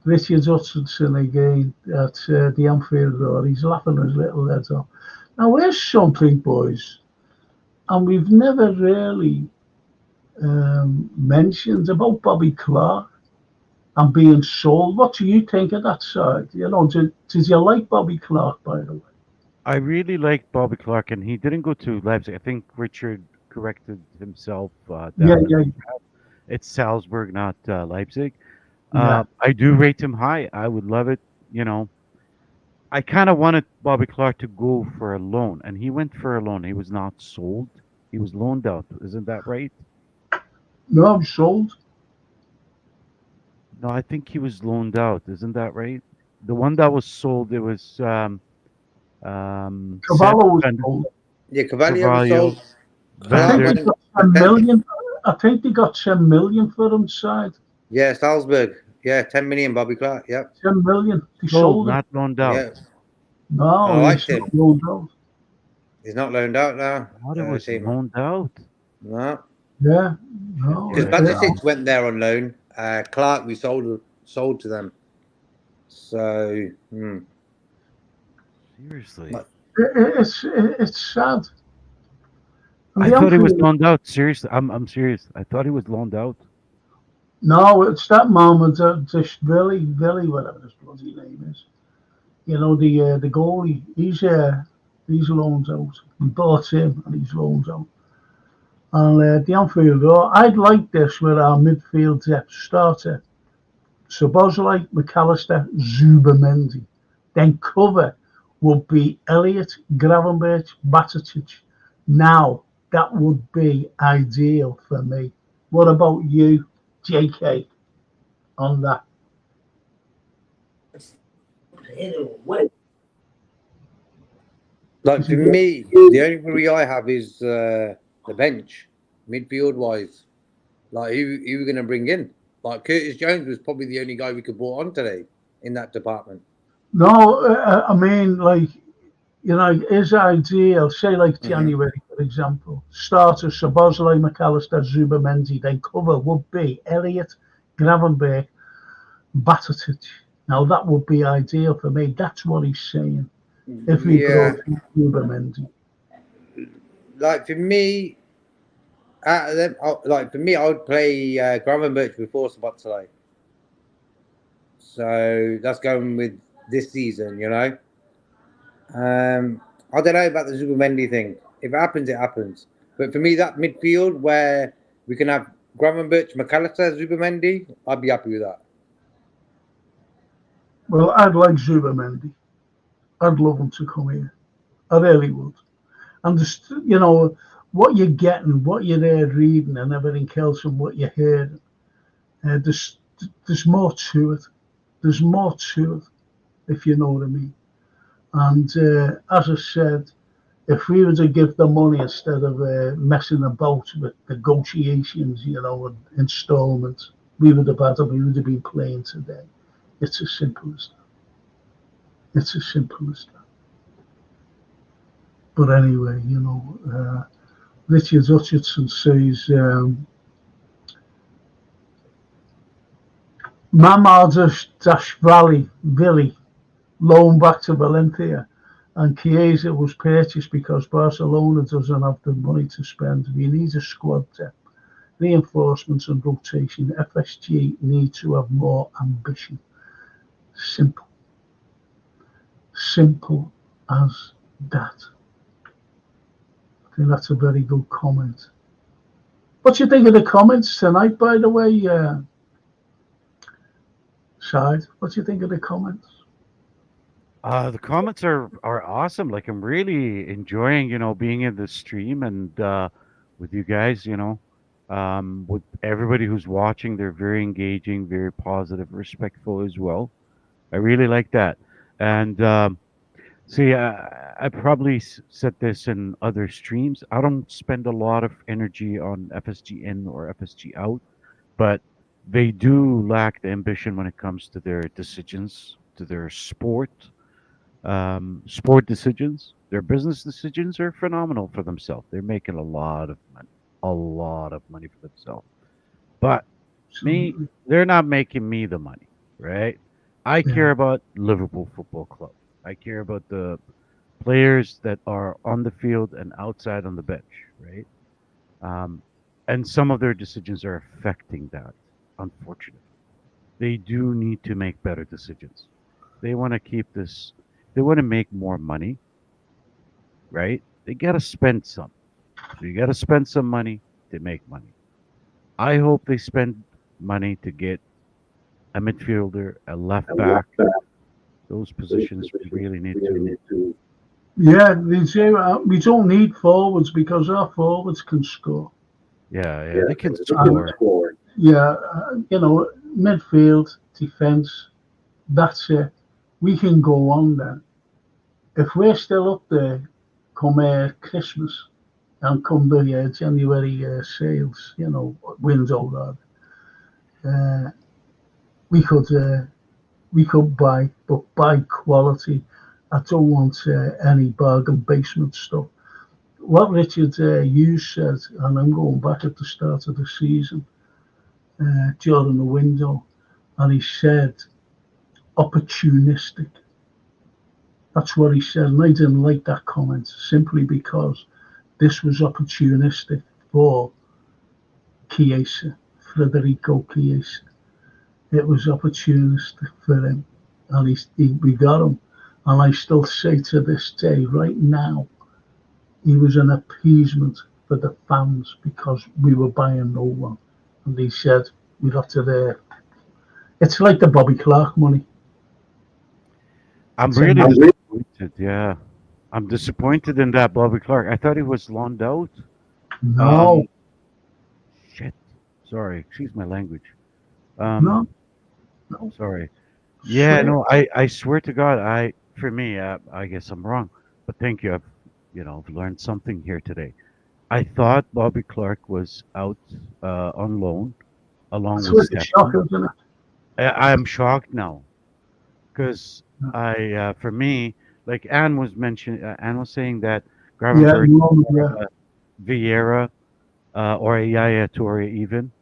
Richard Hutchinson again at the Anfield Road. He's laughing his little head off. Now, here's something, boys, and we've never really mentioned about Bobby Clark and being sold. What do you think of that side? You know, did you like Bobby Clark, by the way? I really liked Bobby Clark, and he didn't go to Leipzig. I think Richard corrected himself Yeah, down. yeah, It's Salzburg, not Leipzig. yeah. I do rate him high. I would love it. You know, I kind of wanted Bobby Clark to go for a loan, and he went for a loan. He was not sold. He was loaned out. Isn't that right? No, I'm sold. No, I think he was loaned out. Isn't that right? The one that was sold, it was Sepp Cavallo was and sold. Yeah, Cavalier was Carvalho, sold. I Van think Clark they der. went got for 10 10. million. I think they got 10 million for him side. Yeah, Salzburg. Yeah, 10 million, Bobby Clark. Yep. 10 million. They Sold, sold him. not loaned out. Yeah. I No, liked he's him. not loaned out. He's not loaned out now. I thought it was Timo. loaned out. No. Yeah, Shit, no. Because where I found Bajicic went there on loan. Clark, we sold to them. So, seriously. It's sad. And I the thought he was Anfield, loaned out. Seriously, I'm serious. I thought he was loaned out. no, it's that moment that this Billy, whatever his bloody name is. You know, the goalie, he's loaned out. We bought him and he's loaned out. And the Anfield, I'd like this with our midfield depth starter. Szoboszlai, McAllister, Zubamendi. Then cover would be Elliott, Gravenberch, Batic. Now, that would be ideal for me. What about you, JK, on that? like for me, the only worry I have is the bench, midfield wise. Like who we're going to bring in? Like Curtis Jones was probably the only guy we could brought on today in that department. No, I mean, like, his ideal, say like January, for example, starter Szoboszlai, McAllister, Zubamendi, then cover would be Elliott, Gravenberch, Batatic. Now that would be ideal for me. That's what he's saying. If we brought in Zubamendi. Like for me, out of them, like for me, I would play Gravenberch before Szoboszlai. So that's going with this season, I don't know about the Zubamendi thing. If it happens, it happens. But for me, that midfield where we can have Gravenberch, McAllister, Zubamendi, I'd be happy with that. Well, I'd like Zubamendi. I'd love him to come here. I really would. And just, what you're getting, what you're there reading, and everything else, and what you're hearing, there's more to it. There's more to it, if you know what I mean. And as I said, if we were to give the money instead of messing about with negotiations, and installments, we would have been playing today. It's as simple as that. It's as simple as that. But anyway, Richard Hutchinson says, Mamardashvili, Vili, loaned back to Valencia, and Chiesa was purchased because Barcelona doesn't have the money to spend. We need a squad depth, reinforcements and rotation. FSG need to have more ambition. Simple. Simple as that. I think that's a very good comment. What do you think of the comments tonight, by the way, Side? What do you think of the comments? The comments are awesome. Like I'm really enjoying, being in the stream and with you guys, with everybody who's watching. They're very engaging, very positive, respectful as well. I really like that. And see, I probably said this in other streams. I don't spend a lot of energy on FSG in or FSG out, but they do lack the ambition when it comes to their decisions, to their sport decisions. Their business decisions are phenomenal for themselves. They're making a lot of money for themselves. But me, they're not making me the money, right? I care about Liverpool Football Club. I care about the players that are on the field and outside on the bench, right? And some of their decisions are affecting that, unfortunately. They do need to make better decisions. They want to keep this, they want to make more money, right? They got to spend some. So you got to spend some money to make money. I hope they spend money to get a midfielder, a left back. Those positions we really need to. Yeah, they say we don't need forwards because our forwards can score. Yeah, they can score. Yeah, midfield, defence, that's it. We can go on then. If we're still up there come Christmas and come the January sales, window, we could buy, but buy quality. I don't want any bargain basement stuff. What Richard Hughes said, and I'm going back at the start of the season, during the window, and he said opportunistic. That's what he said, and I didn't like that comment simply because this was opportunistic for Chiesa, Federico Chiesa. It was opportunistic for him, and we got him. And I still say to this day, right now, he was an appeasement for the fans because we were buying no one. And he said, we got to there. It's like the Bobby Clark money. I'm really disappointed, yeah. I'm disappointed in that Bobby Clark. I thought he was loaned out. No. Shit. Sorry, excuse my language. No. Sorry. Yeah, no, I swear to God, for me, I guess I'm wrong, but thank you. I've learned something here today. I thought Bobby Clark was out on loan along That's with what the shock, Stefan. isn't it? I'm shocked now because for me, like Anne was saying that Yeah, Gravenberch, no, yeah, Vieira, or a Yaya Toure even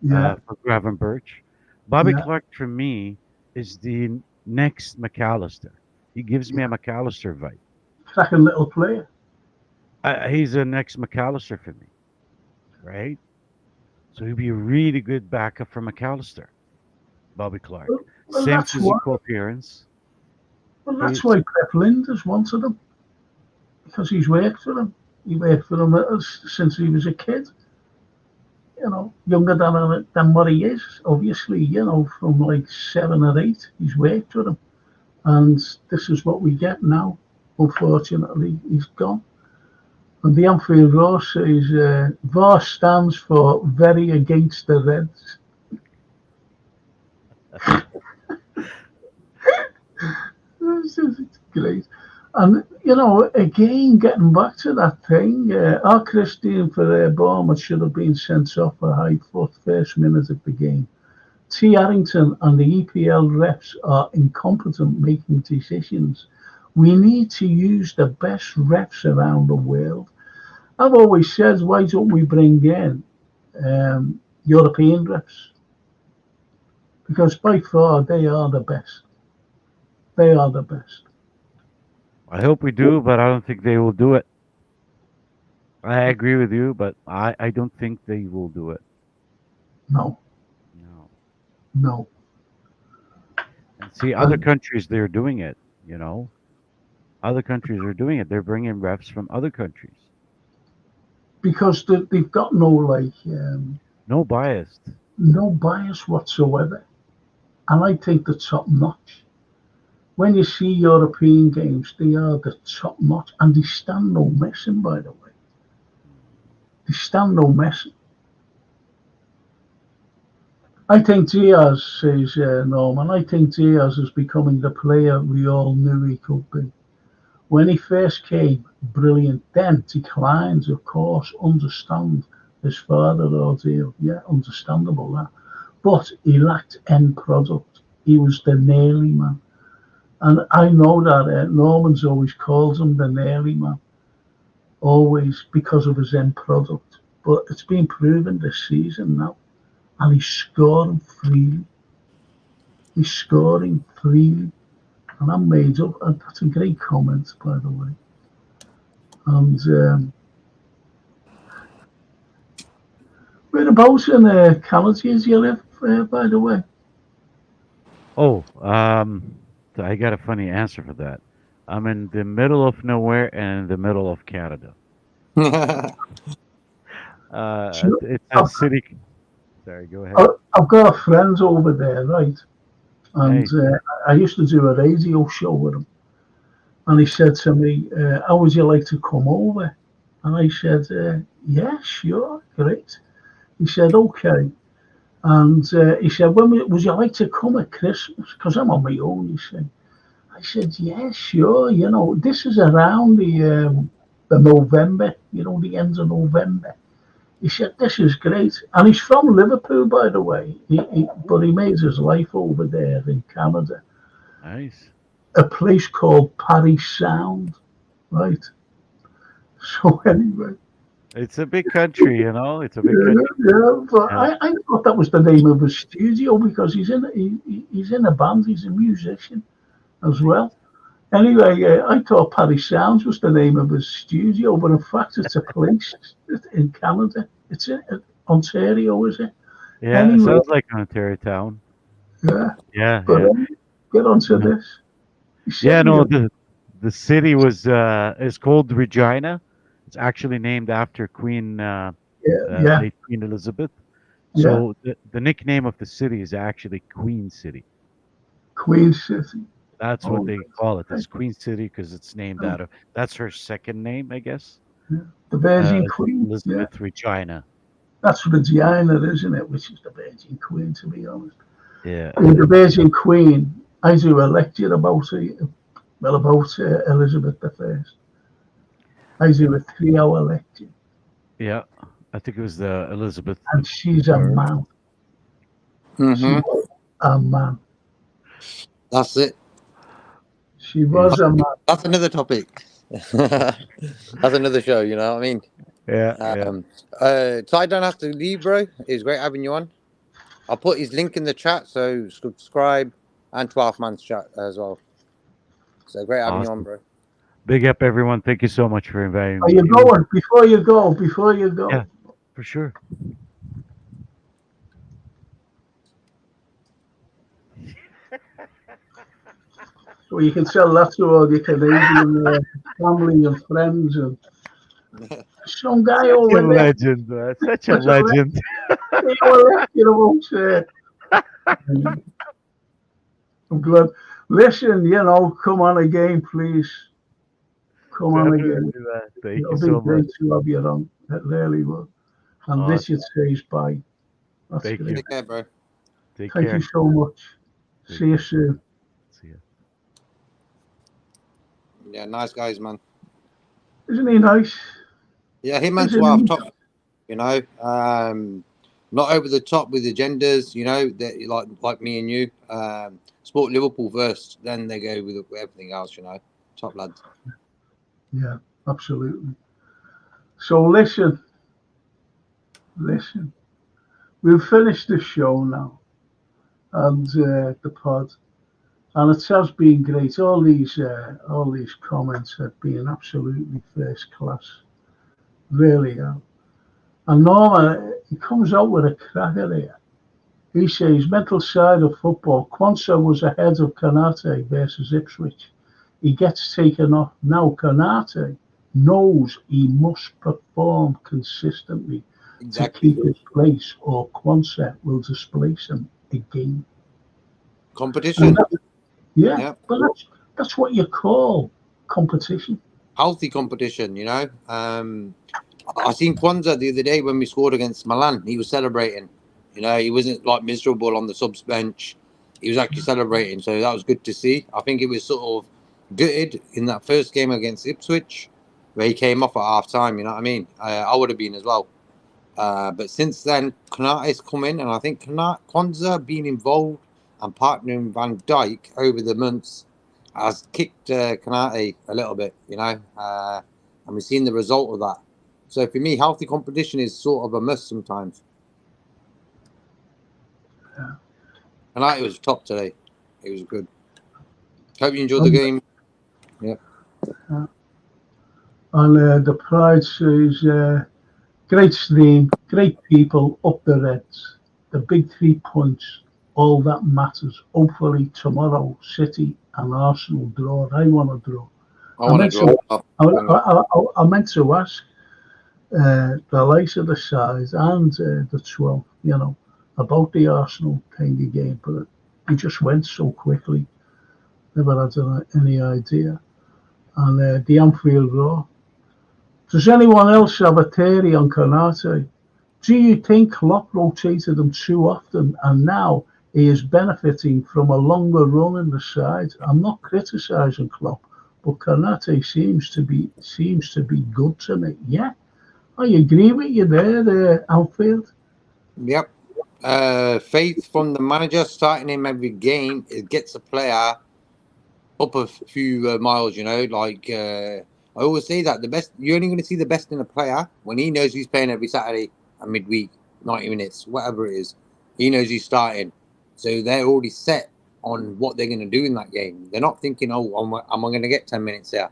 yeah, for Gravenberch. Bobby yeah, Clark for me is the next McAllister. He gives me yeah. a McAllister vibe. Cracking little player. He's the next McAllister for me, right? So he'd be a really good backup for McAllister, Bobby Clark. Well, Same that's why. physical appearance. Well, that's He's why Pep Linders wanted him because he's worked for him. He worked for him since he was a kid. Younger than what he is. Obviously, from like 7 or 8, he's worked for him, and this is what we get now. Unfortunately, he's gone. And the Anfield Roar says VAR stands for very against the Reds. It's great. And, again, getting back to that thing, our Christian for Bournemouth should have been sent off for high foot first minute of the game. T. Harrington and the EPL refs are incompetent making decisions. We need to use the best refs around the world. I've always said, why don't we bring in European refs? Because by far they are the best. They are the best. I hope we do, but I don't think they will do it. I agree with you, but I don't think they will do it. No, No. no. And see, other And countries, they're doing it, you know? Other countries are doing it. They're bringing refs from other countries. because they've got No biased. no bias whatsoever. And I think the top notch. When you see European games, they are the top notch, and they stand no messing. By the way, they stand no messing. I think Diaz, says Norman. I think Diaz is becoming the player we all knew he could be. When he first came, brilliant. Then declines, of course. Understand his father ordeal. Yeah, understandable that. But he lacked end product. He was the nearly man. And I know that Norman's always calls him the nearly man, always because of his end product. But it's been proven this season now. And he's scoring freely. He's scoring freely. And I'm made up. And that's a great comment, by the way. And whereabouts in Canada do you live, by the way? Oh, I got a funny answer for that. I'm in the middle of nowhere and in the middle of Canada. So It's a I've, city. Sorry, go ahead. I've got a friend over there, right? And Nice. I used to do a radio show with him. And he said to me, how would you like to come over? And I said, yeah, sure, great. He said, okay. And he said, would you like to come at Christmas? Because I'm on my own, you see. I said, yeah, sure. This is around the November, the end of November. He said, this is great. And he's from Liverpool, by the way. But he made his life over there in Canada. Nice. A place called Paris Sound, right? So anyway, It's a big country, you know. It's a big yeah, country. yeah. But Uh, I thought that was the name of his studio because he's in a band. He's a musician as nice. well. Anyway, I thought Paris Sounds was the name of his studio, but in fact, it's a place in Canada. It's in Ontario, is it? Yeah, it Anyway, sounds like an Ontario town. yeah. Yeah, But yeah. get on to No. this. He Yeah, sent me no, a the city was is called Regina. It's actually named after Queen yeah, yeah, late Queen Elizabeth. yeah. So the nickname of the city is actually Queen City. Queen City. That's what Oh, they call it. right. It's Queen City because it's named out of that's her second name, I guess. Yeah. The Virgin Is Queen. Yeah, Elizabeth Regina. that's Regina, isn't it? Which is the Virgin Queen, to be honest. Yeah, The Virgin Queen. I do a lecture about Elizabeth the First. I do a 3-hour lecture. Yeah, I think it was the Elizabeth. and she's a man. She Mm-hmm. was a man. That's it. She was a man. That's another topic. That's another show. You know what I mean? Yeah, yeah. Um, so I don't have to leave, bro. It's great having you on. I'll put his link in the chat, so subscribe and 12 Man's chat as well. So great having you on, Awesome. bro. Big up, everyone. Thank you so much for inviting Are me. you It was, going? Before you go, yeah, for sure. so you can tell that to all your Canadian family and friends and some guy Such a over there. legend, such a Such a legend. you know, I'm glad. Listen, come on again, please. Come on again. Definitely, man. Thank you It'll be so much. great to have you on. It really will. And Awesome. Richard says bye. That's Thank great. you. Take care, bro. Take Thank care. you so much. Take See you care. soon. See ya. Yeah, nice guys, man. Isn't he nice? Yeah, him and Isn't 12 he? top. You know, not over the top with agendas. You know, that like me and you. Sport Liverpool first, then they go with everything else. You know, top lads. Yeah, absolutely. So listen. We've finished the show now and the pod, and it has been great. All these comments have been absolutely first class, really are. And Norman, he comes out with a cracker here. He says, mental side of football. Quansah was ahead of Canate versus Ipswich. He gets taken off. Now Canate knows he must perform consistently to Exactly. keep his place, or Quansah will displace him again. And Competition. yeah, Yeah, but that's what you call competition. healthy competition. You know, I seen Kwanzaa the other day when we scored against Milan. He was celebrating. You know, he wasn't like miserable on the subs bench. He was actually celebrating, so that was good to see. I think it was sort of gutted in that first game against Ipswich, where he came off at half time. You know what I mean? I would have been as well. But since then, Kanate's come in, and I think Kwanzaa being involved and partnering Van Dijk over the months has kicked Kanate a little bit, you know, and we've seen the result of that. So for me, healthy competition is sort of a must sometimes. Yeah. Kanate was top today. It was good. Hope you enjoyed the And, game. Yeah. the Pride says, great stream, great people, up the Reds. The big 3 points, all that matters. Hopefully tomorrow, City and Arsenal draw. I want to draw. I want to draw. I meant to ask the likes of the size and the 12, about the Arsenal kind of game, but it just went so quickly. Never had any idea. And the Anfield Roar. Does anyone else have a theory on Konate? Do you think Klopp rotated him too often and now he is benefiting from a longer run in the side? I'm not criticising Klopp, but Konate seems to be good to me. Yeah, I agree with you there, Anfield. Yep. Faith from the manager starting him every game. It gets a player up a few miles, you know. I always say that the best you're only going to see the best in a player when he knows he's playing every Saturday and midweek, 90 minutes, whatever it is. He knows he's starting, so they're already set on what they're going to do in that game. They're not thinking, "Oh, am I going to get 10 minutes here?"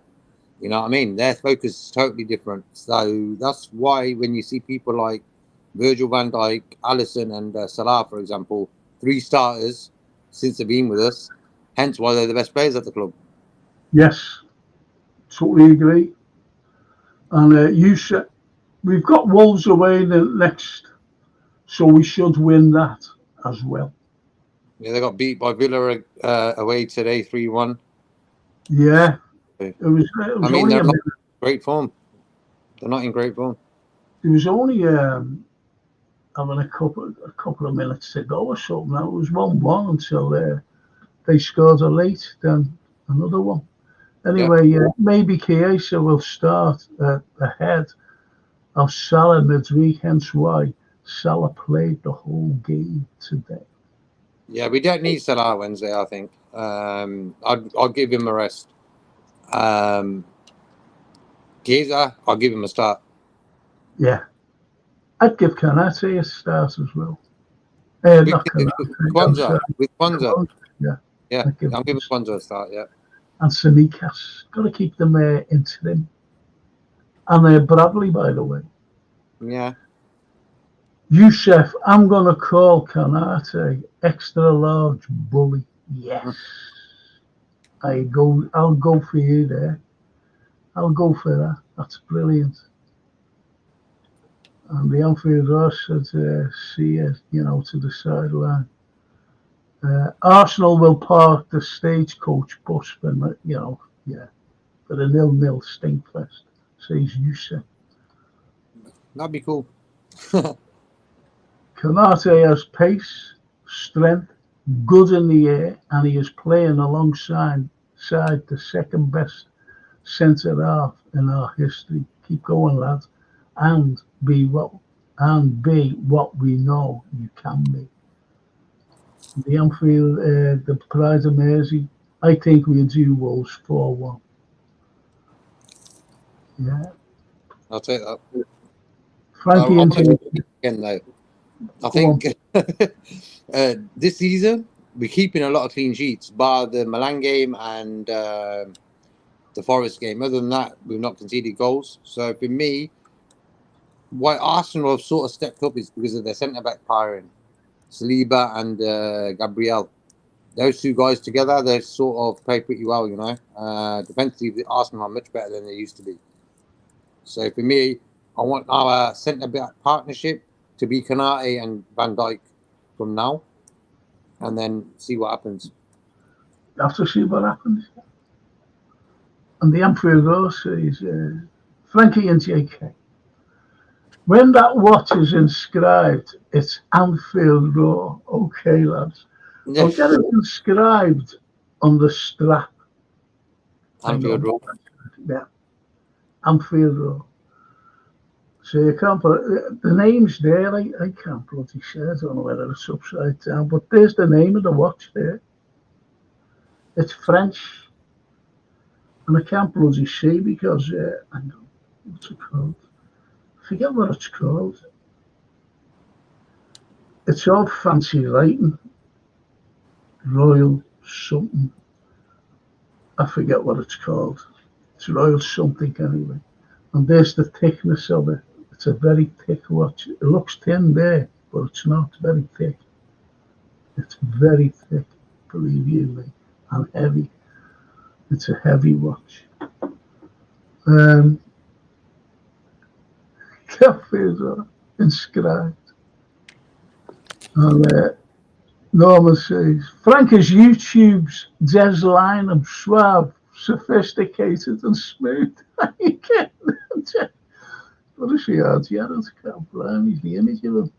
You know what I mean? Their focus is totally different. So that's why when you see people like Virgil van Dijk, Alisson, and Salah, for example, 3 starters since they've been with us. Hence why they're the best players at the club. Yes, totally agree. And you said we've got Wolves away the next, so we should win that as well. Yeah, they got beat by Villa away today, 3-1. Yeah, it was I mean, only they're not in great form. They're not in great form. it was only having a couple of minutes to go or something. It was 1-1 until they scored a late, then another one. Anyway, maybe Chiesa will start ahead. of Salah midweek, hence why Salah played the whole game today. Yeah, we don't need Salah Wednesday, I think. I'll give him a rest. Giza, I'll give him a start. Yeah. I'd give Kanate a start as well. With Not Kanate. Kwanzaa. With Kwanzaa. Yeah. Yeah, I'd give I'll give him Kwanzaa a start, yeah. and Samikas. Got to keep them interim. And Bradley, by the way. Yeah. Youssef, I'm going to call Kanate extra large bully. Yes. I'll go for you there. I'll go for that. That's brilliant. And the Anfield Ross said, see it, to the sideline. Arsenal will park the stagecoach bus for, for a 0-0 stinkfest, says Youssef. That'd be cool. Kanate has pace, strength, good in the air, and he is playing alongside the second best centre half in our history. Keep going, lads, and be what we know you can be. The Anfield, the Pride of Mersey, I think we'll do Wolves 4-1. Yeah. I'll take that. Frankie again, though. I think this season we're keeping a lot of clean sheets, bar the Milan game and the Forest game. Other than that, we've not conceded goals. So for me, why Arsenal have sort of stepped up is because of their centre back pairing, Saliba and Gabriel. Those two guys together, they sort of play pretty well, Defensively, Arsenal are much better than they used to be. So for me, I want our centre back partnership to be Kanate and Van Dijk from now, and then see what happens. Have to see what happens. And the Anfield Road says, Frankie and JK, when that watch is inscribed, it's Anfield Road. Okay, lads. I'll get it inscribed on the strap. Anfield Road. Yeah. Anfield Road. So you can't put the name's there. I can't bloody say. I don't know whether it's upside down, but there's the name of the watch there. It's French, and I can't bloody see because I know what's it called. Forget what it's called. It's all fancy writing. Royal something. I forget what it's called. It's Royal something anyway. And there's the thickness of it. It's a very thick watch. It looks thin there, but it's not very thick. It's very thick, believe you me, and heavy. It's a heavy watch. Carlyle inscribed. And Norman says, Frank is YouTube's Des Lynam, suave, sophisticated and smooth. You can't. What is he out here? I can't blame. He's the image of him.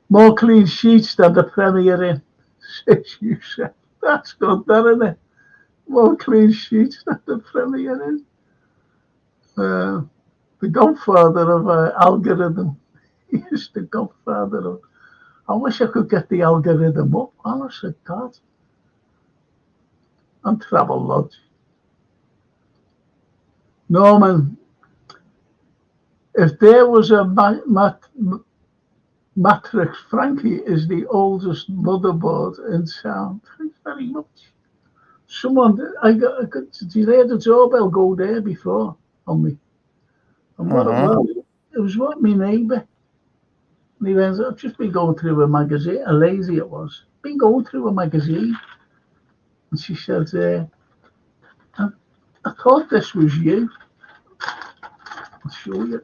More clean sheets than the Premier in, says Youssef. That's good, isn't it? More clean sheets than the Premier in. The godfather of algorithm. He is the godfather of. I wish I could get the algorithm up. Honestly, God. And Travel Lodge. Norman, if there was a matrix, Frankie is the oldest motherboard in town. Thanks very much. Someone, did you hear the doorbell go there before on me? And what it was what my neighbour. And he went, I've just been going through a magazine, a lazy it was. Been going through a magazine. And she said, I thought this was you. I'll show you.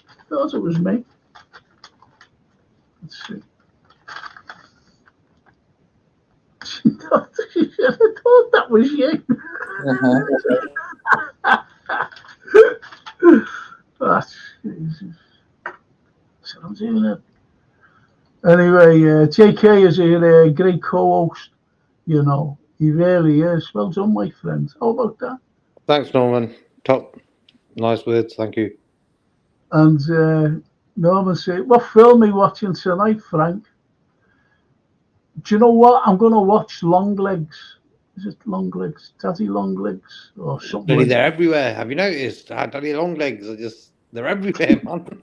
I thought it was me. Let's see. She said, I thought that was you. That's Jesus. So I'm doing it. Anyway, JK is a great co-host. He really is. Well done, my friend. How about that? Thanks, Norman. Top. Nice words. Thank you. And Norman said, "What film are you watching tonight, Frank?" Do you know what? I'm going to watch Longlegs. Is it Longlegs? Daddy Longlegs? Or something Bloody, like they're that. everywhere. Have you noticed? Daddy long legs are they're everywhere, man.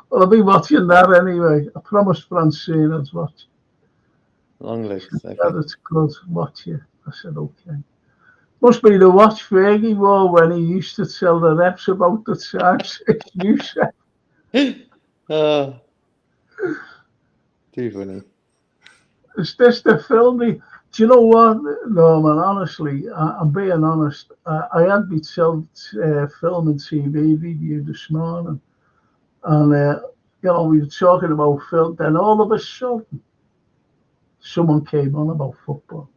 Well, I'll be watching that anyway. I promised Francine I'd watch. Long She legs. said, Okay. "It's good. Watch it." I said, "Okay." Must be the watch Fergie wore when he used to tell the reps about the times you said. Oh, too funny. Is this the film? Do you know what, Norman? Honestly, I'm being honest. I had my film and TV review this morning, and we were talking about film. Then all of a sudden, someone came on about football,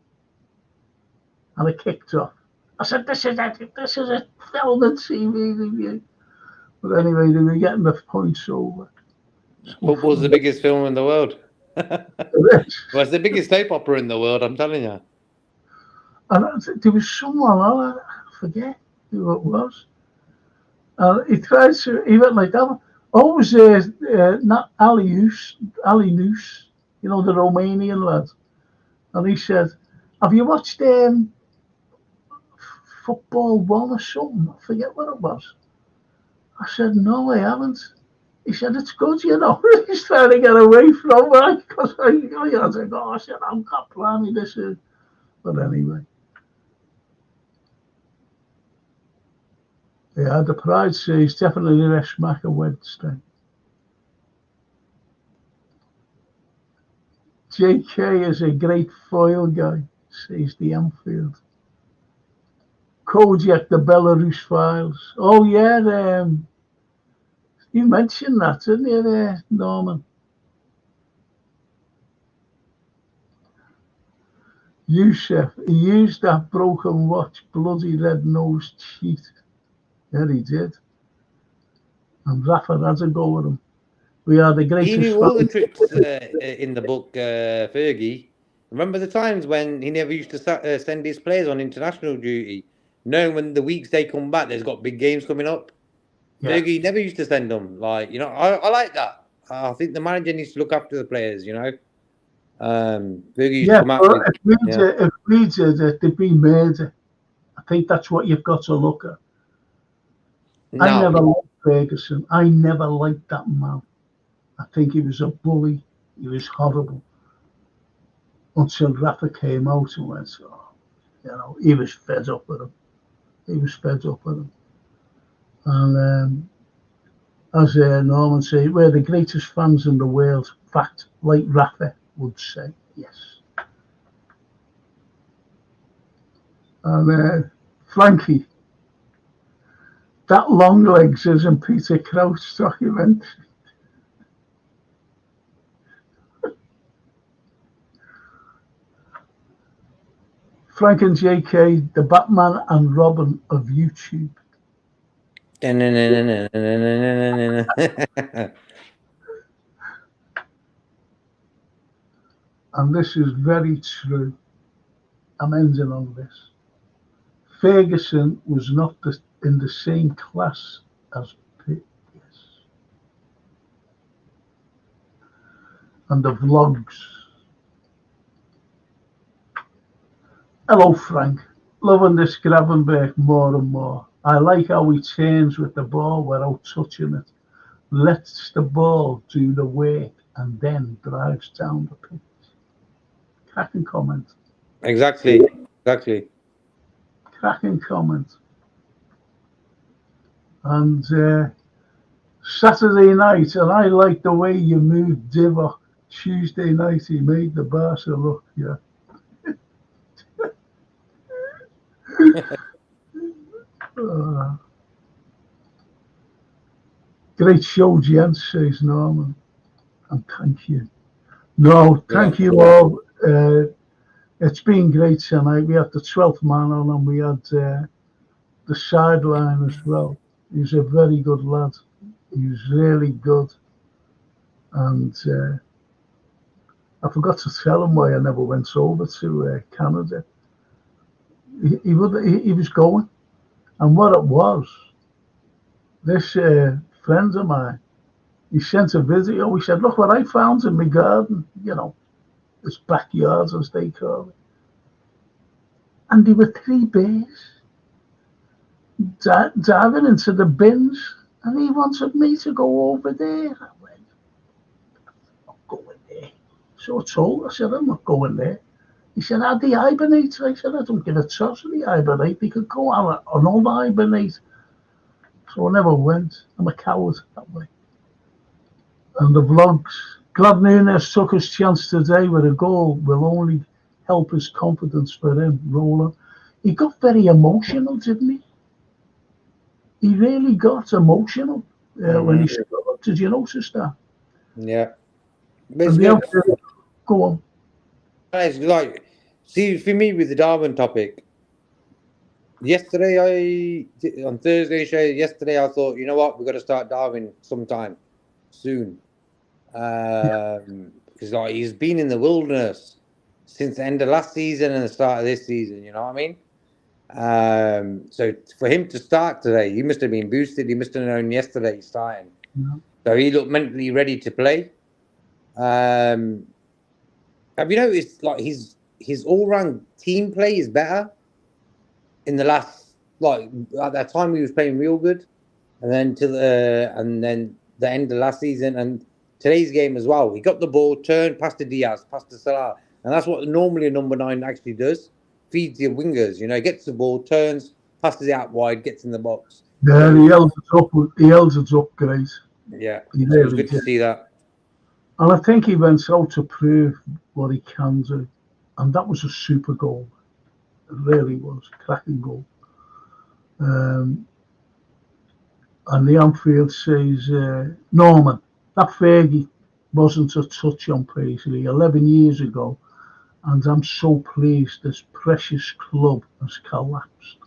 and it kicked off. I said, "This is a film and TV review." But anyway, they were getting the points over. Football's the biggest film in the world. Well, it's the biggest soap opera in the world, I'm telling you. And there was someone, I forget who it was. He tried to, he went like that. Always not Ali Noose, the Romanian lad. And he said, "Have you watched Football One or something?" I forget what it was. I said, "No, I haven't." He said, "It's good, He's trying to get away from it because I was like, "Oh," I said, "I've got plenty this is." But anyway. Yeah, the Pride says definitely a smack of Wednesday. JK is a great foil guy, says the Anfield. Kojak, the Belarus Files. Oh, yeah, you mentioned that, didn't you, there, Norman? Yusuf, he used that broken watch, bloody red-nosed cheat. Yeah, he did. And Rafa has a go at him. We are the He greatest knew all the fans. tricks in the book, Fergie. Remember the times when he never used to send his players on international duty, knowing when the weeks they come back, there's got big games coming up. Yeah. Fergie never used to send them. I like that. I think the manager needs to look after the players, Fergie used to Yeah, come out but with, if we did it, there'd be murder. I think that's what you've got to look at. I no. never liked Ferguson. I never liked that man. I think he was a bully. He was horrible. Until Rafa came out and went, he was fed up with him. He was fed up with him. And as Norman said, we're the greatest fans in the world. In fact, like Rafa would say, yes. And Frankie, that long legs isn't Peter Crouch documentary. Frank and JK, the Batman and Robin of YouTube. And this is very true. I'm ending on this. Ferguson was not in the same class as Pitt. Yes. And the vlogs. Hello, Frank. Loving this Gravenberg more and more. I like how he turns with the ball without touching it. Lets the ball do the work and then drives down the pitch. Cracking comment. Exactly. Cracking comment. And Saturday night, and I like the way you moved Divock. Tuesday night, he made the Barca look, yeah. Great show, gents, says Norman. And thank you. No, thank you all. It's been great tonight. We had the 12th man on and we had the sideline as well. He's a very good lad. He's really good. And I forgot to tell him why I never went over to Canada. He was going. And what it was, this friend of mine, he sent a video. He said, "Look what I found in my garden. You know, this backyard, as they call it." And there were 3 bears diving into the bins, and he wanted me to go over there. I went, "I'm not going there." So I told him, I said, "I'm not going there." He said, "Are they hibernate?" I said, "I don't give a toss if they hibernate. They could go on an old hibernate." So I never went. I'm a coward that way. And the vlogs. Glad Nunes took his chance today with a goal will only help his confidence for him, Roland. He got very emotional, didn't he? He really got emotional when he scored. Did you notice that? Yeah. But it's And the good. outfit, go on. It's like, see, for me with the Darwin topic, on Thursday show, yesterday I thought, you know what, we've got to start Darwin sometime soon. Because like he's been in the wilderness since the end of last season and the start of this season, you know what I mean? So for him to start today, he must have been boosted. He must have known yesterday he's starting. Yeah. So he looked mentally ready to play. Have you noticed like his all-round team play is better in the last, like at that time he was playing real good, and then the end of last season and today's game as well. He got the ball, turned, passed to Diaz, passed to Salah, and that's what normally a number 9 actually does. Feeds your wingers, gets the ball, turns, passes it out wide, gets in the box. Yeah, he held it up. He held it up great. Yeah, He so it was really good to did. see that. And I think he went out to prove what he can do. And that was a super goal. It really was. A cracking goal. And the Anfield says, Norman, that Fergie wasn't a touch on Paisley 11 years ago. And I'm so pleased this precious club has collapsed.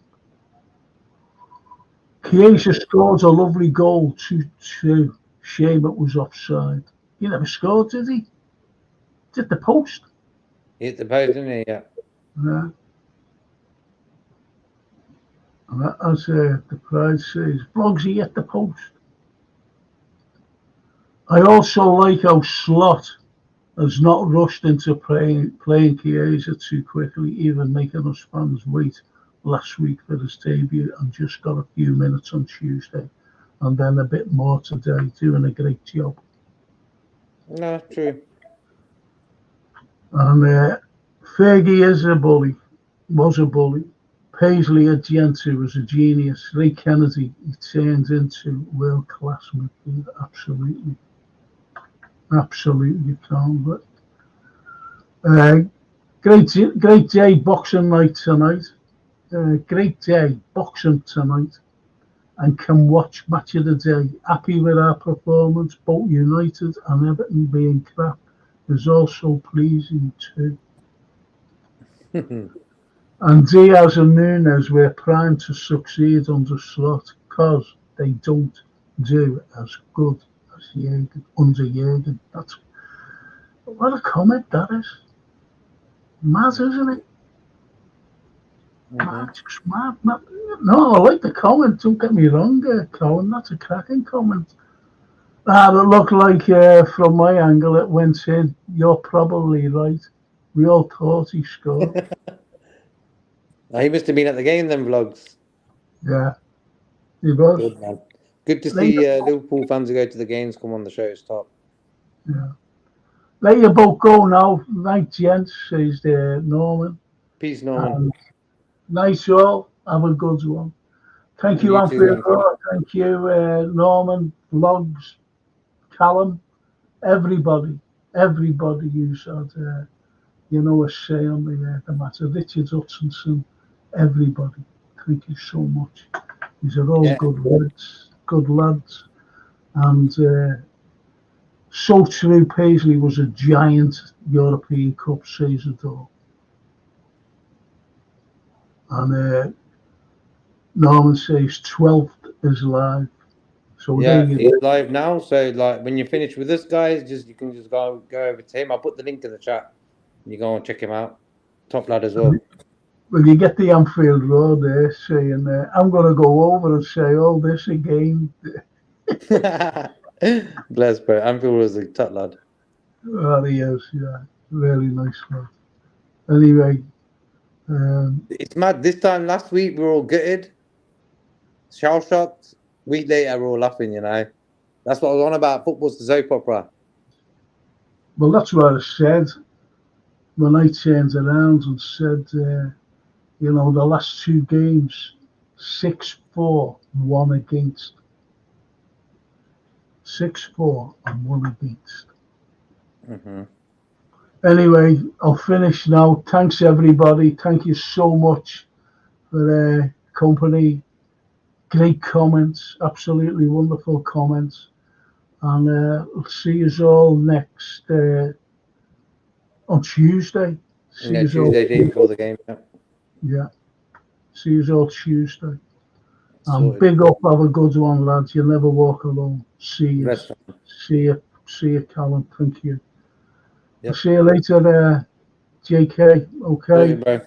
Chiesa scored a lovely goal, 2-2. Shame it was offside. He never scored, did he? Did the post? He hit the post, didn't he? Yeah. Yeah. And as the pride says, Vlogsy at the post. I also like how Slot has not rushed into playing Chiesa too quickly, even making us fans wait last week for his debut and just got a few minutes on Tuesday and then a bit more today, doing a great job. No, true. And Fergie is a bully, was a bully. Paisley at Gentry was a genius. Ray Kennedy, he turned into world-class midfielder. Absolutely. Absolutely calm. But great day boxing night tonight. Great day boxing tonight. And can watch match of the day. Happy with our performance. Both United and Everton being crap is also pleasing too. And Diaz and Nunes were primed to succeed under Slot because they don't do as good as Jurgen, under Jurgen. That's what a comment that is. Mad, isn't it? Mad, just mad. No, I like the comment. Don't get me wrong, Colin. That's a cracking comment. It looked like from my angle it went in. You're probably right. We all thought he scored. He must have been at the game then, Vlogs. Yeah, he was. Good, man. Good to see Liverpool fans who go to the games come on the show. It's top. Yeah. Let you both go now. Night, gents, says Norman. Peace, Norman. Nice all. Have a good one. Thank you, Anfield. Thank you, Norman, Vlogs, Callum, everybody who's had, a say on the matter. Richard Hutchinson, everybody. Thank you so much. These are all good words, good lads. And so true, Paisley was a giant European Cup season though. And Norman says 12th is live. So it's live now. So like when you finish with this, guys, you can just go over to him. I'll put the link in the chat. You go and check him out. Top lad as well. when you get the Anfield Road there saying, I'm going to go over and say all this again. Bless, bro. Anfield was a top lad. Oh, he is, yeah. Really nice one. Anyway, It's mad. This time last week we were all gutted, shell shocked. Week later we're all laughing. You know, that's what I was on about. Football's the soap opera. well, that's what I said when I turned around and said, you know, the last two games, 6-4, one against. 6-4 and one against. Mm-hmm. Anyway, I'll finish now. Thanks, everybody. Thank you so much for the company. Great comments, absolutely wonderful comments. And we'll see you all next on Tuesday. See Yeah, you all. Tuesday day before the game. Yeah. Yeah. See you all Tuesday. And Sorted. big up, have a good one, lads. You never walk alone. See you. Bless. See you, Callum. Thank you. Yep. See you later, JK. Okay. Sorted, bro.